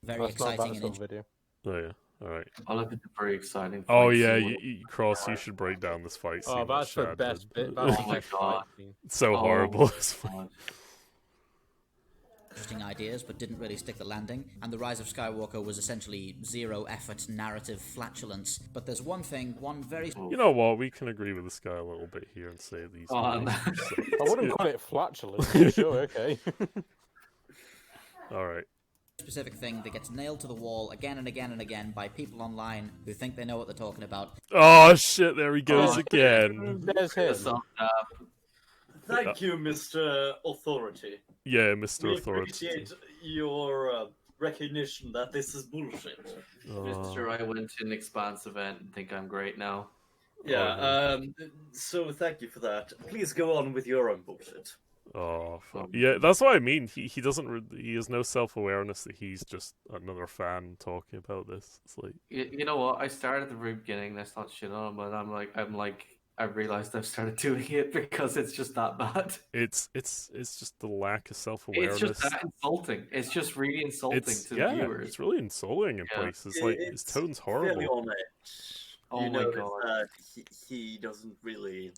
very That's not exciting that and sort of video. Oh yeah. All right. I'll look at the very exciting. Oh fight yeah, scene. Cross. You should break down this fight scene. Oh, that that's the Shad best did. bit. That's Oh the my best God. fight scene. It's so Oh, horrible. It's fine. God. interesting ideas, but didn't really stick the landing. And The Rise of Skywalker was essentially zero effort narrative flatulence. But there's one thing, one very You know what? We can agree with this guy a little bit here and say these. Oh, movies no. are so- I wouldn't call it flatulence, but sure, okay. All right. specific thing that gets nailed to the wall again and again and again by people online who think they know what they're talking about. Oh shit! There he goes Oh, again. There's him. Self dab. Thank you, Mr. Authority. Yeah, Mr. We Authority. appreciate your recognition that this is bullshit. Mister, I went to an Expanse event and think I'm great now. Yeah, so thank you for that. Please go on with your own bullshit. Oh, fuck. Yeah, that's what I mean. He doesn't. He has no self awareness that he's just another fan talking about this. It's like You know what? I started at the very beginning. That's not shit on, but I realized I've started doing it because it's just that bad. it's just the lack of self awareness. It's just that insulting. It's just really insulting to the viewers. It's really insulting in Yeah. places. Like his tone's horrible. Fairly on edge. Oh you my know God. that he doesn't really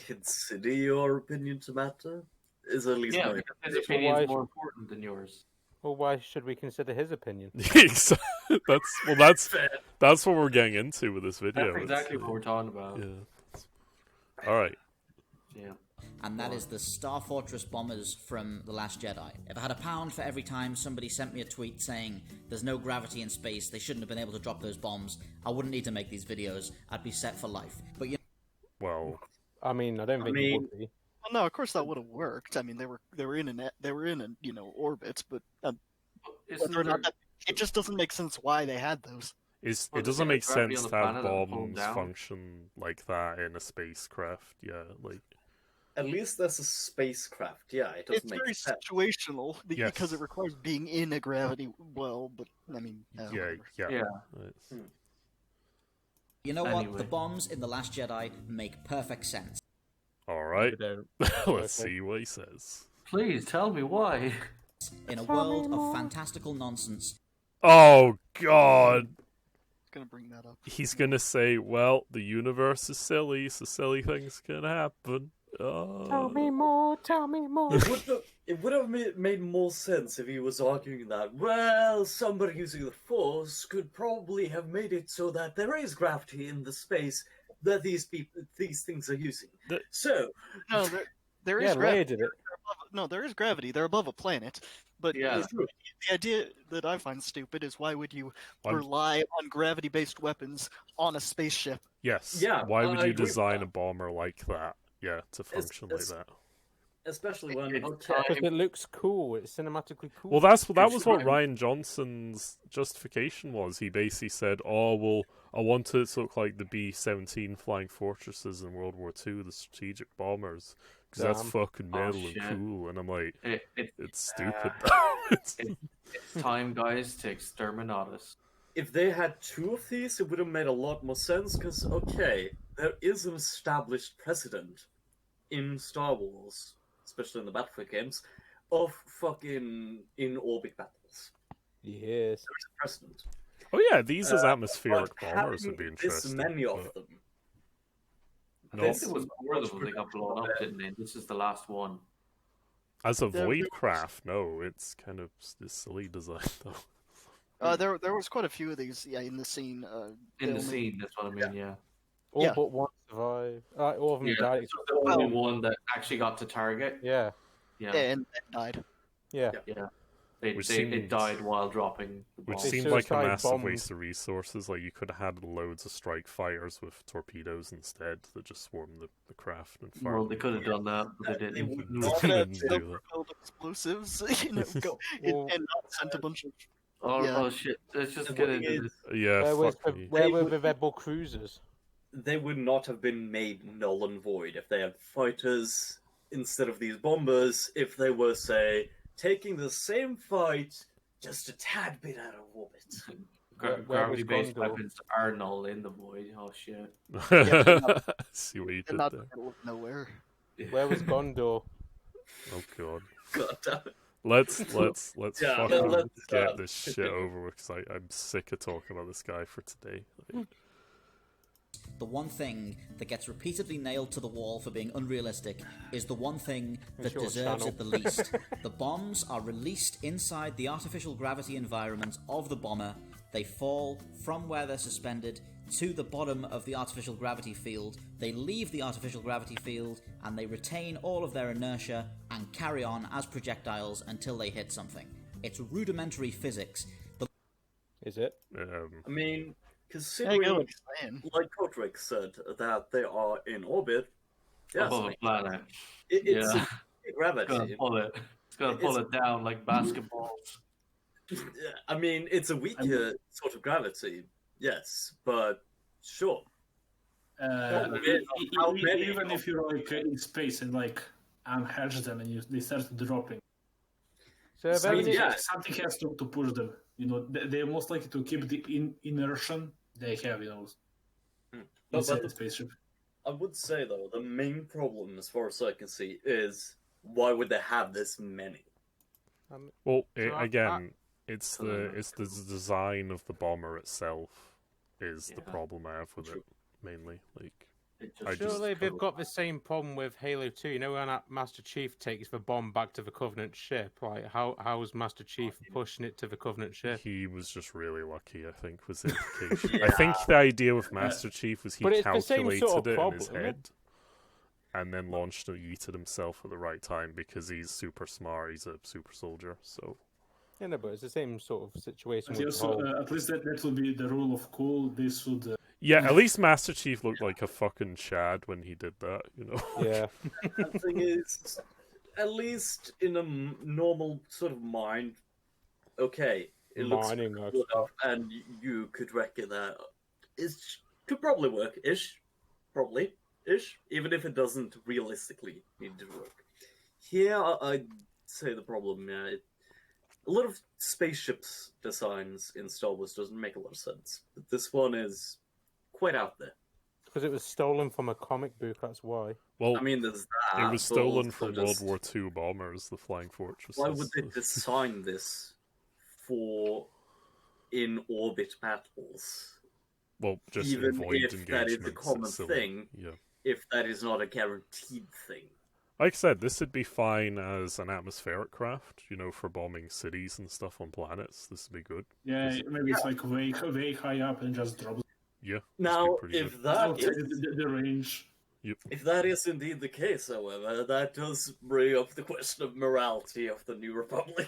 consider your opinion to matter. Is at least Yeah, my because his impression. opinion why is more important than yours. Well, why should we consider his opinion? that's what we're getting into with this video. That's exactly what we're talking about. Yeah. All right. Yeah. And that is the Star Fortress bombers from The Last Jedi. If I had £1 for every time somebody sent me a tweet saying there's no gravity in space, they shouldn't have been able to drop those bombs, I wouldn't need to make these videos. I'd be set for life. But you Well, I mean, I don't think it would be. Well, no, of course that would have worked. I mean, they were in an orbit, but Isn't whether or not there- it just doesn't make sense why they had those. it Well, doesn't there's make gravity sense on to the have planet and pull 'em bombs down. function like that in a spacecraft. Yeah, like At least there's a spacecraft. Yeah, it doesn't It's make very sense. situational Yes. because it requires being in a gravity well. But I mean, yeah, whatever. yeah. Yeah. It's- You know what? Anyway. The bombs in The Last Jedi make perfect sense. All right. They don't. Let's Okay. see what he says. Please tell me why. In a world of fantastical nonsense, Oh God. Gonna bring that up. He's gonna say, "Well, the universe is silly, so silly things can happen." Tell me more, tell me more. It would have made more sense if he was arguing that, well, somebody using the Force could probably have made it so that there is gravity in the space that these things are using. So, No, there Yeah, is Leia gravity. did it. No, there is gravity. They're above a planet. But Yeah. the idea that I find stupid is why would you I'm- rely on gravity-based weapons on a spaceship? Yes. Yeah, Why would I you agree with design that. a bomber like that? Yeah, to function like that. especially when It's okay, Because it looks cool. It's cinematically cool. Well, that was It's what fine. Ryan Johnson's justification was. He basically said, "Oh, well, I want it to look like the B-17 Flying Fortresses in World War II, the strategic bombers, because that's Damn. fucking Oh, metal and shit. cool." And I'm like, it's stupid. It's time, guys, to exterminate us. if they had two of these, it would have made a lot more sense. Because okay, there is an established precedent in Star Wars, especially in the Battlefield games, of fucking in orbit battles. Yes. Precedent. Oh yeah, these as atmospheric But bombers having would be this interesting. many of but them. I No. think there was four of them. They got blown up, didn't they? This is the last one. as a There- void there was- craft, no, it's kind of this silly design though. There was quite a few of these, in the scene. In the filming. scene, that's what I mean, yeah. All Yeah. but one survived. All of them Yeah, died. this was the only one that actually got to target. Yeah. Yeah, Yeah, and died. Yeah. yeah. Which It seemed- died while dropping the Which bomb. They seemed like a suicide massive bombed- waste of resources. Like you could have had loads of strike fighters with torpedoes instead that just swarmed the craft and fire. Well, they could have done that, but they They didn't. would They not didn't have do been- that. Self-propelled explosives, go Well- and not sent a bunch of. Oh, Yeah. oh shit! Let's just The get thing into is, this. Yeah, fuck me. Where They were would- the rebel cruisers? they would not have been made null and void if they had fighters instead of these bombers. If they were, say, taking the same fight just a tad bit out of orbit. Where was Gravity-based Gondor? weapons are null in the void. Oh shit! See what you They're did not there. in the middle of nowhere. Where was Gondor? Oh god. God damn it. Let's Yeah, fucking let's, get this shit continue. over with because I'm sick of talking about this guy for today. Like, The one thing that gets repeatedly nailed to the wall for being unrealistic is the one thing that your deserves channel. it the least. The bombs are released inside the artificial gravity environment of the bomber. They fall from where they're suspended to the bottom of the artificial gravity field. They leave the artificial gravity field and they retain all of their inertia and carry on as projectiles until they hit something. It's rudimentary physics. Is it? I mean, I get considering, what you're saying. like Kodrick said, that they are in orbit, yes, Above a planet. it's Yeah. a It's gravity. gonna pull it. It's gonna pull it down like basketballs. I mean, it's a weaker sort of gravity, yes, but sure. Uh, How many? even if you're like in space and like unhatch them and they start dropping, So if I mean, everything- yeah. something has to push them. You know, they're most likely to keep the inertia they have. You know, But inside the spaceship. I would say though, the main problem, as far as I can see, is why would they have this many? well, So again, it's the design of the bomber itself is the Yeah. problem I have with True. it mainly. Like, It I just- Surely they've got the same problem with Halo 2. You know when that Master Chief takes the bomb back to the Covenant ship? Like, how's Master Chief pushing it to the Covenant ship? he was just really lucky, I think, was the implication. I think the idea with Master Chief was he But it's the same calculated sort of it in his problem. head and then launched and yeeted himself at the right time because he's super smart, he's a super soldier, so... Yeah, no, but it's the same sort of situation But with the also, whole... at least that would be the rule of cool. This would Yeah, at least Master Chief looked like a fucking Chad when he did that, you know? Yeah. The thing is, at least in a normal sort of mind, okay, it looks Mining, good actually. enough, and you could reckon that it could probably work, probably, even if it doesn't realistically need to work. Here, I'd say the problem, a lot of spaceships designs in Star Wars doesn't make a lot of sense, but this one is quite out there. Because it was stolen from a comic book, that's why. Well, I mean, there's that. it was but stolen also from just- World War II bombers, the Flying Fortresses. Why would they design this for in-orbit battles? Well, just even in void if that is a engagements, common it's silly. thing? Yeah. if that is not a guaranteed thing. Like I said, this would be fine as an atmospheric craft, for bombing cities and stuff on planets. This would be good. Yeah, maybe it's like way high up and just drops Yeah. Now, pretty if good. that outside is the range. Yep. if that is indeed the case, however, that does bring up the question of morality of the New Republic.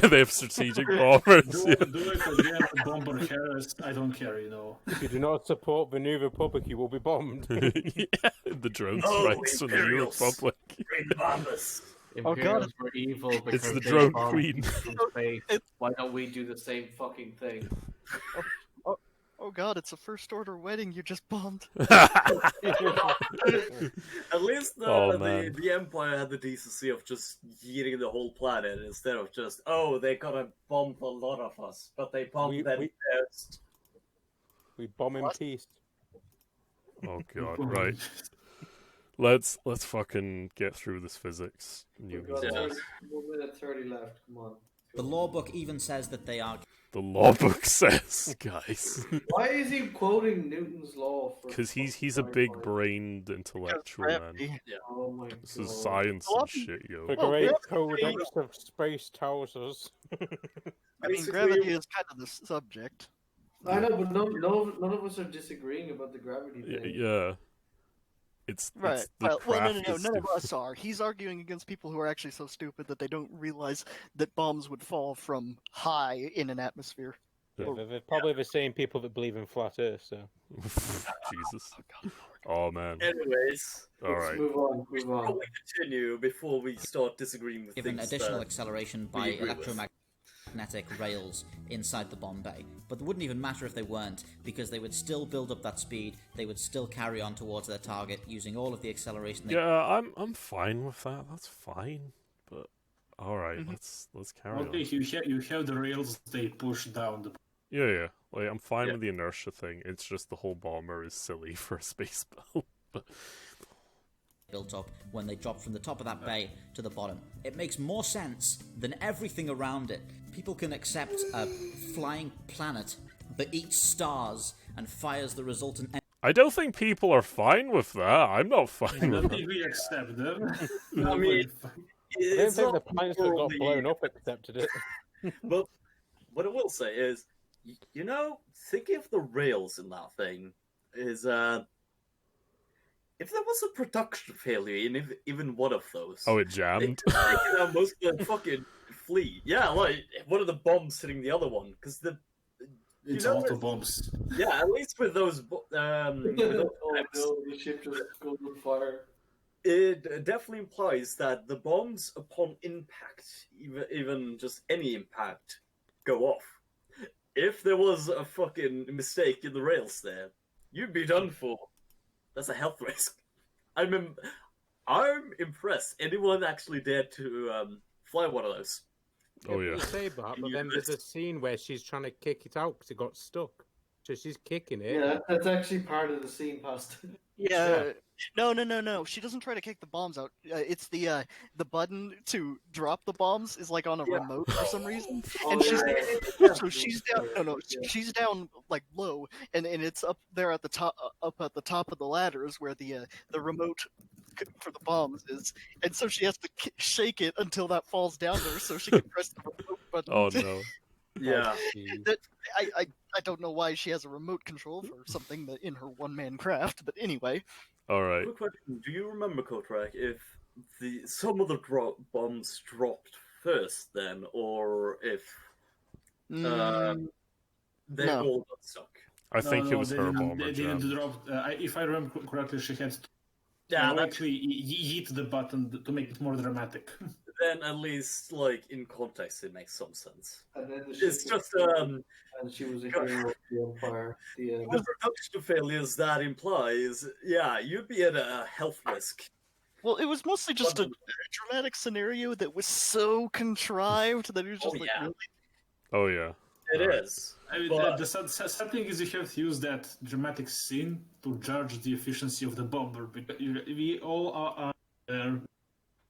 They have strategic bombers. Do it again, Bomber Harris. I don't care, If you do not support the New Republic, you will be bombed. Yeah, the drone No, strikes from the New Imperials. Republic. Great bombers. Imperials were evil because It's the they drone bombed queen. from space. Why don't we do the same fucking thing? Oh god, it's a first order wedding you just bombed. At least Oh, man. the Empire had the decency of just yeeting the whole planet instead of just, oh, they gotta bomb a lot of us, but they bombed them first. We bomb in peace. Oh god, right. Let's fucking get through this physics. We've got 1 minute 30 left. Come on. The law book even says that they are. The law book says, guys. Why is he quoting Newton's law? Because he's a big-brained intellectual man. Oh my god. This is science and shit, yo. The great codex of space tells us. I mean, gravity is kind of the subject. I know, but none of us are disagreeing about the gravity thing. Yeah. It's Right. the Well, no, craft is none of different. us are. He's arguing against people who are actually so stupid that they don't realize that bombs would fall from high in an atmosphere. Yeah. They're probably the same people that believe in flat Earth, so. Jesus. Oh man. Anyways, All Let's right. move on. probably continue before we start disagreeing with Given things additional that acceleration we by agree with. electromagnetic rails inside the bomb bay. But it wouldn't even matter if they weren't, because they would still build up that speed, they would still carry on towards their target using all of the acceleration they Yeah, I'm fine with that. That's fine. But all right, let's carry Okay, on. you have the rails they push down the. Yeah. Like I'm fine Yeah. with the inertia thing. It's just the whole bomber is silly for a space battle. But built up when they dropped from the top of that bay to the bottom. It makes more sense than everything around it. People can accept a flying planet that eats stars and fires the resultant I don't think people are fine with that. I'm not I fine don't with think we accept them. I mean, I don't it's think the not planets that got morally- blown up accepted it. But what I will say is, thinking of the rails in that thing is, if there was a production failure in even one of those, Oh, it they jammed. could have most of the fucking fleet. Yeah, like one of the bombs hitting the other one, because It's know auto what? bombs. yeah, at least with those, with those Oh types, no, the ship just goes on fire. it definitely implies that the bombs upon impact, even just any impact, go off. If there was a fucking mistake in the rails there, you'd be done for. That's a health risk. I'm impressed. Anyone actually dared to fly one of those? Oh, You yeah. say that, but then there's a scene where she's trying to kick it out because it got stuck. So she's kicking it. Yeah, that's actually part of the scene past. Yeah. No. She doesn't try to kick the bombs out. It's the button to drop the bombs is like on a remote for some reason, and she's down. No, she's down like low, and it's up there at the top, up at the top of the ladders where the remote for the bombs is, and so she has to shake it until that falls down there, so she can press the remote button. Oh no. Yeah. That I don't know why she has a remote control for something that in her one-man craft, but anyway. All right. Quick question: do you remember, Kotrak, if some of the bombs dropped first, then, or if they No. all got stuck? I think it was they her didn't- bomber They didn't jammed. drop. If I remember correctly, she had to Yeah, that, actually yeet the button to make it more dramatic. then at least, like, in context, it makes some sense. And then the ship It's was just and she was a hero of the Empire. the production failures that implies, yeah, you'd be at a health risk. Well, it was mostly just a dramatic scenario that was so contrived that it was just Oh, like yeah. really. Oh yeah. It Alright. is. I mean, But- the sad thing is you have to use that dramatic scene to judge the efficiency of the bomber, because we all are aware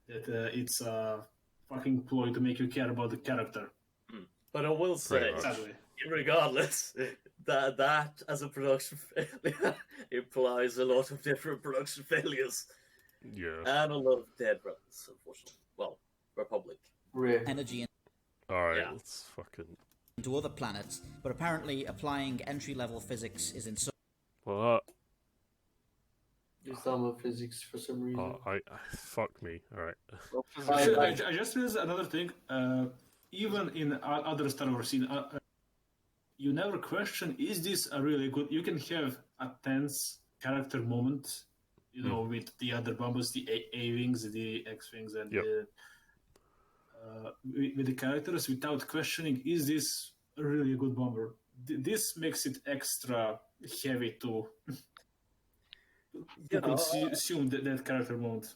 that it's a fucking ploy to make you care about the character. But I will say, Pretty much. Sadly. regardless, that as a production failure implies a lot of different production failures Yeah. and a lot of dead rebels, unfortunately. Well, Republic. Rip. energy Alright, Yeah. let's fucking. into other planets, but apparently applying entry-level physics is in so Well, Use thermophysics for some reason. fuck me. Alright. Well, I- I just realized another thing. Even in other Star Wars scene, you never question: is this a really good? You can have a tense character moment, with the other bombers, the A-wings, the X-wings, and Yep. with the characters without questioning: is this a really good bomber? This makes it extra heavy to consume that character moment.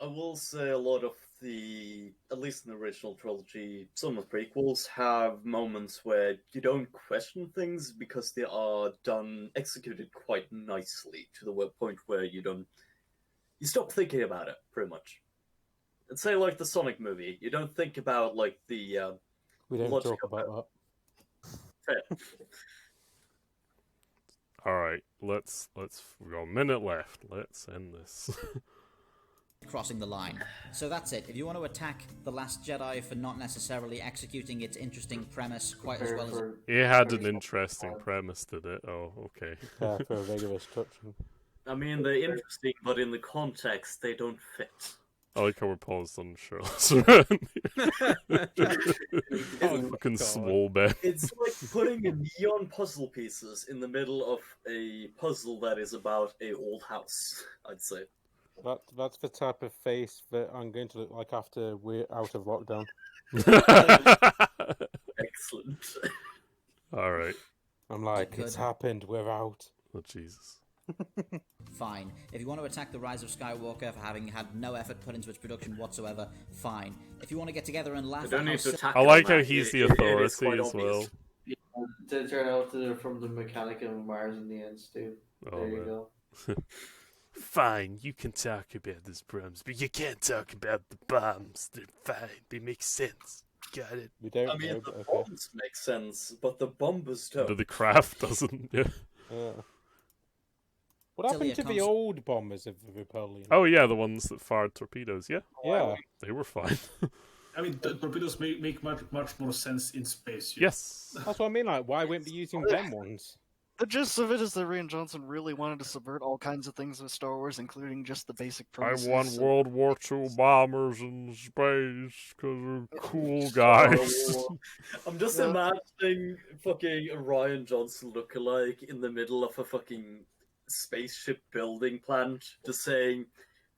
I will say a lot of the, at least in the original trilogy, some of the prequels have moments where you don't question things because they are executed quite nicely to the point where you stop thinking about it, pretty much. And say, like, the Sonic movie, you don't think about, like, the, We don't logic talk about that. Alright, let's. We've got a minute left. Let's end this. crossing the line. So that's it. If you want to attack The Last Jedi for not necessarily executing its interesting premise quite as well as It had an interesting premise, did it? Oh, okay. for a vigorous touching. I mean, they're interesting, but in the context, they don't fit. I like how we're paused on Charlotte's fucking swole bed. It's like putting neon puzzle pieces in the middle of a puzzle that is about a old house, I'd say. That's the type of face that I'm going to look like after we're out of lockdown. Excellent. Alright. I'm like, it's happened, we're out. Oh, Jesus. fine. If you want to attack The Rise of Skywalker for having had no effort put into its production whatsoever, fine. If you want to get together and laugh at how I like how he's the authority as well. Yeah, to turn out they're from the mechanic of Mars in the end, Stu. Oh, There you man. go. Fine, you can talk about those problems, but you can't talk about the bombs. They're fine. They make sense. Got it. We don't I mean, know, the but okay. bombs make sense, but the bombers don't. But the craft doesn't. Yeah. Yeah. What happened to the old bombers of the Rebellion? Oh, yeah, the ones that fired torpedoes. Yeah. Yeah. They were fine. I mean, the torpedoes make much more sense in space. Yes. That's what I mean. Like, why wouldn't be using them ones? The gist of it is that Rian Johnson really wanted to subvert all kinds of things with Star Wars, including just the basic I premises. want World War II bombers in space because they're cool guys. I'm just imagining fucking Ryan Johnson lookalike in the middle of a fucking spaceship building plant, just saying,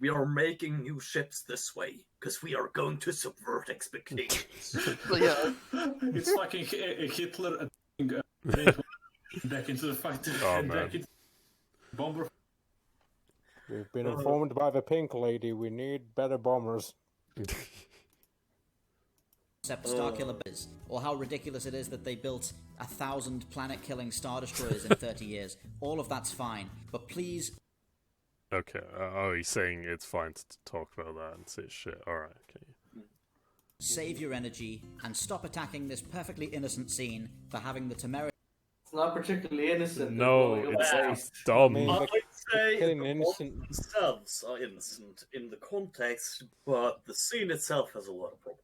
"We are making new ships this way because we are going to subvert expectations." But yeah, It's fucking Hitler back into the fight. Oh, and man. back into bomber. We've been informed by the Pink Lady we need better bombers. concept Starkiller is, or how ridiculous it is that they built 1,000 planet-killing Star Destroyers in 30 years. All of that's fine, but please... Okay, he's saying it's fine to talk about that and say shit. Alright, okay. Save your energy and stop attacking this perfectly innocent scene for having the temerity. It's not particularly innocent. No, They're blowing up it's space. dumb. I'd say killing the innocent- bombs themselves are innocent in the context, but the scene itself has a lot of problems.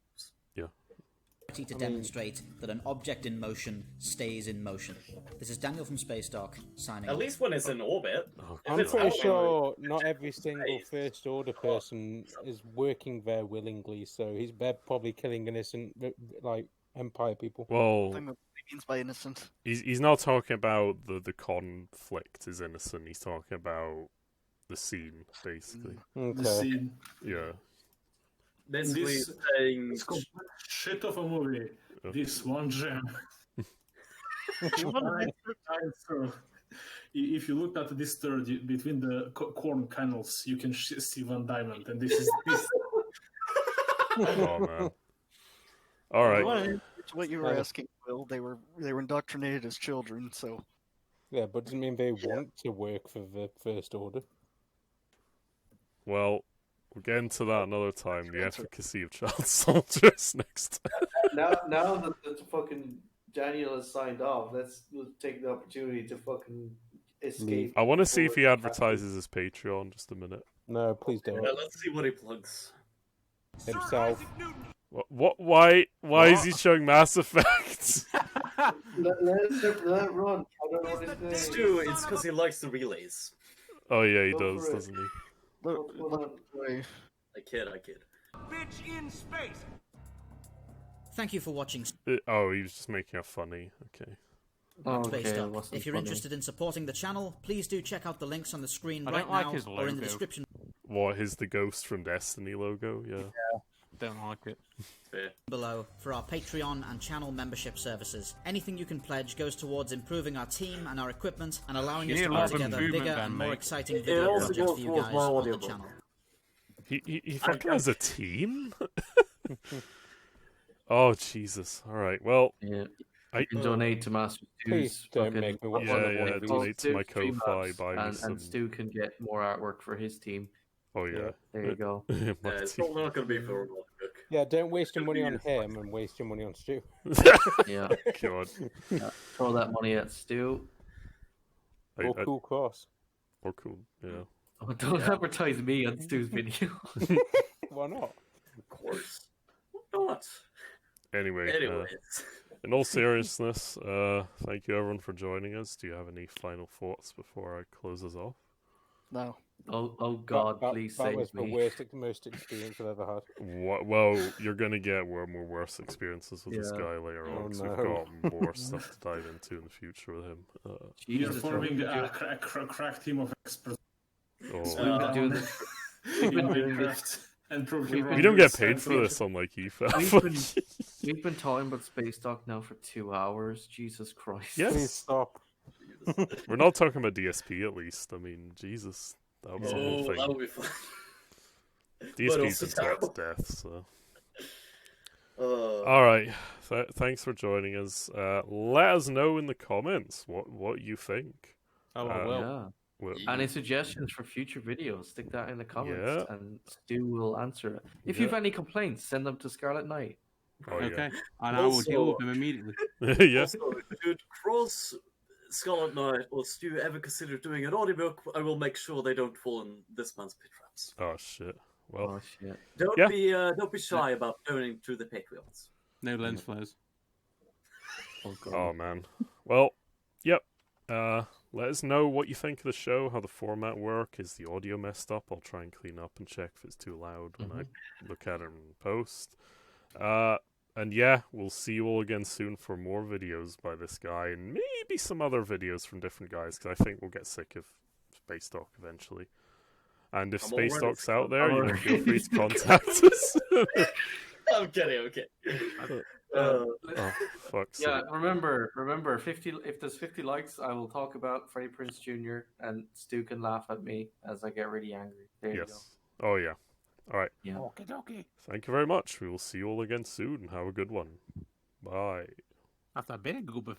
To demonstrate that an object in motion stays in motion. This is Daniel from Spacedock, signing At off. least when it's in orbit. If I'm it's pretty out in sure not every space, single First Order person is working there willingly, so they're probably killing innocent, like, Empire people. Well, what he means by innocent. he's not talking about the conflict is innocent. He's talking about the scene, basically. The Okay. scene. Yeah. basically This- saying It's complete shit of a movie. This one gem. So, if you look at this third between the corn kernels, you can see one diamond, and this is this. Oh man. All right. Well, it's what you were asking, Will. They were indoctrinated as children, so Yeah, but doesn't mean they want to work for the First Order. Well, we'll get into that another time. The efficacy of child soldiers next time. Now that the fucking Daniel has signed off. Let's take the opportunity to fucking escape. I want to see if he before- advertises his Patreon. Just a minute. No, please don't. Let's see what he plugs. Himself. What? Why is he showing Mass Effect? Let it run. I don't know what his name. Stu, it's because he likes the relays. Oh yeah, he Go does, for it. doesn't he? I kid. Bitch in space. Thank you for watching Oh, he was just making a funny. Okay. Okay, it Spacedock. wasn't If you're funny. interested in supporting the channel, please do check out the links on the screen I right don't like now his or in the logo. description What is the Ghost from Destiny logo? Yeah. Don't like it. Fair. below for our Patreon and channel membership services. Anything you can pledge goes towards improving our team and our equipment and allowing You us need to a put lot of together improvement bigger then, and more mate. exciting It video also projects goes for you towards guys more on the audiobook. channel. He fucking has a team. Oh Jesus! All right. Well, Yeah. I You can donate to Master Please Stu's don't fucking make me watch Yeah, another yeah, one of these. donate to my Streamlabs, Ko-Fi, buy me and some. Stu can get more artwork for his team. Oh yeah. Yeah. There you go. My It's team. probably not going to be for a while. Yeah, don't waste your money on him and waste your money on Stu. Yeah. God. Throw that money at Stu. Or cool cross. Or cool. Yeah. Oh, don't advertise me on Stu's video. Why not? Of course. Not. Anyway. Anyways. In all seriousness, thank you everyone for joining us. Do you have any final thoughts before I close us off? No. Oh God, that, please that save was the me. most experience I've ever had. Well, you're gonna get more worse experiences with this Yeah. guy later Oh, on. 'Cause no. we've got more stuff to dive into in the future with him. You're Jesus, forming Rob. a crack team of experts. Oh. We've been doing this. We've been doing this. And prove We you wrong We don't get with paid for science this, unlike EFAP. We've been talking about Spacedock now for 2 hours. Jesus Christ. Yes. Please stop. We're not talking about DSP at least. I mean, Jesus, that was the whole Oh, thing. that'll be fun. DSP's also been taught terrible. to death, so. Uh, All right. Thanks for joining us. Let us know in the comments what you think. Oh, I will. Yeah. Well, Any suggestions for future videos? Stick that in the comments, Yeah. and Stu will answer it. If Yeah. you have any complaints, send them to Scarlet Knight. oh, Okay. And I will deal with them immediately. Yeah. yeah. Also, should Cross, Scarlet Knight, or Stu ever consider doing an audiobook, I will make sure they don't fall in this man's pit traps. Oh shit. Well, Oh shit. Don't be shy about donating to the Patreons. No lens flares. Oh god. oh man. Well, yep. Let us know what you think of the show, how the format work. Is the audio messed up? I'll try and clean up and check if it's too loud when I look at it in post. And yeah, we'll see you all again soon for more videos by this guy and maybe some other videos from different guys because I think we'll get sick of Spacedock eventually. And if I'm already Spacedock's sick. out there, I'm you know, already feel free to sick. contact us. I'm kidding, okay. Oh, fuck's Yeah, sake. remember, 50. If there's 50 likes, I will talk about Freddie Prinze Jr. and Stu can laugh at me as I get really angry. There you go. Yes. Oh, yeah. All right. Yeah. Okie dokie. Thank you very much. We will see you all again soon. Have a good one. Bye. After a bit of Google